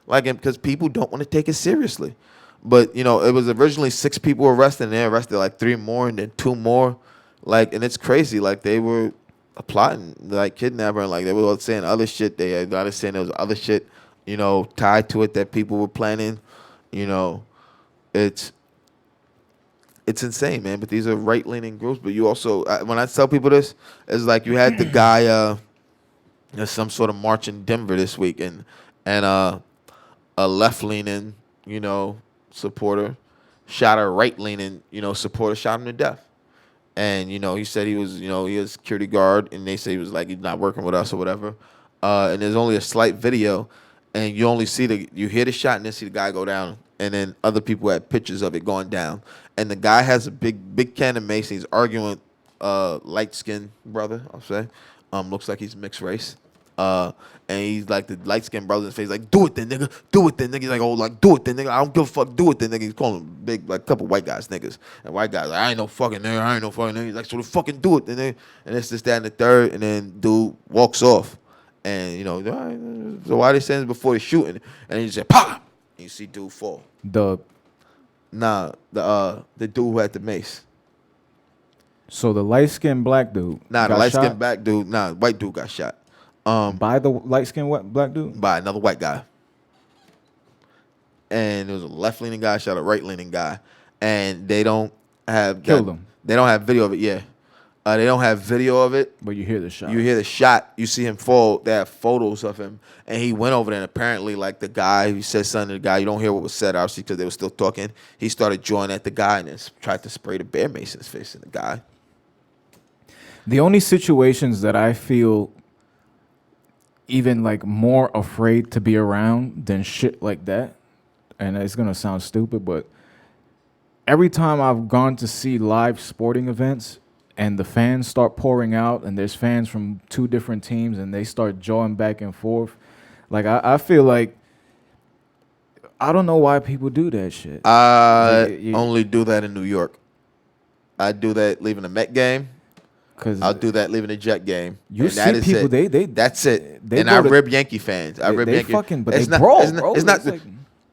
Because people don't want to take it seriously. But, it was originally 6 people arrested, and they arrested like 3 more and then 2 more. And it's crazy. They were plotting, kidnapper, and they were all saying other shit. They started saying there was other shit, tied to it that people were planning. It's insane, man. But these are right-leaning groups. But you also, when I tell people this, it's like you had the guy, there's some sort of march in Denver this week, and a left-leaning, supporter shot a right-leaning, supporter, shot him to death. And, he said he was, he was a security guard, and they say he was he's not working with us or whatever. And there's only a slight video, and you only see you hear the shot and then see the guy go down. And then other people had pictures of it going down. And the guy has a big can of mace. He's arguing with light-skinned brother, I'll say. Looks like he's mixed race. And he's like the light-skinned brother in his face, do it then, nigga. Do it then, nigga. He's like, do it then, nigga. I don't give a fuck. Do it then, nigga. He's calling them big, couple white guys, niggas. And white guys, I ain't no fucking nigga. I ain't no fucking nigga. He's like, so fucking do it then, nigga. And it's this, that, and the third. And then dude walks off. And, all right, so why they saying this before the shooting? And he said, pop! And you see dude fall. The dude who had the mace. So the light-skinned black dude. The got light-skinned shot black dude. White dude got shot. by the light-skinned black dude. By another white guy. And there was a left-leaning guy shot a right-leaning guy. And they don't have... Killed him. They don't have video of it, yeah. They don't have video of it. But you hear the shot. You hear the shot. You see him fall. They have photos of him. And he went over there, and apparently, the guy, he said something to the guy. You don't hear what was said, obviously, because they were still talking. He started drawing at the guy and then tried to spray the bear mace in his face in the guy. The only situations that I feel even more afraid to be around than shit like that, and it's gonna sound stupid, but every time I've gone to see live sporting events and the fans start pouring out and there's fans from 2 different teams and they start jawing back and forth, Like I feel like I don't know why people do that shit. I only do that in New York. I do that leaving the Met game. Because I'll do that leaving the Jet game. you And that see is people, it. That's it. they And go I to rib Yankee fans. I rib they Yankee. fucking, but It's they not, brawl, it's not, bro. It's not It's like,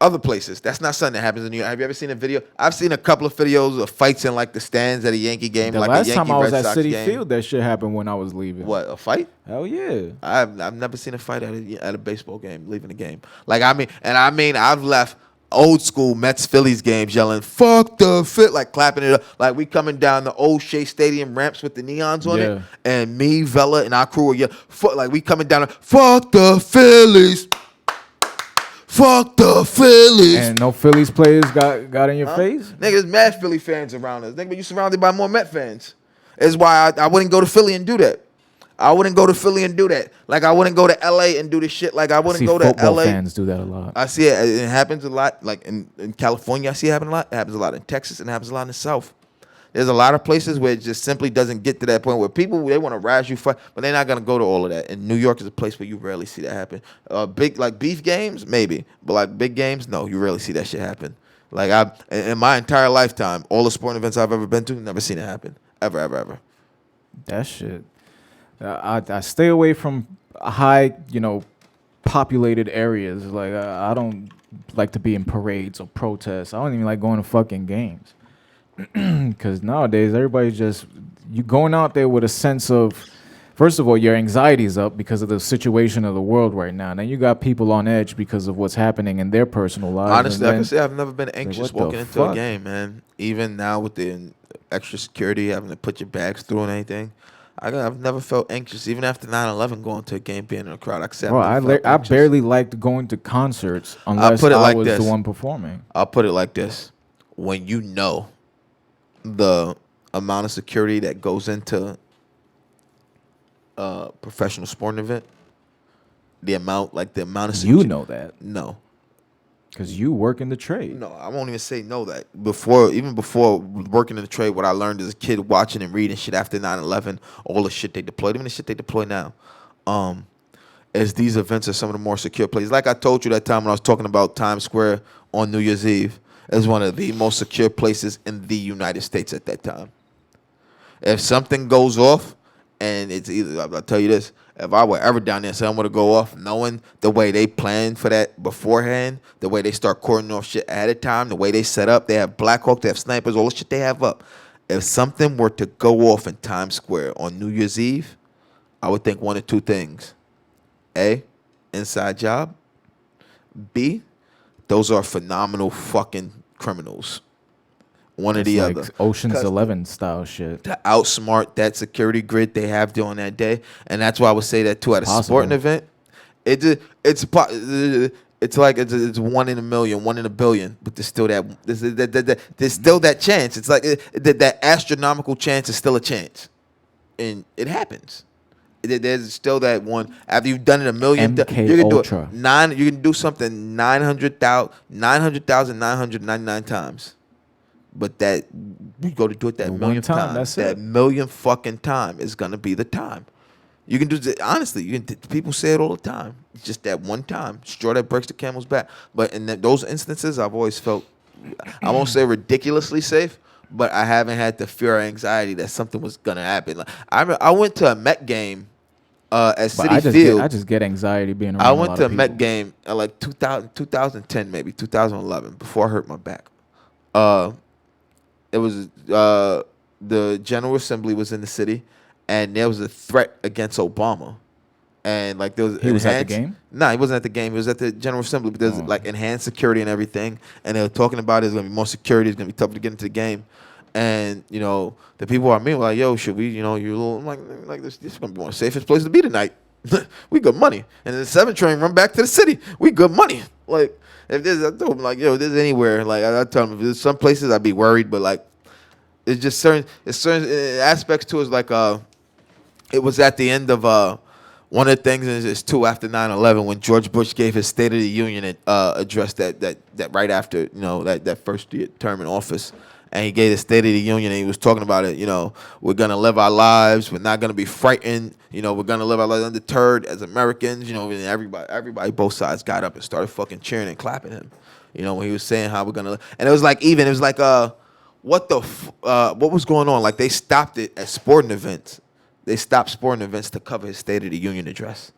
other places. That's not something that happens in New York. Have you ever seen a video? I've seen a couple of videos of fights in like the stands at a Yankee game, the like a last Yankee time I was Red at Sox City game. Field, that shit happened when I was leaving. What, a fight? Hell yeah. I've never seen a fight at a baseball game, leaving the game. Like I've left old school Mets Phillies games yelling "fuck the fit," like clapping it up, like we coming down the old Shea Stadium ramps with the neons on Yeah. it, and me, Vela, and our crew were yelling, like we coming down, "fuck the Phillies, fuck the Phillies." And no Phillies players got in your face? Niggas, mad Philly fans around us. Nigga, but you surrounded by more Met fans. It's why I wouldn't go to Philly and do that. I wouldn't go to Philly and do that. Like I wouldn't go to LA and do this shit. Like I wouldn't See go to football LA. fans do that a lot. I see it. It happens a lot. Like in California, I see it happen a lot. It happens a lot in Texas, and it happens a lot in the South. There's a lot of places where it just simply doesn't get to that point where people, they want to razz you, but they're not gonna go to all of that. And New York is a place where you rarely see that happen. Big like beef games, maybe, but like big games, no, you rarely see that shit happen. Like in my entire lifetime, all the sporting events I've ever been to, never seen it happen, ever, ever, ever. That shit. I stay away from high, populated areas. Like I don't like to be in parades or protests. I don't even like going to fucking games. Because nowadays everybody's just, you going out there with a sense of, first of all, your anxiety's up because of the situation of the world right now. Then you got people on edge because of what's happening in their personal lives. Honestly, I can say I've never been anxious what the walking into fuck? a game, man. Even now with the extra security, having to put your bags through and anything. I've never felt anxious, even after 9/11, going to a game, being in a crowd. I can say Bro, I've never felt I anxious. barely liked going to concerts unless put it I like was this. the one performing. I'll put it like this: when you know the amount of security that goes into a professional sporting event, the amount of security. You know that No, because you work in the trade. no, I won't even say no that. Even before working in the trade, what I learned as a kid watching and reading shit after 9/11, all the shit they deployed, even the shit they deploy now, as these events are some of the more secure places. Like I told you that time when I was talking about Times Square on New Year's Eve, as one of the most secure places in the United States at that time. If something goes off, and it's either, I'll tell you this, if I were ever down there and something were to go off, knowing the way they plan for that beforehand, the way they start cordoning off shit ahead of time, the way they set up, they have Black Hawk, they have snipers, all the shit they have up. If something were to go off in Times Square on New Year's Eve, I would think one of two things. A, inside job. B, those are phenomenal fucking criminals. One or It's the like other. Ocean's 'Cause 11 style shit. to outsmart that security grid they have during that day, and that's why I would say that too at a sporting event. It's like it's 1 in a million, 1 in a billion, but there's still there's still that chance. It's like that astronomical chance is still a chance, and it happens. There's still that one after you've done it a million. MK You can do Ultra. it nine. You can do something 900,999 times. But that you go to do it that The one millionth time, time. that's That it. million fucking time is gonna be the time. You can do honestly. People say it all the time. It's just that one time, straw that breaks the camel's back. But in those instances, I've always felt, I won't say ridiculously safe, but I haven't had the fear or anxiety that something was gonna happen. Like, I went to a Met game at But City I just Field. get, I just get anxiety being around I a went lot to a of Met people. game like 2010, maybe 2011, before I hurt my back. It was the General Assembly was in the city, and there was a threat against Obama, and like there was He was at the game? Nah, he wasn't at the game. He was at the General Assembly, but there's like enhanced security and everything, and they were talking about there's gonna be more security. It's gonna be tougher to get into the game, and the people I mean were like, yo, should we, you little, I'm like this is gonna be one of the safest places to be tonight. We good money, and the 7 train run back to the city. We good money, like. If there's, I told him like, yo, if there's anywhere, like I tell him, if there's some places I'd be worried, but like, it's just certain aspects to it. Is like, it was at the end of one of the things is too after 9/11 when George Bush gave his State of the Union address that right after that first term in office, and he gave the State of the Union, and he was talking about it. You know, we're gonna live our lives. We're not gonna be frightened. You know, we're gonna live our lives undeterred as Americans. You know, and everybody, both sides got up and started fucking cheering and clapping him. You know, when he was saying how we're gonna, and it was like what was going on? Like they stopped it at sporting events. They stopped sporting events to cover his State of the Union address.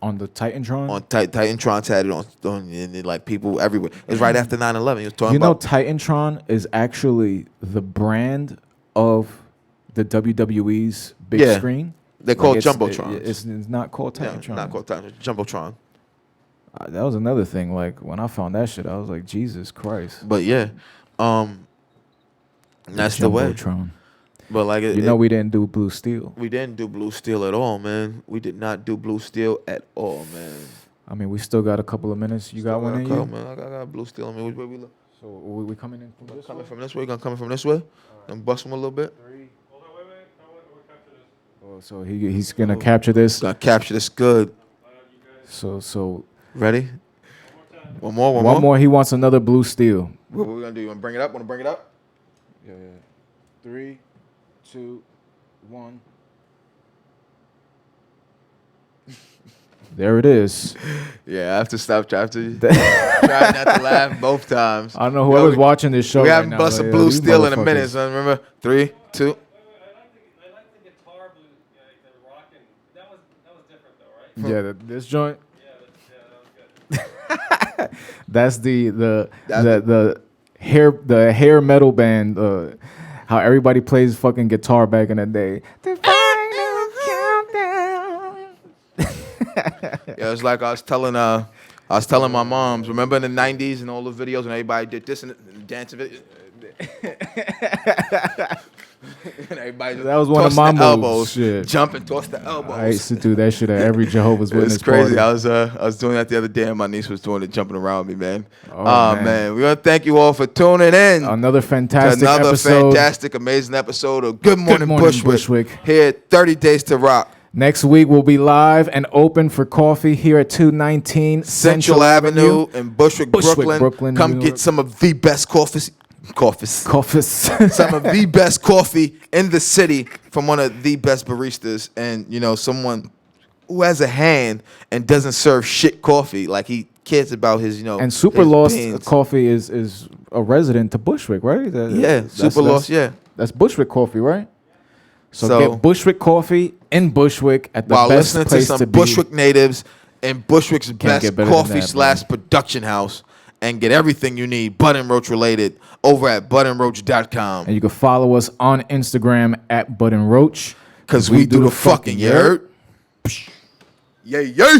On the Titantron? On Titantron had it on and then, like people everywhere. It was right after 9/11. He was talking You know, about Titantron is actually the brand of the WWE's big Yeah. screen. They're called it's- Jumbotrons. It's not called Yeah, Titantron. not called Titantron, Jumbotron. That was another thing. Like when I found that shit, I was like, Jesus Christ. But yeah, that's the way. Jumbotron. But like You know, we didn't do Blue Steel. we didn't do Blue Steel at all, man. We did not do Blue Steel at all, man. I mean, we still got a couple of minutes. You got one in Come, you? man. I got Blue Steel. I mean, which way we look? So we coming in from this Coming way? from this way? You gonna come from this way? And bust him a little bit. Hold on, wait. We'll capture this. Oh, so he's gonna capture this. Gonna capture this good. So Ready? One one more. more. He wants another Blue Steel. What we gonna do? You wanna bring it up? Wanna bring it up? Yeah. 3, 2, 1. There it is. Yeah, I have to stop. I have to try not to laugh both times. I don't know whoever's watching this show. We right haven't now, busted like, Blue these Steel in a motherfuckers. minute, son. Remember? 3, 2. I like the guitar blue, like the rockin'. That was different though, right? Yeah, this joint. Yeah, that was good. That's the hair metal band. How everybody plays fucking guitar back in the day. The final countdown. Yeah, it's like I was telling my moms. Remember in the '90s and all the videos when everybody did this and dancing videos. And everybody That was one of tossed my the moves, elbows, shit. jump and toss the elbows. I used to do that shit at every Jehovah's Witness It's crazy. party. I was doing that the other day, and my niece was doing it, jumping around me, man. Oh, Man, we want to thank you all for tuning in. Another fantastic Another episode. fantastic, amazing episode of Good Morning, Morning, Bushwick. Bushwick. Here, at 30 Days to Rock, Next week we'll be live and open for coffee here at 219 Central Avenue in Bushwick, Brooklyn. Brooklyn, Come New get York. some of the best coffees. Coffees. Some of the best coffee in the city from one of the best baristas, and you know, someone who has a hand and doesn't serve shit coffee. Like he cares about his, you know. And Super his Lost beans. Coffee is a resident to Bushwick, right? Yeah, Super Lost. Yeah. That's Bushwick Coffee, right? So, So- get Bushwick Coffee in Bushwick at the While best listening to place some to be. Bushwick natives and Bushwick's best get better than coffee that, / production house, and get everything you need Bud and Roach related over at budandroach.com. And you can follow us on Instagram at Bud and Roach. Because we do the fucking, you heard? Yeah.